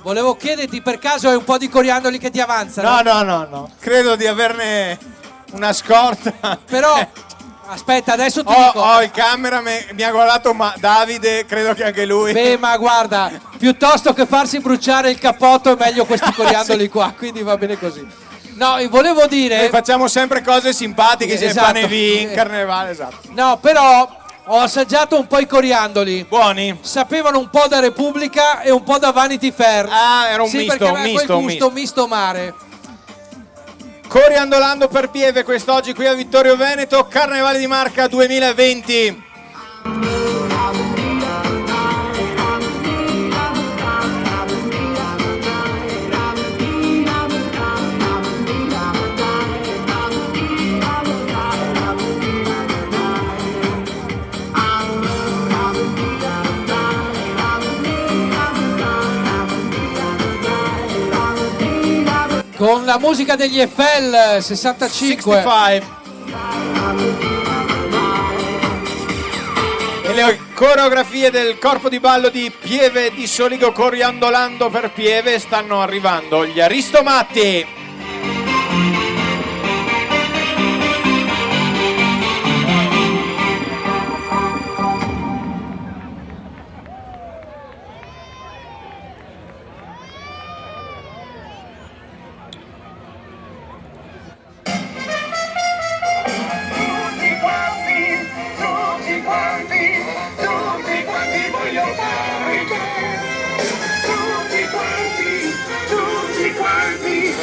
Volevo chiederti, per caso hai un po' di coriandoli che ti avanzano?
No. Credo di averne una scorta.
Però aspetta, adesso ti dico.
Il camera mi ha guardato, ma Davide credo che anche lui.
Beh, ma guarda, piuttosto che farsi bruciare il cappotto è meglio questi coriandoli qua, quindi va bene così. No, volevo dire...
Noi facciamo sempre cose simpatiche,
Esatto.
pane vin, carnevale, esatto.
No, però ho assaggiato un po' i coriandoli.
Buoni?
Sapevano un po' da Repubblica e un po' da Vanity Fair.
Ah, era un
sì,
misto,
perché aveva quel gusto misto mare.
Coriandolando per Pieve quest'oggi qui a Vittorio Veneto, Carnevale di Marca 2020.
Con la musica degli Eiffel 65.
E le coreografie del corpo di ballo di Pieve di Soligo Coriandolando per Pieve stanno arrivando gli Aristomatti.
Tutti quanti voglio fare tutti quanti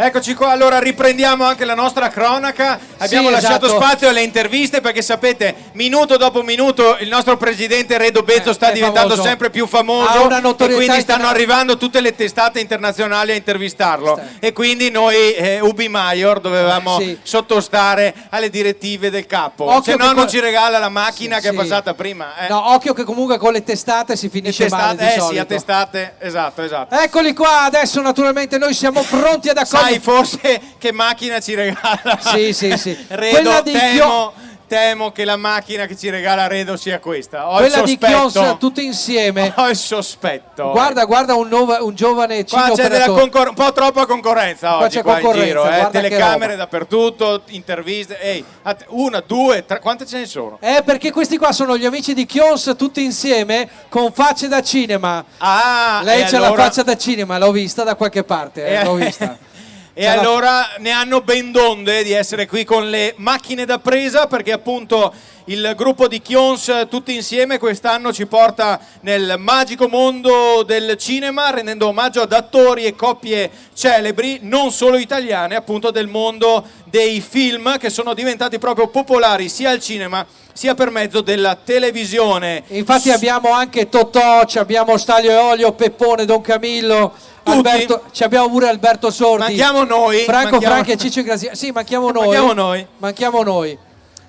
Eccoci qua, allora riprendiamo anche la nostra cronaca. Abbiamo lasciato
esatto.
spazio alle interviste perché sapete, minuto dopo minuto il nostro presidente Redo Bezzo sta diventando
famoso.
sempre più
Ha
famoso
una
e
notorietà
quindi stanno
interna-
arrivando tutte le testate internazionali a intervistarlo e quindi noi Ubi Maior dovevamo sottostare alle direttive del capo.
Occhio
Se no
che
non
co-
ci regala la macchina che è
sì.
passata prima.
No, occhio che comunque con le testate si finisce male di
Sì,
solito.
a testate, esatto.
Eccoli qua, adesso naturalmente noi siamo pronti ad accogliere.
Sai forse che macchina ci regala?
Sì.
Redo,
Quella di
temo che la macchina che ci regala Redo sia questa. Ho
Quella
il
di
sospetto.
Chions tutti insieme.
Ho il sospetto.
Guarda un giovane
Qua
cino
c'è
operatore.
un po' troppa concorrenza
Qua
oggi
c'è
qua in
concorrenza,
giro,
guarda che
telecamere
roba.
dappertutto, interviste. Ehi, una, due, tre, quante ce ne sono?
Perché questi qua sono gli amici di Chions tutti insieme con facce da cinema. Lei
e
c'ha
allora-
la faccia da cinema, l'ho vista da qualche parte, l'ho vista.
E allora ne hanno ben donde di essere qui con le macchine da presa perché appunto il gruppo di Chions tutti insieme quest'anno ci porta nel magico mondo del cinema rendendo omaggio ad attori e coppie celebri non solo italiane appunto del mondo dei film che sono diventati proprio popolari sia al cinema sia per mezzo della televisione.
Infatti abbiamo anche Totò, abbiamo Stalio e Olio, Peppone, Don Camillo. Alberto, ci abbiamo pure Alberto Sordi.
Manchiamo noi.
Franco Franchi e Ciccio Graziani. Sì, manchiamo noi. Manchiamo noi.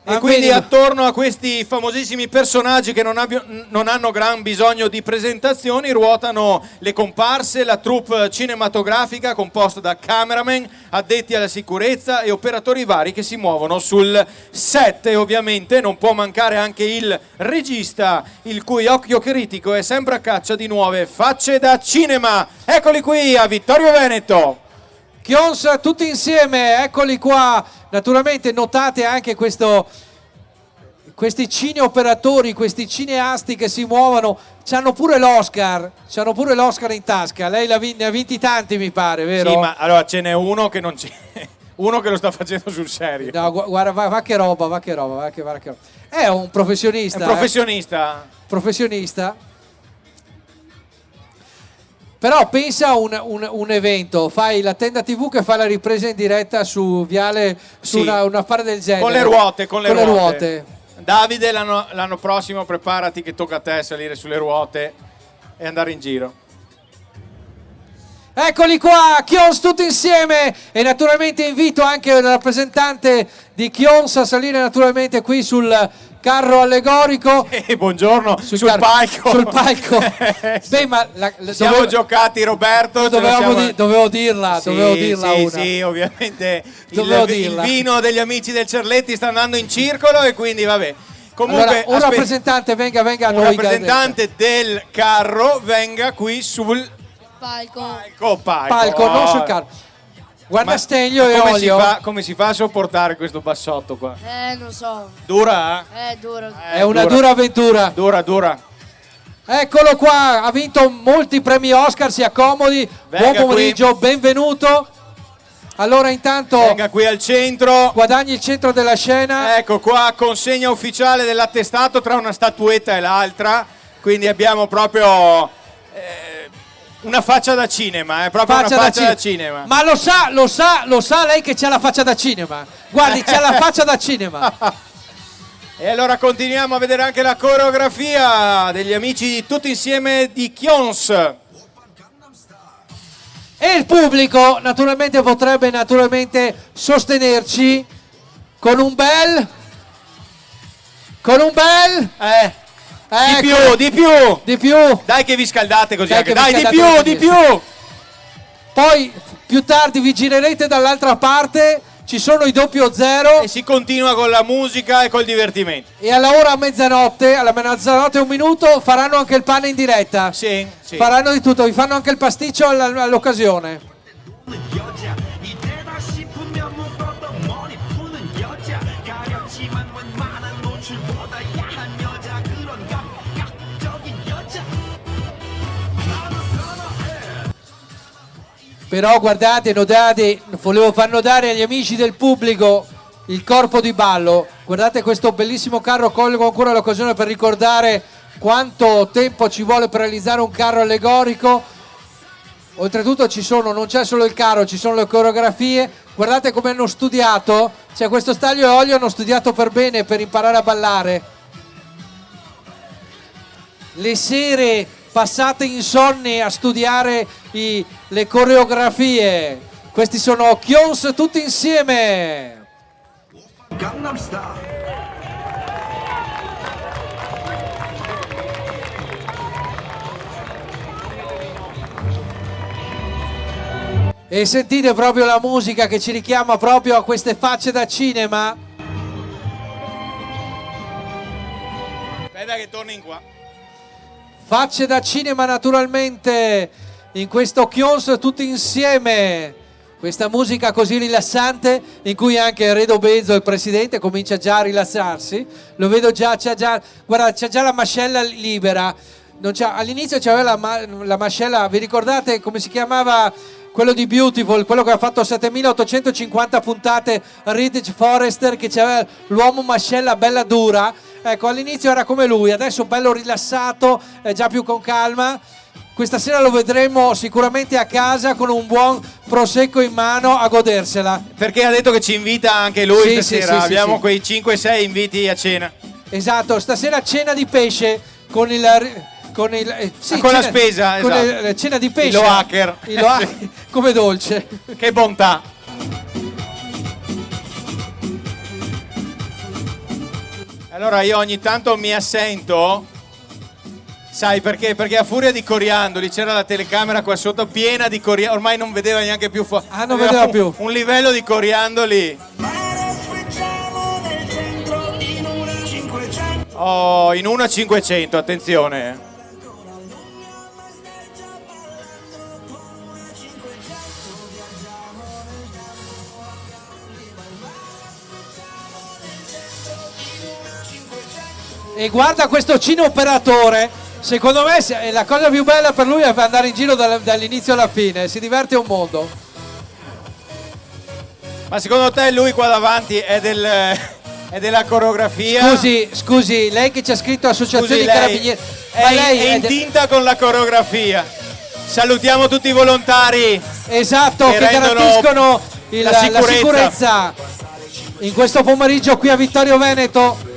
E quindi attorno a questi famosissimi personaggi che non hanno gran bisogno di presentazioni ruotano le comparse, la troupe cinematografica composta da cameraman, addetti alla sicurezza e operatori vari che si muovono sul set e ovviamente non può mancare anche il regista il cui occhio critico è sempre a caccia di nuove facce da cinema. Eccoli qui a Vittorio Veneto.
Chions tutti insieme, eccoli qua. Naturalmente notate anche questi cineoperatori, questi cineasti che si muovono, c'hanno pure l'Oscar in tasca. Lei ne ha vinti tanti mi pare, vero?
Sì, ma allora ce n'è uno che non c'è. Uno che lo sta facendo sul serio.
No, guarda, va che roba. È un professionista.
È un professionista.
Professionista. Però pensa a un evento, fai la tenda TV che fa la ripresa in diretta su Viale, su
Sì.
un affare del genere.
Con le ruote, con le ruote.
ruote.
Davide, l'anno prossimo preparati che tocca a te salire sulle ruote e andare in giro.
Eccoli qua, Chions tutti insieme e naturalmente invito anche il rappresentante di Chions a salire naturalmente qui sul carro allegorico.
Buongiorno, sul palco.
Sul palco. Beh, ma
Siamo giocati Roberto.
dovevo dirla
Sì,
una.
sì, ovviamente
Dovevo
il
dirla.
vino degli amici del Cerletti sta andando in circolo e quindi vabbè. Comunque,
Allora, un rappresentante venga a
un
noi.
rappresentante del carro venga qui sul palco.
Non sul carro. Guarda Steglio e
come
Olio.
come si fa a sopportare questo bassotto qua?
Non so.
Dura?
Duro.
È una dura avventura.
Dura.
Eccolo qua, ha vinto molti premi Oscar, si accomodi.
Venga
Buon pomeriggio, benvenuto. Allora intanto
venga qui al centro.
Guadagni il centro della scena.
Ecco qua, consegna ufficiale dell'attestato tra una statuetta e l'altra. Quindi abbiamo proprio una faccia da cinema, proprio una faccia da cinema.
Ma lo sa lei che c'ha la faccia da cinema. Guardi, c'ha la faccia da cinema.
E allora continuiamo a vedere anche la coreografia degli amici tutti insieme di Chions.
E il pubblico naturalmente potrebbe sostenerci con un bel
Di più. Dai che vi scaldate così. Dai, di più.
Poi più tardi vi girerete dall'altra parte, ci sono i 00
e si continua con la musica e col divertimento.
E alla mezzanotte e un minuto faranno anche il pane in diretta.
Sì.
Faranno di tutto, vi fanno anche il pasticcio all'occasione. Però guardate, volevo far notare agli amici del pubblico il corpo di ballo. Guardate questo bellissimo carro, colgo ancora l'occasione per ricordare quanto tempo ci vuole per realizzare un carro allegorico. Oltretutto non c'è solo il carro, ci sono le coreografie. Guardate come hanno studiato, cioè questo Staglio e Olio hanno studiato per bene per imparare a ballare. Le sere passate insonni a studiare le coreografie. Questi sono Kyons tutti insieme.
Gangnam Style.
E sentite proprio la musica che ci richiama proprio a queste facce da cinema.
Aspetta che torni in qua.
Facce da cinema naturalmente in questo Kyons tutti insieme. Questa musica così rilassante in cui anche Redo Bezzo, il presidente, comincia già a rilassarsi. Lo vedo già, guarda, c'è già la mascella libera. All'inizio c'aveva la mascella, vi ricordate come si chiamava quello di Beautiful, quello che ha fatto 7850 puntate, Ridge Forrester, che c'aveva l'uomo mascella bella dura? Ecco, all'inizio era come lui, adesso bello rilassato, già più con calma. Questa sera lo vedremo sicuramente a casa con un buon prosecco in mano a godersela.
Perché ha detto che ci invita anche lui stasera.
Sì,
Abbiamo
sì.
quei 5-6 inviti a cena.
Esatto, stasera cena di pesce con
la spesa,
con
esatto.
Cena di pesce.
Il hacker.
Come dolce.
Che bontà. Allora io ogni tanto mi assento, sai perché? Perché a furia di coriandoli c'era la telecamera qua sotto piena di coriandoli, ormai non vedeva neanche più fuori.
Non vedeva più.
Un livello di coriandoli. Oh, in 1.500, attenzione.
E guarda questo cine operatore, secondo me la cosa più bella per lui è andare in giro dall'inizio alla fine, si diverte un mondo.
Ma secondo te lui qua davanti è della coreografia?
Scusi, lei che ci ha scritto Associazione
Scusi,
Carabinieri,
è in tinta con la coreografia. Salutiamo tutti i volontari.
Esatto, che garantiscono la sicurezza in questo pomeriggio qui a Vittorio Veneto.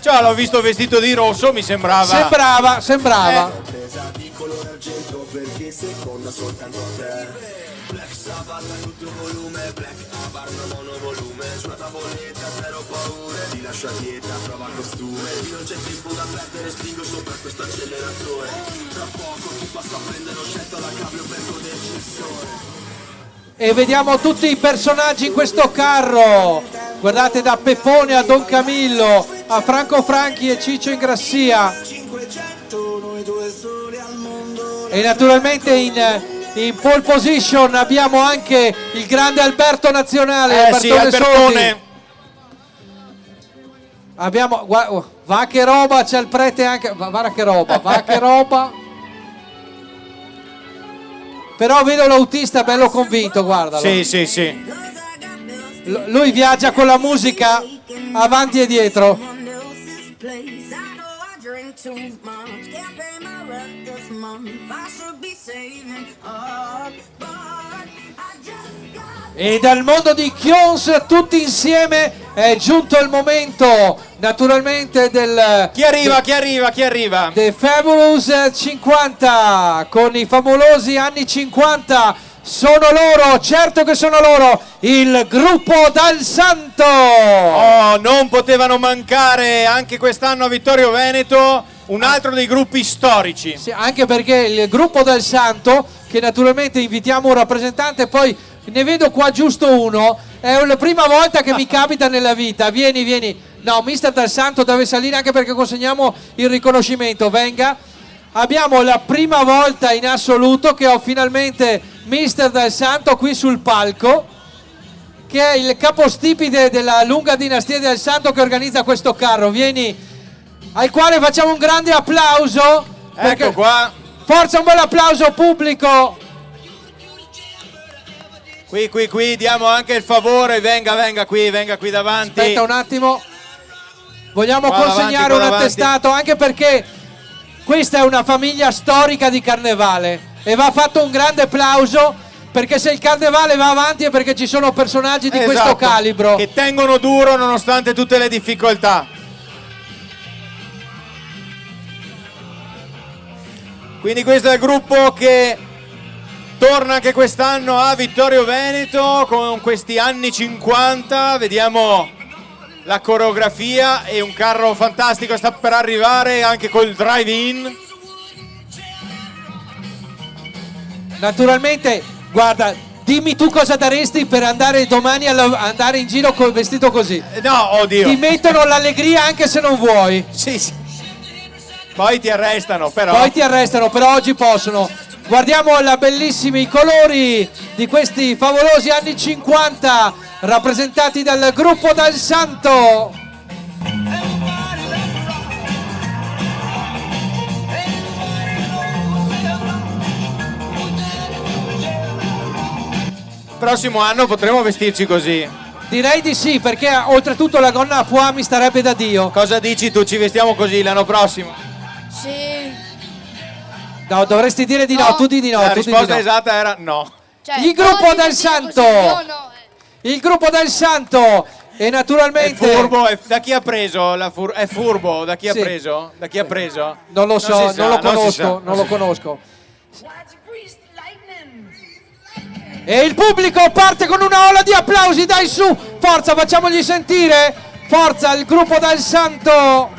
Cioè, l'ho visto vestito di rosso, mi sembrava.
Sembrava. E vediamo tutti i personaggi in questo carro. Guardate, da Peppone a Don Camillo, a Franco Franchi e Ciccio Ingrassia. E naturalmente in pole position abbiamo anche il grande Alberto Nazionale,
Albertone.
Abbiamo, va che roba, c'è il prete anche, va che roba. Però vedo l'autista bello convinto, guardalo.
Sì.
Lui viaggia con la musica avanti e dietro. E dal mondo di Kyons tutti insieme è giunto il momento naturalmente del...
Chi arriva?
The Fabulous 50 con i favolosi anni 50. Sono loro, certo che sono loro, il gruppo Dal Santo.
Oh, non potevano mancare anche quest'anno a Vittorio Veneto, un altro dei gruppi storici.
Sì, anche perché il gruppo Dal Santo, che naturalmente invitiamo un rappresentante, poi ne vedo qua giusto uno, è la prima volta che mi capita nella vita. Vieni. No, mister Dal Santo deve salire anche perché consegniamo il riconoscimento, venga. Abbiamo la prima volta in assoluto che ho finalmente mister Dal Santo qui sul palco, che è il capostipite della lunga dinastia Dal Santo che organizza questo carro. Vieni, al quale facciamo un grande applauso.
Ecco qua.
Forza, un bel applauso pubblico.
Qui, diamo anche il favore, venga qui davanti.
Aspetta un attimo. Vogliamo
qua
consegnare
davanti,
un attestato, anche perché questa è una famiglia storica di carnevale. e va fatto un grande applauso, perché se il carnevale va avanti è perché ci sono personaggi di questo
Esatto,
calibro.
che tengono duro nonostante tutte le difficoltà. Quindi questo è il gruppo che torna anche quest'anno a Vittorio Veneto con questi anni 50. Vediamo la coreografia e un carro fantastico sta per arrivare anche col drive-in.
Naturalmente, guarda, dimmi tu cosa daresti per andare domani andare in giro vestito così.
No, oddio.
Ti mettono l'allegria anche se non vuoi.
Sì, sì. Poi ti arrestano, però.
Poi ti arrestano, però oggi possono. Guardiamo i bellissimi colori di questi favolosi anni 50 rappresentati dal gruppo Dal Santo.
Prossimo anno potremo vestirci così.
Direi di sì, perché oltretutto la gonna a pois mi starebbe da Dio.
Cosa dici tu? Ci vestiamo così l'anno prossimo?
Sì.
No, dovresti dire di no, tu di no.
La
tu di
risposta
no.
esatta era no.
Cioè,
Il gruppo
no,
Dal
dico
Santo.
così, io no.
Il gruppo Dal Santo e naturalmente
È furbo, da chi ha preso? È furbo, da chi
Sì.
ha preso? Da chi ha preso?
Non lo so,
si sa,
non lo
si
conosco,
sa,
non
non
lo
si sa.
conosco. E il pubblico parte con una ola di applausi, dai su, forza, facciamogli sentire, forza, il gruppo Dal Santo.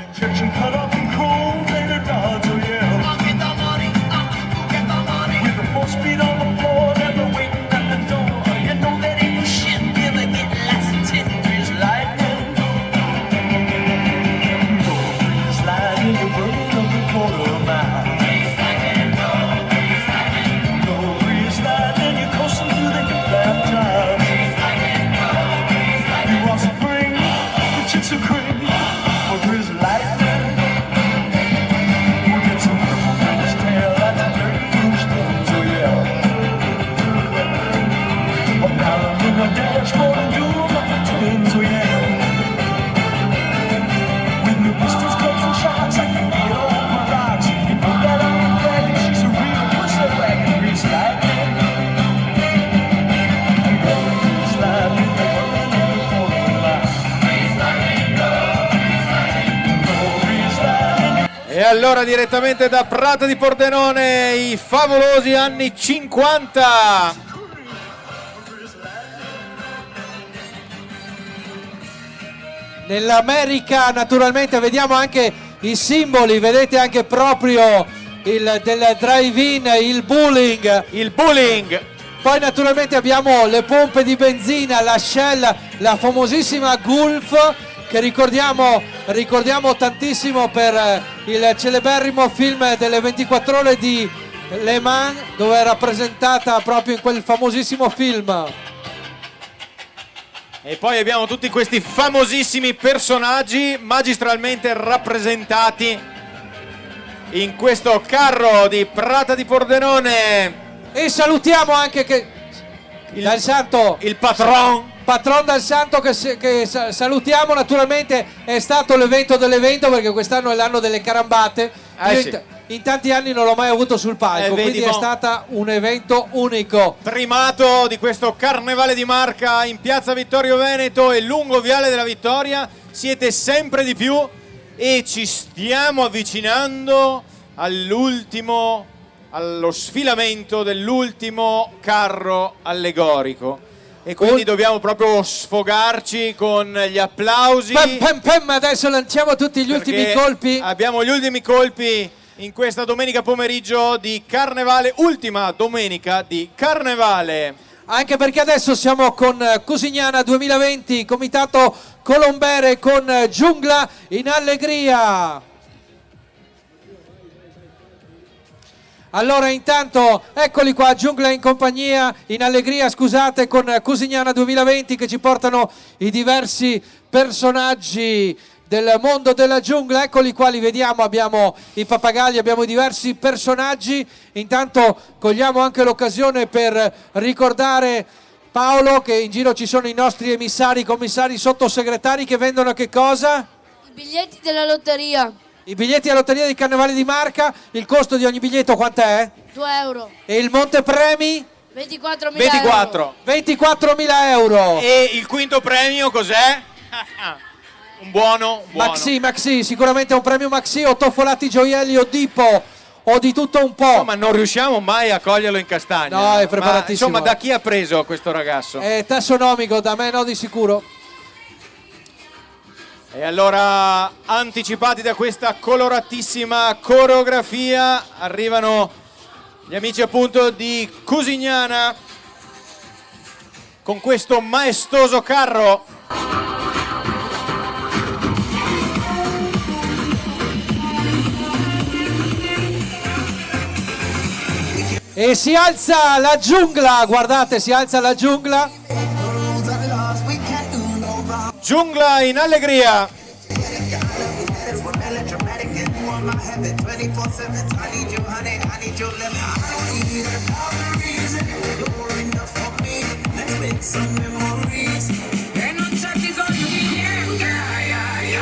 E allora direttamente da Prata di Pordenone i favolosi anni 50.
Nell'America naturalmente vediamo anche i simboli, vedete anche proprio il del drive-in, il bowling.
Il bowling.
Poi naturalmente abbiamo le pompe di benzina, la Shell, la famosissima Gulf, che ricordiamo tantissimo per il celeberrimo film delle 24 ore di Le Mans, dove è rappresentata proprio in quel famosissimo film.
E poi abbiamo tutti questi famosissimi personaggi magistralmente rappresentati in questo carro di Prata di Pordenone.
E salutiamo anche Dal Santo,
il patron
Dal Santo, che salutiamo. Naturalmente è stato l'evento dell'evento, perché quest'anno è l'anno delle carambate. Io
sì.
in tanti anni non l'ho mai avuto sul palco, quindi è stato un evento unico.
Primato di questo carnevale di Marca in piazza Vittorio Veneto e lungo Viale della Vittoria. Siete sempre di più e ci stiamo avvicinando allo sfilamento dell'ultimo carro allegorico. E quindi dobbiamo proprio sfogarci con gli applausi.
Adesso lanciamo tutti gli ultimi colpi.
Abbiamo gli ultimi colpi in questa domenica pomeriggio di Carnevale, ultima domenica di Carnevale.
Anche perché adesso siamo con Cosignana 2020, comitato Colombere con Giungla in Allegria. Allora intanto eccoli qua, Giungla in compagnia, in allegria scusate, con Cosignana 2020, che ci portano i diversi personaggi del mondo della giungla. Eccoli qua, li vediamo, abbiamo i pappagalli, abbiamo i diversi personaggi. Intanto cogliamo anche l'occasione per ricordare Paolo che in giro ci sono i nostri emissari, commissari, sottosegretari che vendono che cosa?
I biglietti della lotteria.
I biglietti alla lotteria dei Carnevali di Marca, il costo di ogni biglietto quant'è?
2 euro.
E il montepremi?
24.000
24.
24.000 euro.
E il quinto premio cos'è? Un buono.
Maxi, sicuramente un premio Maxi o toffolati gioielli o Dipo o di tutto un po'.
No, ma non riusciamo mai a coglierlo in castagna.
No, è preparatissimo.
Ma, insomma, da chi ha preso questo ragazzo?
È tassonomico, da me no di sicuro.
E allora, anticipati da questa coloratissima coreografia, arrivano gli amici appunto di Cusignana con questo maestoso carro.
E si alza la giungla, guardate, si alza la giungla.
Giungla in allegria.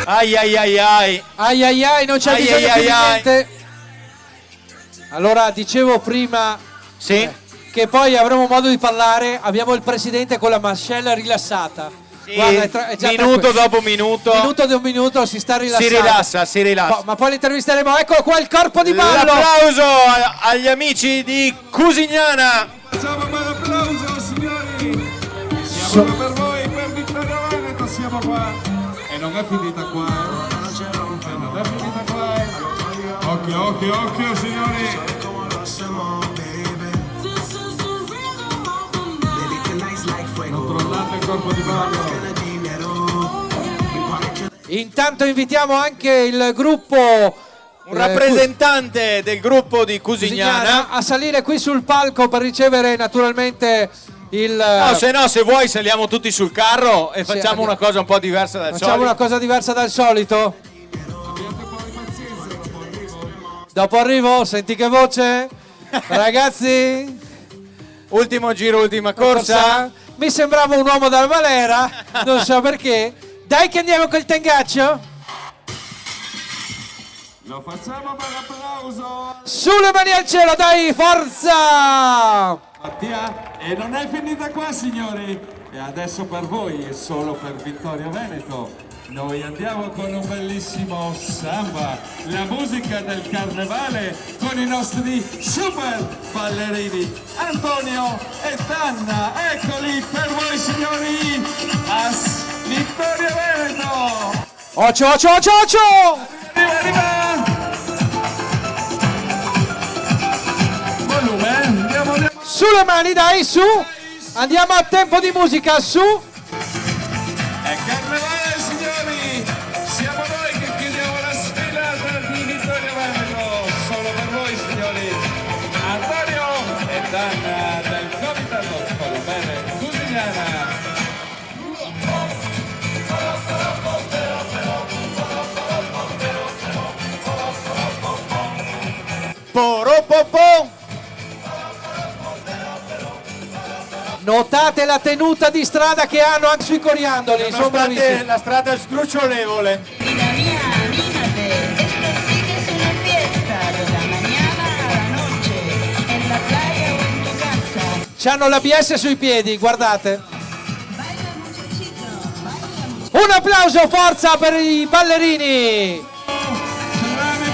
Ai ai ai ai.
Ai ai ai, non c'è bisogno più di niente. Allora, dicevo prima che poi avremo modo di parlare. Abbiamo il presidente con la mascella rilassata.
Sì,
guarda, è già
minuto dopo minuto.
Minuto dopo minuto si sta rilassando.
Si rilassa.
Ma poi li intervisteremo. Ecco qua il corpo di ballo.
L'applauso agli amici di Cusignana.
Facciamo un bel applauso, signori. Siamo per voi, per Vittorio Veneto, siamo qua. E non è finita qua, non è finita qua. Occhio, signori. Controllate il corpo di ballo.
Intanto invitiamo anche il gruppo,
un rappresentante del gruppo di Cusignana
a salire qui sul palco per ricevere naturalmente il...
No, se vuoi saliamo tutti sul carro e facciamo una cosa un po' diversa dal solito.
Facciamo una cosa diversa dal solito? Dopo arrivo, senti che voce? Ragazzi?
Ultimo giro, ultima corsa.
Mi sembrava un uomo dal Valera, non so perché. Dai che andiamo col tangaccio?
Lo facciamo per l'applauso.
Sulle mani al cielo, dai, forza!
Mattia, e non è finita qua, signori. E adesso per voi, e solo per Vittorio Veneto, noi andiamo con un bellissimo samba, la musica del carnevale con i nostri super ballerini Antonio e Tanna. Eccoli per voi, signori, Vittorio Veneto.
Ocio!
Arriva! Volume, andiamo.
Sulle mani, dai, su! Andiamo a tempo di musica, su!
È carnevale, signori! Siamo noi che chiudiamo la sfilata di Vittorio Veneto! Solo per voi, signori! Antonio e Danna del Comitato Colombene Cusignana!
Poropopò!
Notate la tenuta di strada che hanno anche sui coriandoli, sono bravissimi.
La strada è sdrucciolevole.
C'hanno l'ABS sui piedi, guardate. Un applauso, forza per i ballerini.
Bravi!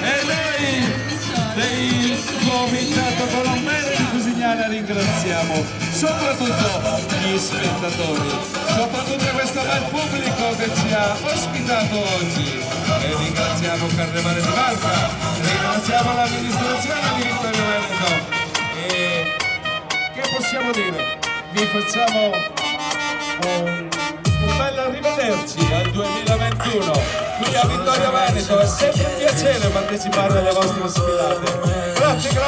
E noi del Comitato Colombene di Cusignana ringraziamo soprattutto gli spettatori, soprattutto questo bel pubblico che ci ha ospitato oggi. E ringraziamo Carnevale di Marca, ringraziamo l'amministrazione di Vittorio Veneto. E che possiamo dire? Vi facciamo un bel arrivederci al 2021 qui a Vittorio Veneto. È sempre un piacere partecipare alle vostre sfilate. Grazie.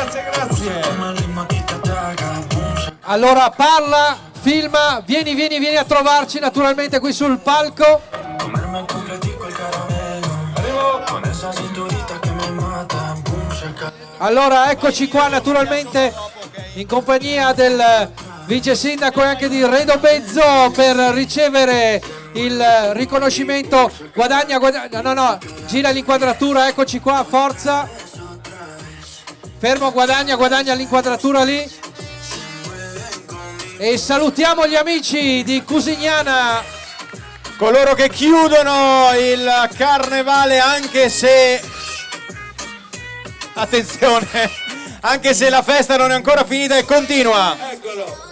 Allora parla, filma, vieni a trovarci naturalmente qui sul palco. Allora eccoci qua naturalmente in compagnia del vice sindaco e anche di Redo Bezzo per ricevere il riconoscimento. Guadagna, gira l'inquadratura, eccoci qua, forza. Fermo, guadagna l'inquadratura lì. E salutiamo gli amici di Cusignana,
coloro che chiudono il carnevale, anche se, attenzione, anche se la festa non è ancora finita e continua.
Eccolo.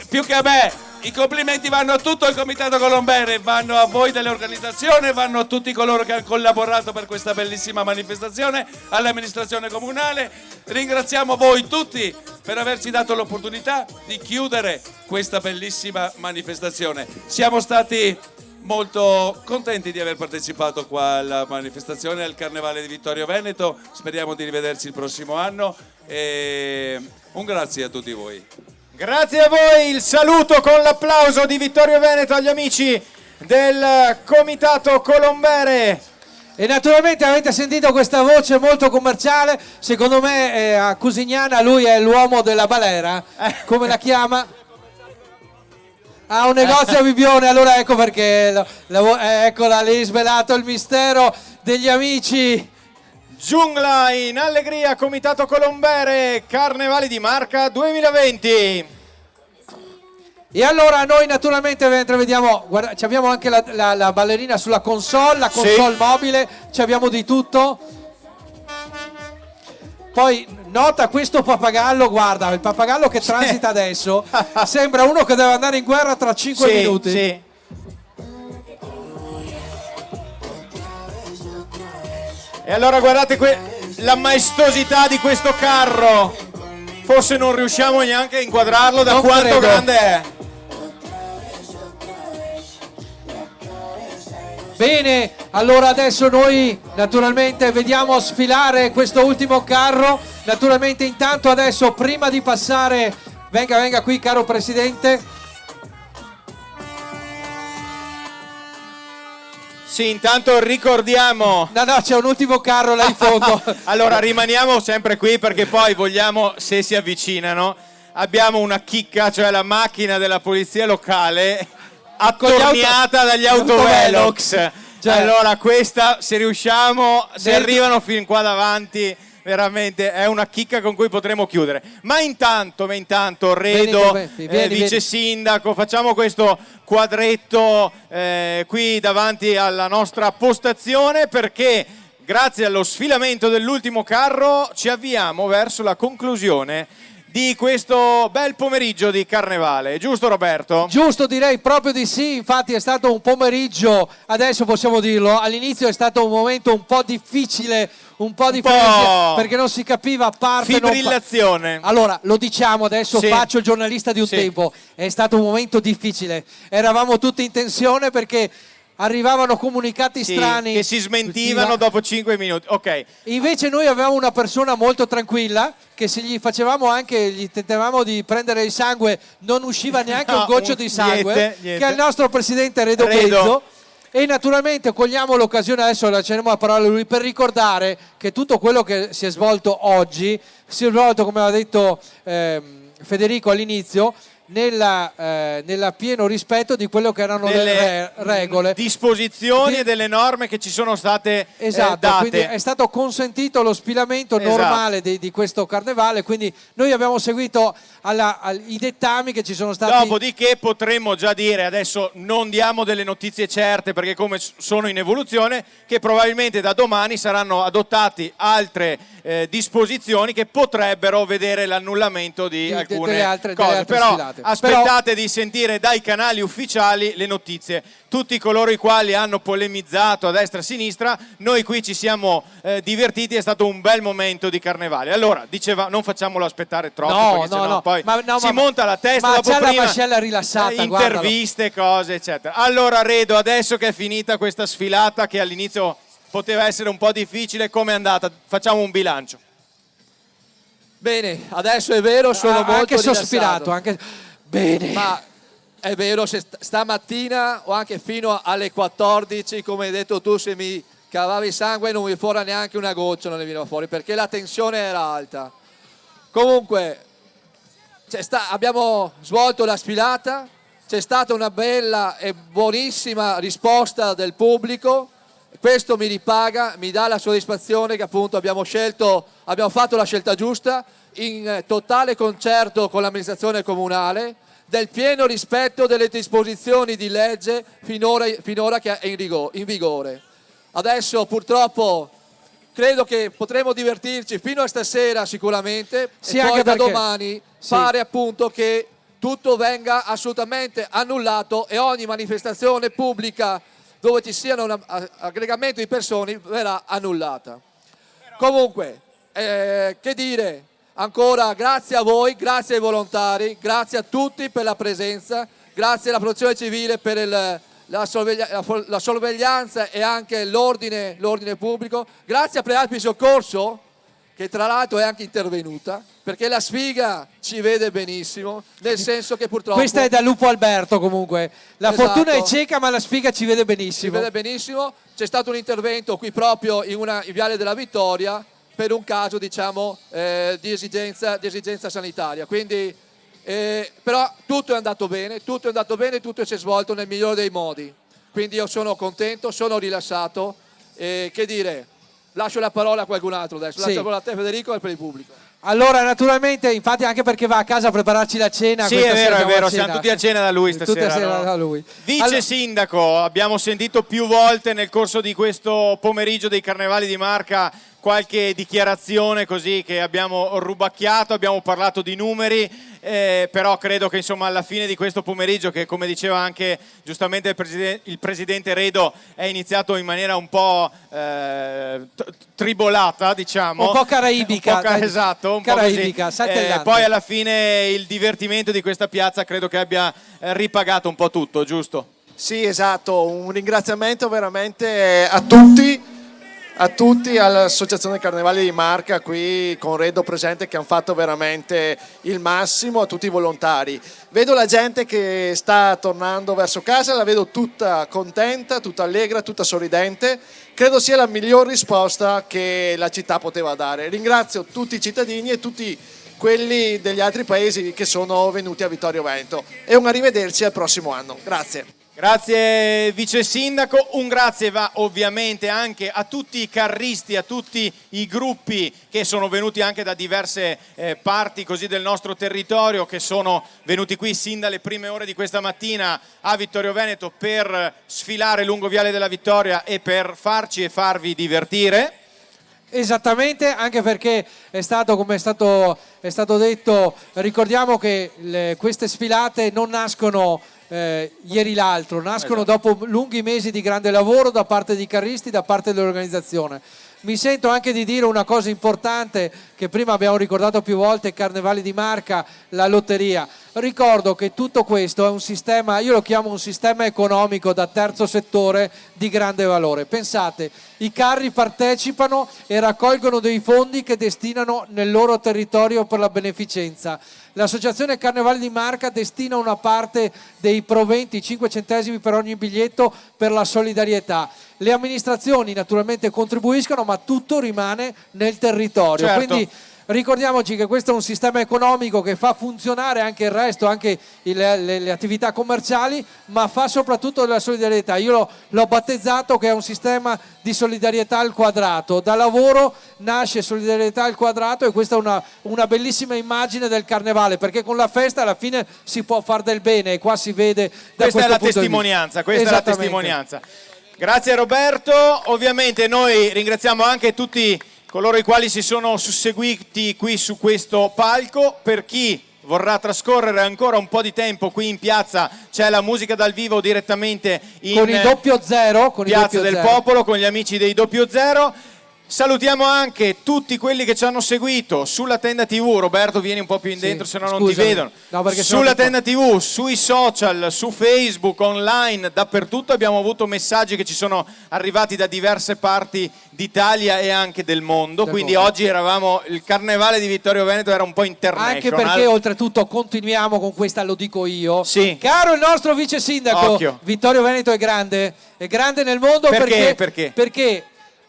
Più che a me, i complimenti vanno a tutto il Comitato Colombere, vanno a voi dell'organizzazione, vanno a tutti coloro che hanno collaborato per questa bellissima manifestazione, all'amministrazione comunale. Ringraziamo voi tutti per averci dato l'opportunità di chiudere questa bellissima manifestazione. Siamo stati molto contenti di aver partecipato qua alla manifestazione al Carnevale di Vittorio Veneto. Speriamo di rivederci il prossimo anno e un grazie a tutti voi.
Grazie a voi, il saluto con l'applauso di Vittorio Veneto agli amici del Comitato Colombere.
E naturalmente avete sentito questa voce molto commerciale, secondo me a Cusignana lui è l'uomo della balera, come la chiama? Ha un negozio a Bibione, allora ecco perché, eccola lì, svelato il mistero degli amici.
Giungla in allegria, Comitato Colombere, Carnevali di Marca 2020.
E allora noi naturalmente mentre vediamo, guarda, abbiamo anche la ballerina sulla console, la console mobile, abbiamo di tutto. Poi nota questo pappagallo, guarda, il pappagallo che transita adesso, sembra uno che deve andare in guerra tra 5 minuti.
Sì. E allora guardate la maestosità di questo carro. Forse non riusciamo neanche a inquadrarlo da quanto grande è.
Bene, allora adesso noi naturalmente vediamo sfilare questo ultimo carro. Naturalmente intanto adesso prima di passare, venga qui caro Presidente.
Sì, intanto ricordiamo.
No, c'è un ultimo carro là in fondo.
Allora rimaniamo sempre qui perché poi vogliamo, se si avvicinano, abbiamo una chicca, cioè la macchina della polizia locale attorniata dagli autovelox. Allora questa, se riusciamo, se arrivano fin qua davanti, veramente è una chicca con cui potremo chiudere. Ma intanto Redo, vice sindaco, facciamo questo quadretto qui davanti alla nostra postazione, perché grazie allo sfilamento dell'ultimo carro ci avviamo verso la conclusione di questo bel pomeriggio di carnevale, giusto Roberto?
Giusto, direi proprio di sì, infatti è stato un pomeriggio, adesso possiamo dirlo, all'inizio è stato un momento un po' difficile, perché non si capiva, a parte
fibrillazione.
Allora, lo diciamo adesso, faccio il giornalista di un tempo, è stato un momento difficile, eravamo tutti in tensione perché arrivavano comunicati strani
che si smentivano dopo 5 minuti. Ok.
Invece noi avevamo una persona molto tranquilla che se gli facevamo anche, gli tentavamo di prendere il sangue, non usciva neanche un goccio di sangue,
niente.
che è il nostro presidente Redo Pezzo. E naturalmente cogliamo l'occasione, adesso lasceremo la parola a lui, per ricordare che tutto quello che si è svolto oggi si è svolto, come aveva detto Federico all'inizio, nella pieno rispetto di quello che erano le regole,
disposizioni e delle norme che ci sono state date.
Quindi è stato consentito lo spilamento normale di questo carnevale, quindi noi abbiamo seguito i dettami che ci sono stati.
Dopodiché potremmo già dire, adesso non diamo delle notizie certe perché come sono in evoluzione, che probabilmente da domani saranno adottati altre disposizioni che potrebbero vedere l'annullamento di alcune
delle altre
cose. Però
sfilate.
aspettate di sentire dai canali ufficiali le notizie. Tutti coloro i quali hanno polemizzato a destra e a sinistra, noi qui ci siamo divertiti, è stato un bel momento di carnevale. Allora, diceva, non facciamolo aspettare troppo, perché sennò poi si monta la testa,
ma
dopo
c'è
prima
la mascella rilassata,
interviste, cose, eccetera. Allora, Redo, adesso che è finita questa sfilata, che all'inizio poteva essere un po' difficile, com'è andata? Facciamo un bilancio.
Bene, adesso è vero, sono molto
anche
rilassato.
sospirato, bene.
Ma è vero, stamattina o anche fino alle 14, come hai detto tu, se mi cavavi sangue non mi fuori neanche una goccia, non ne veniva fuori, perché la tensione era alta. Comunque, abbiamo svolto la sfilata, c'è stata una bella e buonissima risposta del pubblico, questo mi ripaga, mi dà la soddisfazione che appunto abbiamo fatto la scelta giusta, in totale concerto con l'amministrazione comunale, del pieno rispetto delle disposizioni di legge finora che è in vigore. Adesso purtroppo credo che potremo divertirci fino a stasera sicuramente,
Sì,
e poi
anche
da
perché-
domani
sì.
pare appunto che tutto venga assolutamente annullato e ogni manifestazione pubblica dove ci siano un aggregamento di persone verrà annullata. Comunque, che dire, ancora grazie a voi, grazie ai volontari, grazie a tutti per la presenza, grazie alla protezione civile per la sorveglianza e anche l'ordine pubblico, grazie a Prealpi Soccorso, che tra l'altro è anche intervenuta, perché la sfiga ci vede benissimo, nel senso che purtroppo...
Questa è da Lupo Alberto comunque. La
Esatto.
fortuna è cieca ma la sfiga ci vede
Si
benissimo.
vede benissimo, c'è stato un intervento qui proprio in Viale della Vittoria per un caso diciamo di esigenza sanitaria, quindi però tutto è andato bene, tutto si è svolto nel migliore dei modi, quindi io sono contento, sono rilassato e che dire, lascio la parola a qualcun altro adesso,
Sì.
lascio la parola a te Federico e per il pubblico.
Allora, naturalmente, infatti anche perché va a casa a prepararci la cena.
Sì,
questa
è
sera
vero,
a
siamo
cena.
tutti a cena da lui stasera.
Tutte a cena
no?
da lui.
Vice sindaco, abbiamo sentito più volte nel corso di questo pomeriggio dei Carnevali di Marca qualche dichiarazione così che abbiamo rubacchiato, abbiamo parlato di numeri, però credo che insomma alla fine di questo pomeriggio, che come diceva anche giustamente il presidente Redo, è iniziato in maniera un po' tribolata, diciamo.
Un po' caraibica.
Esatto, un
caraibica,
po' così.
saltellante.
Poi alla fine il divertimento di questa piazza credo che abbia ripagato un po' tutto, giusto?
Sì, esatto, un ringraziamento veramente a tutti, all'Associazione Carnevali di Marca qui con Redo presente, che hanno fatto veramente il massimo, a tutti i volontari. Vedo la gente che sta tornando verso casa, la vedo tutta contenta, tutta allegra, tutta sorridente. Credo sia la miglior risposta che la città poteva dare. Ringrazio tutti i cittadini e tutti quelli degli altri paesi che sono venuti a Vittorio Veneto e un arrivederci al prossimo anno. Grazie.
Grazie vice sindaco, un grazie va ovviamente anche a tutti i carristi, a tutti i gruppi che sono venuti anche da diverse parti così del nostro territorio, che sono venuti qui sin dalle prime ore di questa mattina a Vittorio Veneto per sfilare lungo Viale della Vittoria e per farci e farvi divertire.
Esattamente, anche perché è stato, come è stato detto, ricordiamo che queste sfilate non nascono ieri l'altro, nascono dopo lunghi mesi di grande lavoro da parte di carristi, da parte dell'organizzazione. Mi sento anche di dire una cosa importante che prima abbiamo ricordato più volte: Carnevali di Marca, la lotteria. Ricordo che tutto questo è un sistema, io lo chiamo un sistema economico da terzo settore di grande valore. Pensate, i carri partecipano e raccolgono dei fondi che destinano nel loro territorio per la beneficenza. L'associazione Carnevali di Marca destina una parte dei proventi, 5 centesimi per ogni biglietto, per la solidarietà. Le amministrazioni naturalmente contribuiscono, ma tutto rimane nel territorio.
Certo.
Quindi ricordiamoci che questo è un sistema economico che fa funzionare anche il resto, anche le attività commerciali, ma fa soprattutto della solidarietà. Io l'ho battezzato che è un sistema di solidarietà al quadrato. Da lavoro nasce solidarietà al quadrato, e questa è una bellissima immagine del carnevale, perché con la festa alla fine si può far del bene, e qua si vede da
Questa è la
punto di vista.
testimonianza, questa è la
Esattamente.
testimonianza. Grazie Roberto, ovviamente noi ringraziamo anche tutti coloro i quali si sono susseguiti qui su questo palco. Per chi vorrà trascorrere ancora un po' di tempo qui in piazza, c'è la musica dal vivo direttamente in
Con il doppio zero, con il
Piazza
doppio
del
zero.
Popolo, con gli amici dei Doppio Zero. Salutiamo anche tutti quelli che ci hanno seguito sulla Tenda TV. Roberto, vieni un po' più in dentro, se no non ti
scusami.
vedono.
No, perché sennò
Sulla
ti-
Tenda TV, sui social, su Facebook, online, dappertutto abbiamo avuto messaggi che ci sono arrivati da diverse parti d'Italia e anche del mondo. Quindi oggi il carnevale di Vittorio Veneto era un po' international.
Anche perché oltretutto continuiamo con questa, lo dico io.
Sì.
Caro il nostro vice sindaco,
Occhio.
Vittorio Veneto è grande nel mondo
Perché?
perché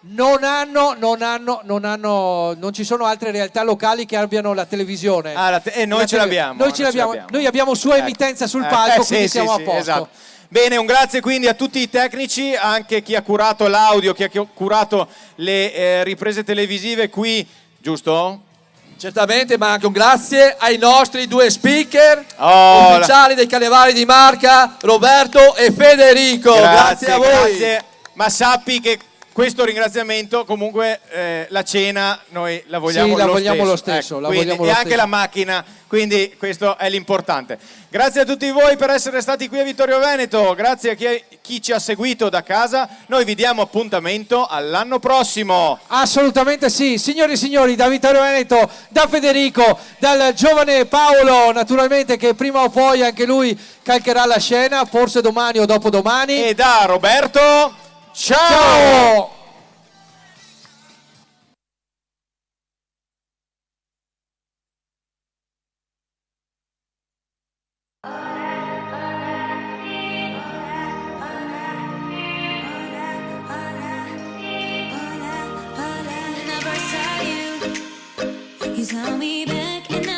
non ci sono altre realtà locali che abbiano la televisione.
Noi ce l'abbiamo.
Noi abbiamo sua emittenza sul palco, quindi siamo a posto.
Esatto. Bene, un grazie quindi a tutti i tecnici, anche chi ha curato l'audio, chi ha curato le riprese televisive qui, giusto?
Certamente, ma anche un grazie ai nostri due speaker ufficiali dei Carnevali di Marca, Roberto e Federico. Grazie a voi.
Grazie. Ma sappi che questo ringraziamento, comunque la cena noi la vogliamo,
lo stesso.
E anche la macchina, quindi questo è l'importante. Grazie a tutti voi per essere stati qui a Vittorio Veneto, grazie a chi ci ha seguito da casa, noi vi diamo appuntamento all'anno prossimo.
Assolutamente sì, signori e signori, da Vittorio Veneto, da Federico, dal giovane Paolo, naturalmente, che prima o poi anche lui calcherà la scena, forse domani o dopodomani.
E da Roberto...
Ciao!
You saw me back and